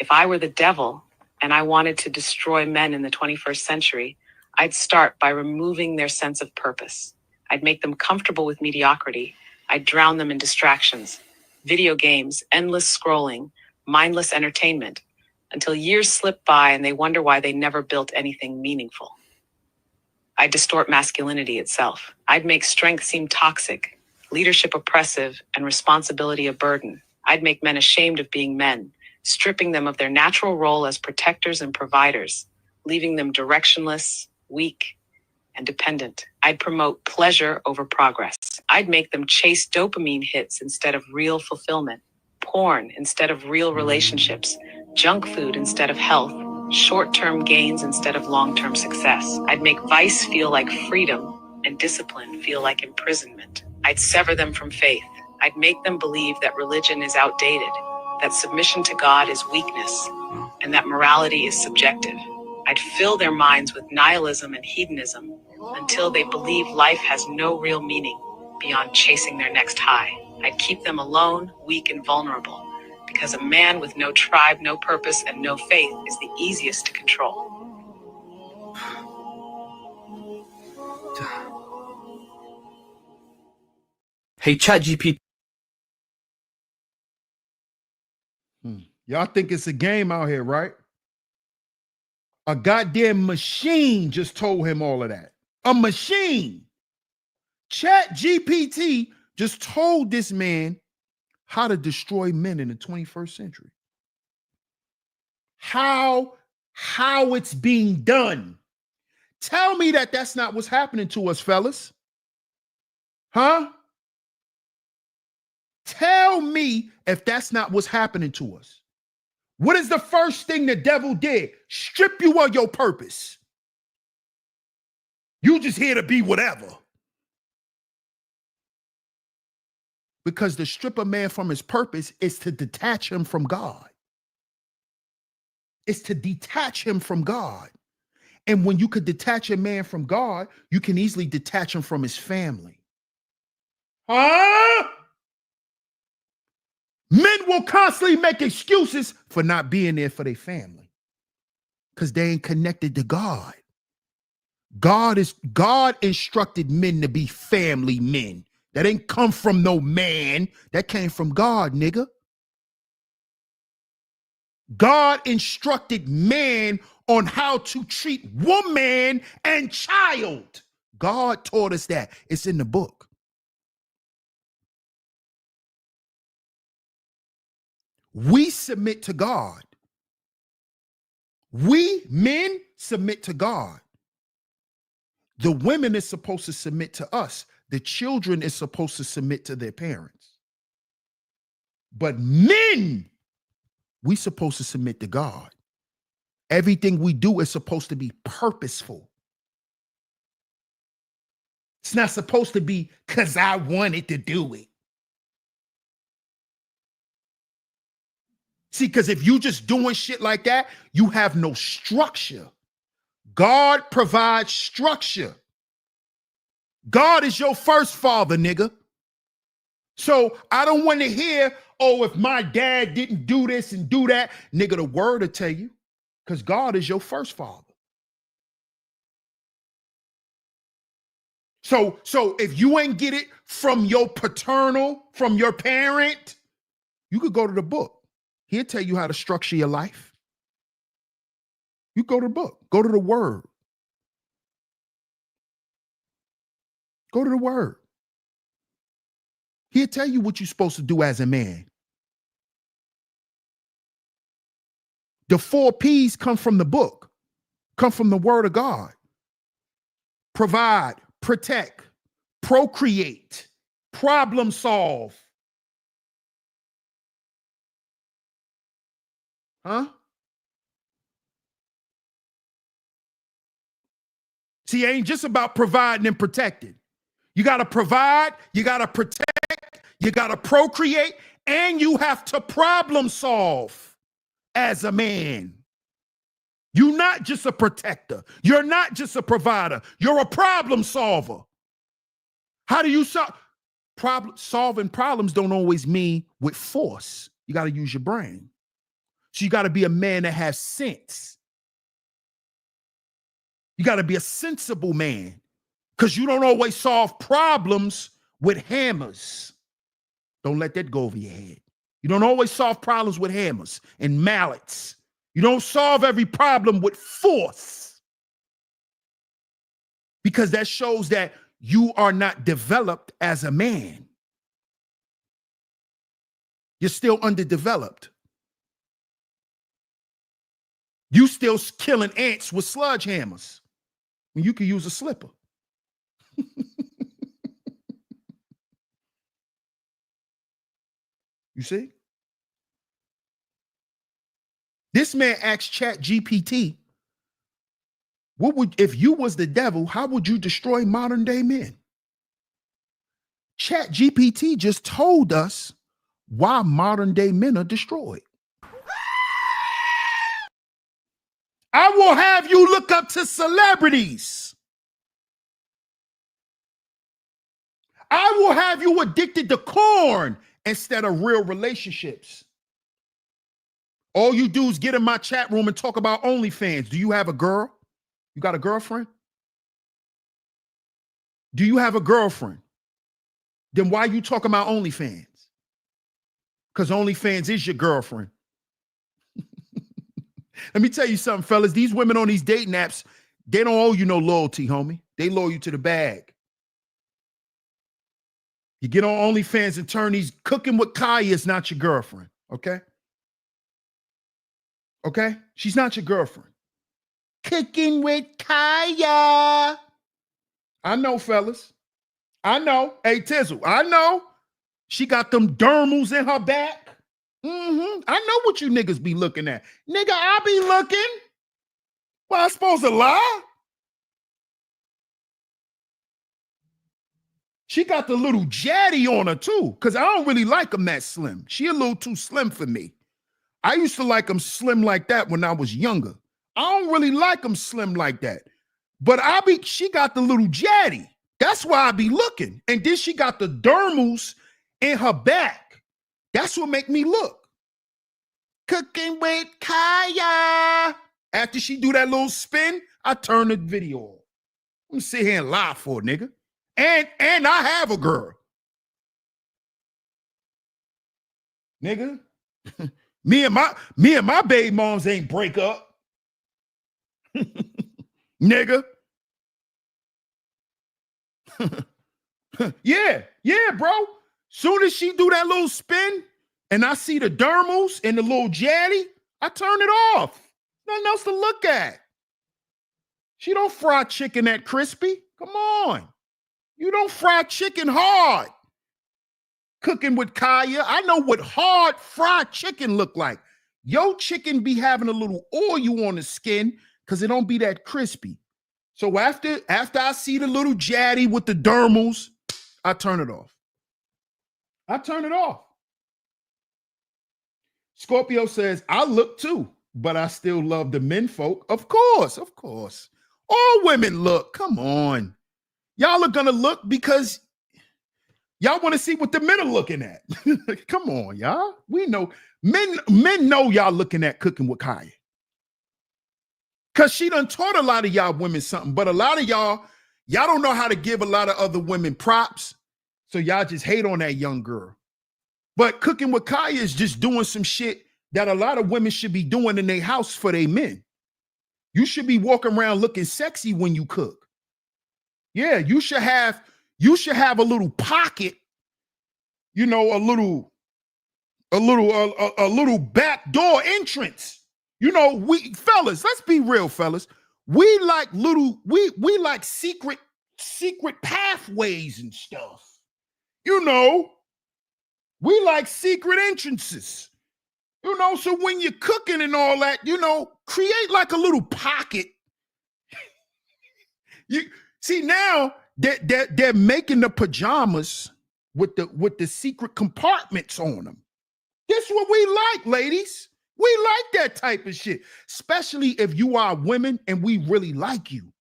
[SPEAKER 8] If I were the devil and I wanted to destroy men in the 21st century, I'd start by removing their sense of purpose. I'd make them comfortable with mediocrity. I'd drown them in distractions, video games, endless scrolling, mindless entertainment, until years slip by and they wonder why they never built anything meaningful. I'd distort masculinity itself. I'd make strength seem toxic, leadership oppressive, and responsibility a burden. I'd make men ashamed of being men, stripping them of their natural role as protectors and providers, leaving them directionless, weak, and dependent. I'd promote pleasure over progress. I'd make them chase dopamine hits instead of real fulfillment, porn instead of real relationships, junk food instead of health, short-term gains instead of long-term success. I'd make vice feel like freedom and discipline feel like imprisonment. I'd sever them from faith. I'd make them believe that religion is outdated, that submission to God is weakness, and that morality is subjective. I'd fill their minds with nihilism and hedonism until they believe life has no real meaning beyond chasing their next high. I'd keep them alone, weak, and vulnerable, because a man with no tribe, no purpose, and no faith is the easiest to control.
[SPEAKER 7] Hey, ChatGPT.
[SPEAKER 1] Y'all think it's a game out here, right? A goddamn machine just told him all of that. A machine. Chat GPT just told this man how to destroy men in the 21st century. How it's being done. Tell me that that's not what's happening to us, fellas. Huh? Tell me if that's not what's happening to us. What is the first thing the devil did? Strip you of your purpose. You just here to be whatever. Because to strip a man from his purpose is to detach him from God. It's to detach him from God. And when you could detach a man from God, you can easily detach him from his family. Huh? Men will constantly make excuses for not being there for their family because they ain't connected to God. God instructed men to be family men. That ain't come from no man. That came from God, nigga. God instructed man on how to treat woman and child. God taught us that. It's in the book. We submit to God. We men submit to God. The women is supposed to submit to us. The children is supposed to submit to their parents. But men, we supposed to submit to God. Everything we do is supposed to be purposeful. It's not supposed to be because I wanted to do it. See, because if you just doing shit like that, you have no structure. God provides structure. God is your first father, nigga. So I don't want to hear, oh, if my dad didn't do this and do that, nigga, the word will tell you, because God is your first father. So if you ain't get it from your paternal, from your parent, you could go to the book. He'll tell you how to structure your life. You go to the book, go to the word. Go to the word. He'll tell you what you're supposed to do as a man. The 4 P's come from the book, come from the word of God. Provide, protect, procreate, problem solve, Huh? See, it ain't just about providing and protecting. You got to provide, you got to protect, you got to procreate, and you have to problem solve as a man. You're not just a protector. You're not just a provider. You're a problem solver. How do you solve? Solving problems don't always mean with force. You got to use your brain. So you got to be a man that has sense. You got to be a sensible man, because you don't always solve problems with hammers. Don't let that go over your head. You don't always solve problems with hammers and mallets. You don't solve every problem with force, because that shows that you are not developed as a man. You're still underdeveloped. You still killing ants with sludge hammers when you can use a slipper. You see? This man asked Chat GPT, what would, if you was the devil, how would you destroy modern day men? Chat GPT just told us why modern day men are destroyed. I will have you look up to celebrities. I will have you addicted to corn instead of real relationships. All you do is get in my chat room and talk about OnlyFans. Do you have a girl? You got a girlfriend? Do you have a girlfriend? Then why you talking about OnlyFans? Because OnlyFans is your girlfriend. Let me tell you something, fellas. These women on these dating apps, they don't owe you no loyalty, homie. They loyal you to the bag. You get on OnlyFans and turn these cooking with Kaya is not your girlfriend, okay? Okay? She's not your girlfriend. Cooking with Kaya. I know, fellas. I know. Hey, Tizzle, I know. She got them dermals in her back. I know what you niggas be looking at. Nigga, I be looking. Well, I supposed to lie? She got the little jaddy on her too, because I don't really like them that slim. She a little too slim for me. I used to like them slim like that when I was younger. I don't really like them slim like that. But she got the little jaddy. That's why I be looking. And then she got the dermals in her back. That's what make me look. Cooking with Kaya. After she do that little spin, I turn the video on. I'm sit here and lie for a nigga. And I have a girl. Nigga. me and my baby moms ain't break up. Nigga. yeah, bro. Soon as she do that little spin and I see the dermals and the little jaddy, I turn it off. Nothing else to look at. She don't fry chicken that crispy. Come on. You don't fry chicken hard. Cooking with Kaya. I know what hard fried chicken look like. Your chicken be having a little oil on the skin because it don't be that crispy. So after I see the little jaddy with the dermals, I turn it off. I turn it off. Scorpio says, I look too, but I still love the men folk. Of course. All women look. Come on. Y'all are going to look because y'all want to see what the men are looking at. Come on, y'all. We know. Men know y'all looking at Cooking with Kaya. Because she done taught a lot of y'all women something, but a lot of y'all don't know how to give a lot of other women props. So y'all just hate on that young girl. But Cooking with Kaya is just doing some shit that a lot of women should be doing in their house for their men. You should be walking around looking sexy when you cook. Yeah, you should have a little pocket, you know, a little back door entrance. You know, fellas, let's be real, fellas. We like secret pathways and stuff. You know, we like secret entrances. You know, so when you're cooking and all that, you know, create like a little pocket. You see now they're making the pajamas with the secret compartments on them. That's what we like, ladies. We like that type of shit, especially if you are women and we really like you.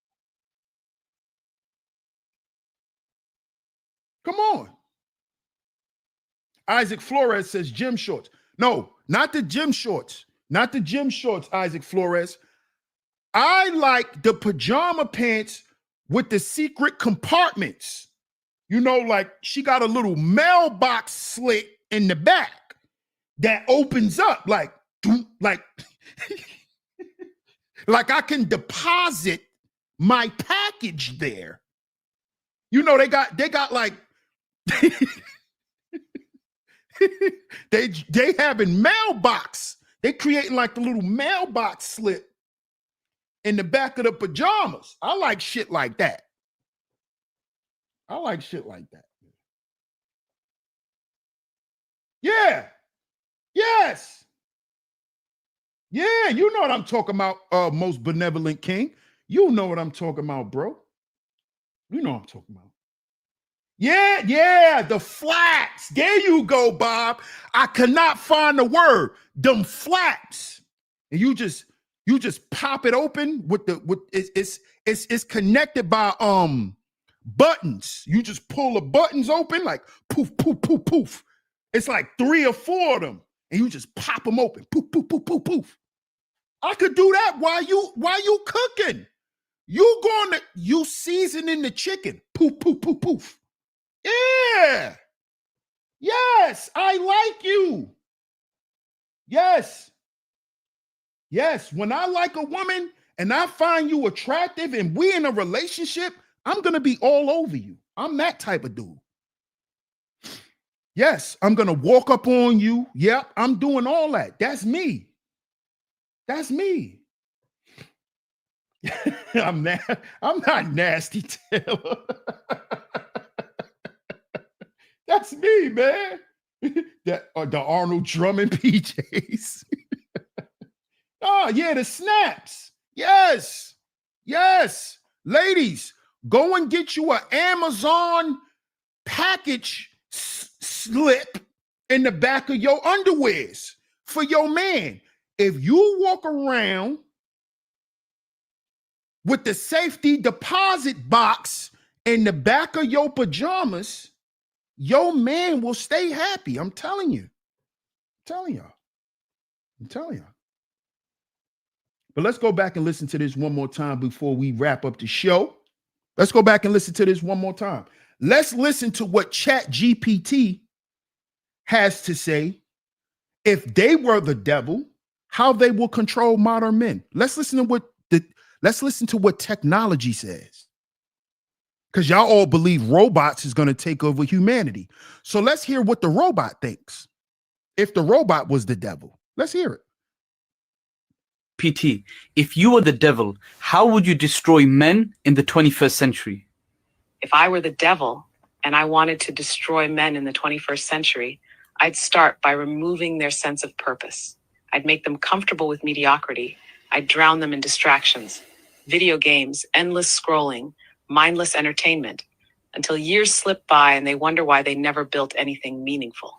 [SPEAKER 1] Come on. Isaac Flores says gym shorts. No, not the gym shorts. Not the gym shorts, Isaac Flores. I like the pajama pants with the secret compartments. You know, like she got a little mailbox slit in the back that opens up like like I can deposit my package there. You know, they got like they having mailbox. They creating like the little mailbox slit in the back of the pajamas. I like shit like that. I like shit like that. Yeah. Yes. Yeah, you know what I'm talking about, most benevolent king. You know what I'm talking about, bro. You know what I'm talking about. Yeah, the flats. There you go, Bob. I cannot find the word. Them flats. And you just pop it open with it's connected by buttons. You just pull the buttons open like poof, poof, poof, poof. It's like 3 or 4 of them. And you just pop them open. Poof, poof, poof, poof, poof. I could do that while you cooking. You seasoning the chicken. Poof, poof, poof, poof. Yeah. Yes, I like you. Yes. Yes, when I like a woman and I find you attractive and we in a relationship, I'm going to be all over you. I'm that type of dude. Yes, I'm going to walk up on you. Yep, I'm doing all that. That's me. That's me. I'm not nasty, Taylor. That's me, man. The Arnold Drummond PJs. Oh, yeah, the snaps. Yes. Yes. Ladies, go and get you an Amazon package slip in the back of your underwears for your man. If you walk around with the safety deposit box in the back of your pajamas, your man will stay happy. I'm telling you. I'm telling y'all. But let's go back and listen to this one more time before we wrap up the show. Let's go back and listen to this one more time. Let's listen to what ChatGPT has to say if they were the devil, how they will control modern men. Let's listen to what technology says. Because y'all all believe robots is going to take over humanity. So let's hear what the robot thinks. If the robot was the devil, let's hear it.
[SPEAKER 7] PT, if you were the devil, how would you destroy men in the 21st century?
[SPEAKER 8] If I were the devil and I wanted to destroy men in the 21st century, I'd start by removing their sense of purpose. I'd make them comfortable with mediocrity. I'd drown them in distractions, video games, endless scrolling, mindless entertainment, until years slip by and they wonder why they never built anything meaningful.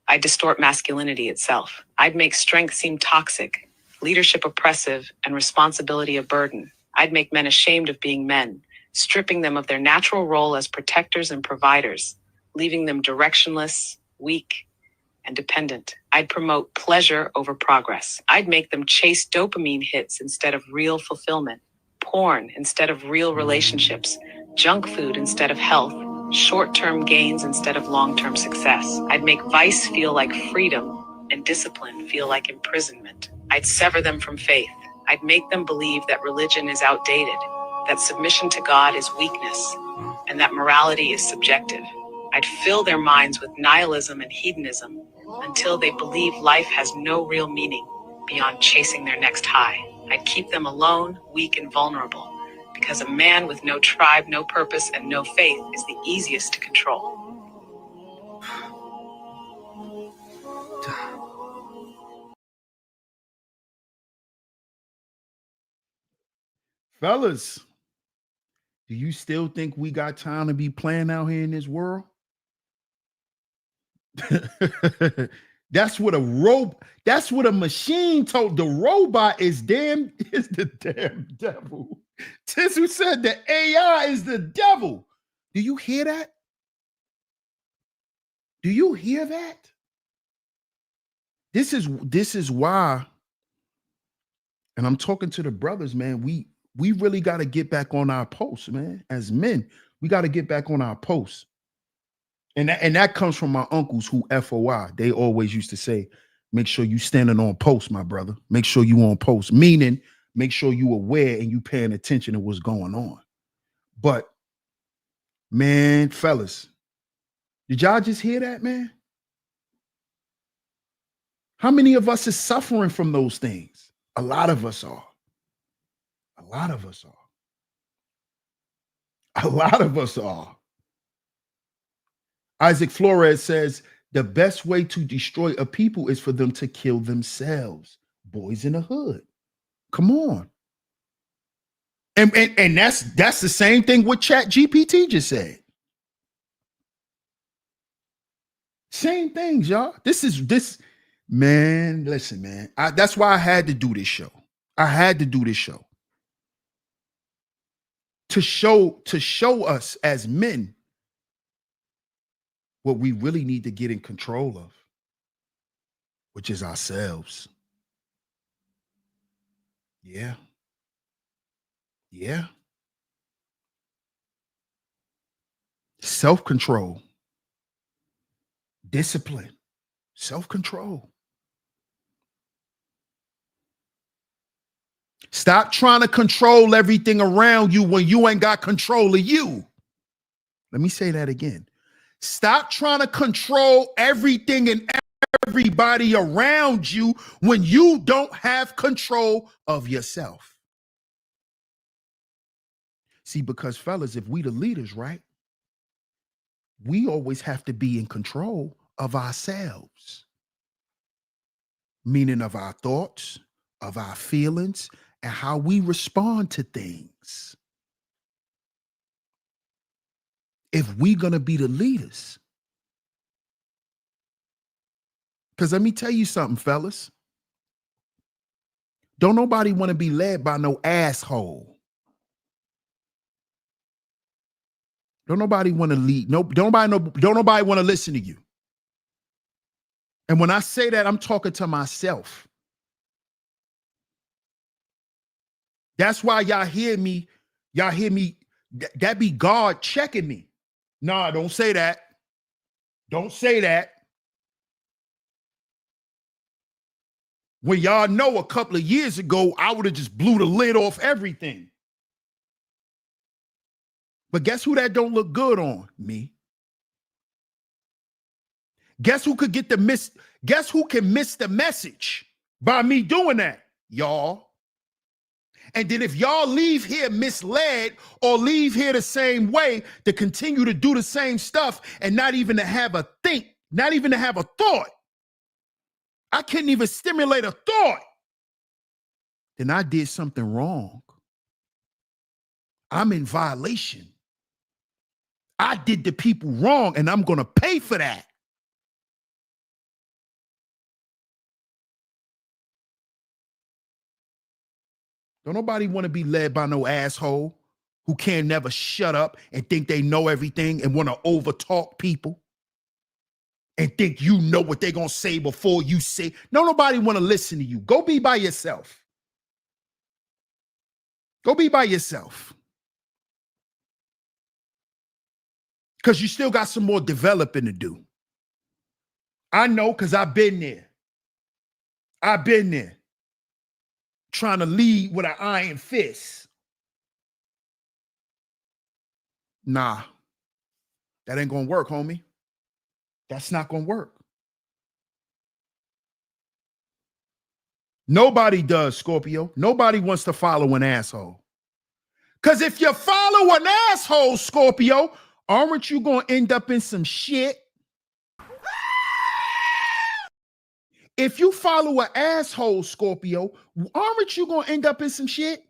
[SPEAKER 8] I'd distort masculinity itself. I'd make strength seem toxic, leadership oppressive, and responsibility a burden. I'd make men ashamed of being men, stripping them of their natural role as protectors and providers, leaving them directionless, weak, and dependent. I'd promote pleasure over progress. I'd make them chase dopamine hits instead of real fulfillment, porn instead of real relationships, junk food instead of health, short-term gains instead of long-term success. I'd make vice feel like freedom and discipline feel like imprisonment. I'd sever them from faith. I'd make them believe that religion is outdated, that submission to God is weakness, and that morality is subjective. I'd fill their minds with nihilism and hedonism until they believe life has no real meaning beyond chasing their next high. I'd keep them alone, weak, and vulnerable, because a man with no tribe, no purpose, and no faith is the easiest to control.
[SPEAKER 1] Fellas, do you still think we got time to be playing out here in this world? That's what a machine told. The robot is the damn devil. Tizu said the AI is the devil. Do you hear that? Do you hear that? This is why, and I'm talking to the brothers, man. We really got to get back on our posts, man. As men, we got to get back on our posts. And that comes from my uncles who FOI. They always used to say, make sure you standing on post, my brother. Make sure you on post, meaning make sure you aware and you paying attention to what's going on. But, man, fellas, did y'all just hear that, man? How many of us is suffering from those things? A lot of us are. A lot of us are. A lot of us are. Isaac Flores says, the best way to destroy a people is for them to kill themselves. Boys in the hood. Come on. And that's the same thing what Chat GPT just said. Same things, y'all. Man, listen, man. That's why I had to do this show. I had to do this show. To show us as men what we really need to get in control of, which is ourselves. Yeah. Yeah. Self-control. Discipline. Self-control. Stop trying to control everything around you when you ain't got control of you. Let me say that again. Stop trying to control everything and everybody around you when you don't have control of yourself. See, because fellas, if we the leaders, right, we always have to be in control of ourselves, meaning of our thoughts, of our feelings, and how we respond to things. If we're going to be the leaders. Because let me tell you something, fellas. Don't nobody want to be led by no asshole. Don't nobody want to lead. Don't nobody want to listen to you. And when I say that, I'm talking to myself. That's why y'all hear me, that be God checking me. Nah, don't say that. Don't say that. When y'all know a couple of years ago, I would have just blew the lid off everything. But guess who that don't look good on? Me. Guess who could guess who can miss the message by me doing that? Y'all. And then if y'all leave here misled or leave here the same way to continue to do the same stuff and not even to have a think, not even to have a thought, I couldn't even stimulate a thought, then I did something wrong. I'm in violation. I did the people wrong and I'm going to pay for that. Don't nobody want to be led by no asshole who can't never shut up and think they know everything and want to overtalk people and think you know what they're going to say before you say. No, nobody want to listen to you. Go be by yourself. Go be by yourself. Because you still got some more developing to do. I know because I've been there. I've been there. Trying to lead with an iron fist. Nah, that ain't gonna work, homie. That's not gonna work. Nobody does, Scorpio. Nobody wants to follow an asshole. Because if you follow an asshole, Scorpio, aren't you gonna end up in some shit? If you follow an asshole, Scorpio, aren't you gonna end up in some shit?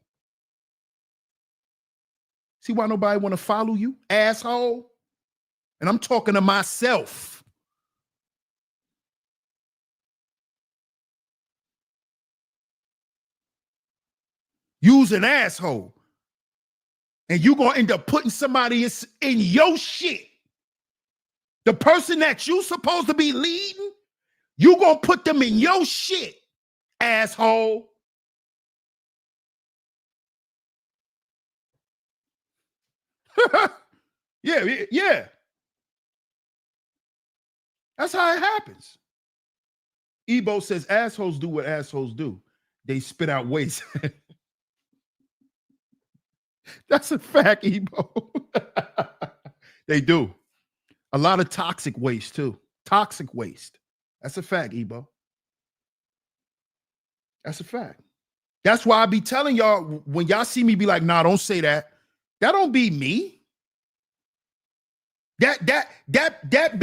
[SPEAKER 1] See why nobody want to follow you, asshole? And I'm talking to myself. You's an asshole. And you're going to end up putting somebody in your shit. The person that you supposed to be leading, you going to put them in your shit, asshole. Yeah. That's how it happens. Ebo says assholes do what assholes do. They spit out waste. That's a fact, Ebo. They do. A lot of toxic waste too. Toxic waste. That's a fact, Ebo. That's a fact. That's why I be telling y'all when y'all see me be like, nah, don't say that. That don't be me. That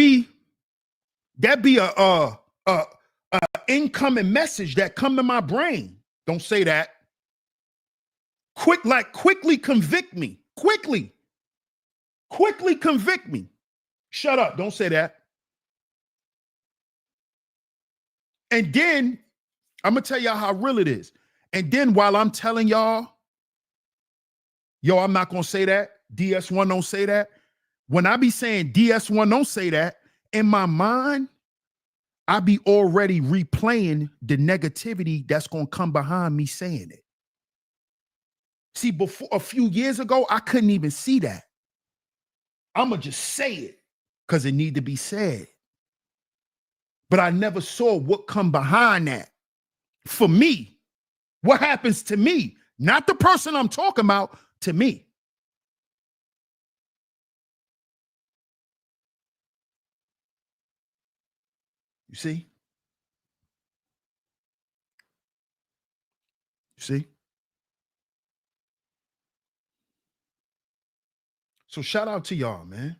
[SPEAKER 1] be a incoming message that come to my brain. Don't say that. Quickly convict me. Quickly convict me. Shut up. Don't say that. And then I'm gonna tell y'all how real it is. And then while I'm telling y'all, yo, I'm not gonna say that. DS1 don't say that. When I be saying DS1 don't say that, in my mind, I be already replaying the negativity that's gonna come behind me saying it. See, before a few years ago, I couldn't even see that. I'ma just say it because it need to be said. But I never saw what come behind that. For me, what happens to me, not the person I'm talking about, to me. You see? You see? So shout out to y'all, man.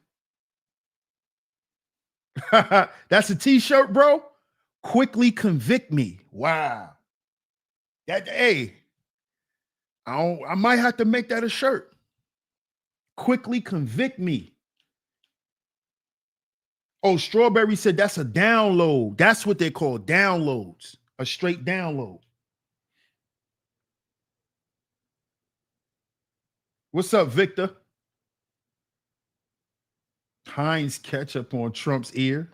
[SPEAKER 1] That's a t-shirt, bro. Quickly convict me. Wow. Hey, I might have to make that a shirt. Quickly convict me. Oh, Strawberry said that's a download. That's what they call downloads. A straight download. What's up, Victor? Heinz ketchup on Trump's ear.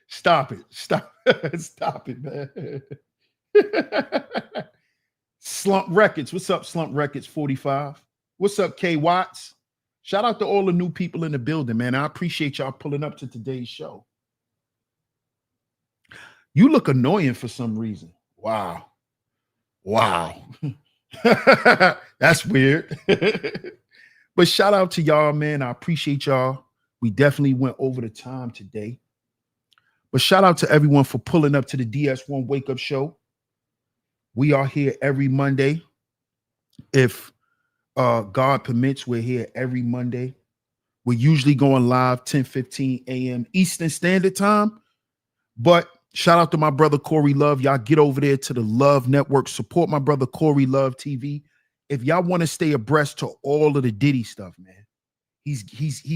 [SPEAKER 1] Stop it. Stop it, man. Slump Records. What's up, Slump Records 45? What's up, K Watts? Shout out to all the new people in the building, man. I appreciate y'all pulling up to today's show. You look annoying for some reason. Wow. That's weird. But shout out to y'all, man. I appreciate y'all. We definitely went over the time today. But shout out to everyone for pulling up to the DS1 Wake Up Show. We are here every Monday. If God permits, we're here every Monday. We're usually going live 10:15 a.m. Eastern Standard Time. But shout out to my brother Corey Love. Y'all get over there to the Love Network. Support my brother Corey Love TV. If y'all want to stay abreast to all of the Diddy stuff, man, he's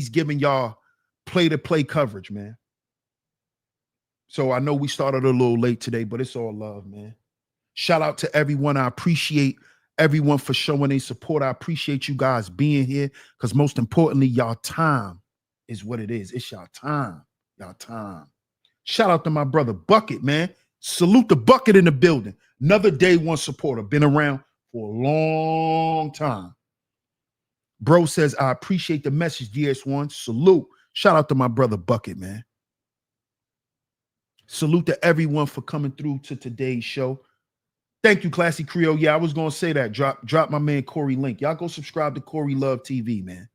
[SPEAKER 1] giving y'all play-to-play coverage, man. So I know we started a little late today, but it's all love, man. Shout out to everyone. I appreciate everyone for showing their support. I appreciate you guys being here because most importantly, y'all time is what it is. It's y'all time. Y'all time. Shout out to my brother Bucket, man. Salute the Bucket in the building. Another day one supporter. Been around for a long time. Bro says, I appreciate the message, DS1. Salute. Shout out to my brother Bucket, man. Salute to everyone for coming through to today's show. Thank you, Classy Creole. Yeah, I was going to say that. Drop my man Corey link. Y'all go subscribe to Corey Love TV, man.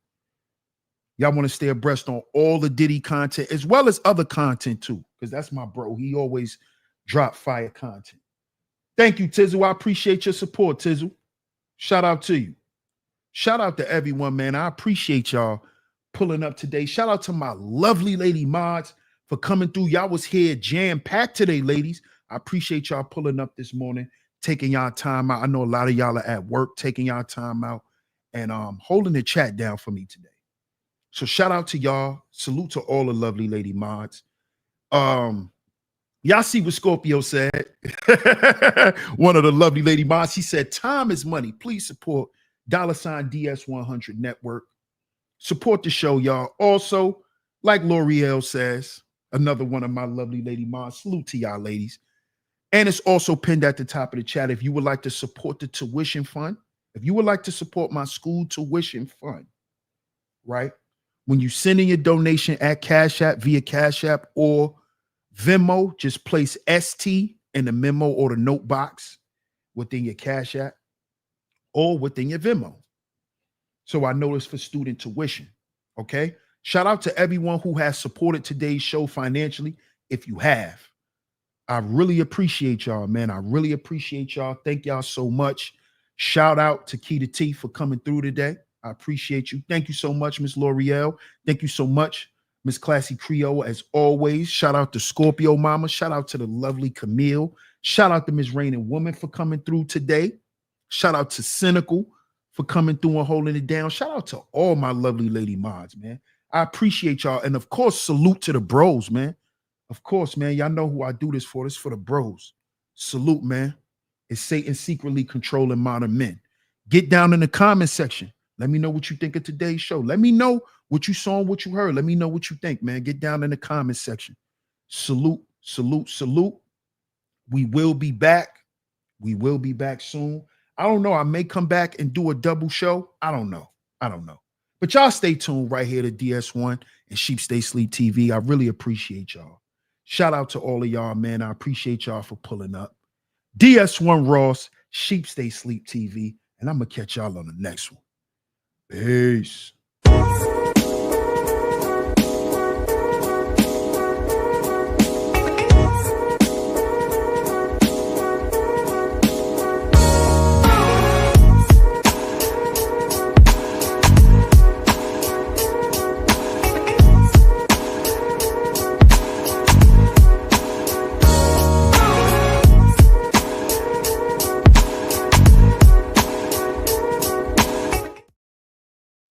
[SPEAKER 1] Y'all want to stay abreast on all the Diddy content as well as other content too, because that's my bro. He always drop fire content. Thank you, Tizzle. I appreciate your support, Tizzle. Shout out to you. Shout out to everyone, man. I appreciate y'all pulling up today. Shout out to my lovely lady mods for coming through. Y'all was here jam-packed today, ladies. I appreciate y'all pulling up this morning, taking y'all time out. I know a lot of y'all are at work, taking y'all time out and holding the chat down for me today. So shout out to y'all. Salute to all the lovely lady mods. Y'all see what Scorpio said? One of the lovely lady mods. She said, time is money. Please support $DS100 Network. Support the show, y'all. Also, like L'Oreal says, another one of my lovely lady mods. Salute to y'all, ladies. And it's also pinned at the top of the chat. If you would like to support the tuition fund, if you would like to support my school tuition fund, right? When you send in your donation at Cash App, via Cash App or Venmo, just place ST in the memo or the note box within your Cash App or within your Venmo. So I know it's for student tuition, okay? Shout out to everyone who has supported today's show financially, if you have. I really appreciate y'all, man. I really appreciate y'all. Thank y'all so much. Shout out to Keita T for coming through today. I appreciate you. Thank you so much, Miss L'Oreal. Thank you so much, Miss Classy Creole, as always. Shout out to Scorpio Mama. Shout out to the lovely Camille. Shout out to Miss Rain and Woman for coming through today. Shout out to Cynical for coming through and holding it down. Shout out to all my lovely lady mods, man. I appreciate y'all. And of course, salute to the bros, man. Of course, man. Y'all know who I do this for. This is for the bros. Salute, man. It's Satan secretly controlling modern men. Get down in the comment section. Let me know what you think of today's show. Let me know what you saw and what you heard. Let me know what you think, man. Get down in the comment section. Salute, salute, salute. We will be back. We will be back soon. I don't know. I may come back and do a double show. I don't know. But y'all stay tuned right here to DS1 and Sheep Stay Sleep TV. I really appreciate y'all. Shout out to all of y'all, man. I appreciate y'all for pulling up. DS1 Ross, Sheep Stay Sleep TV, and I'm going to catch y'all on the next one. Peace.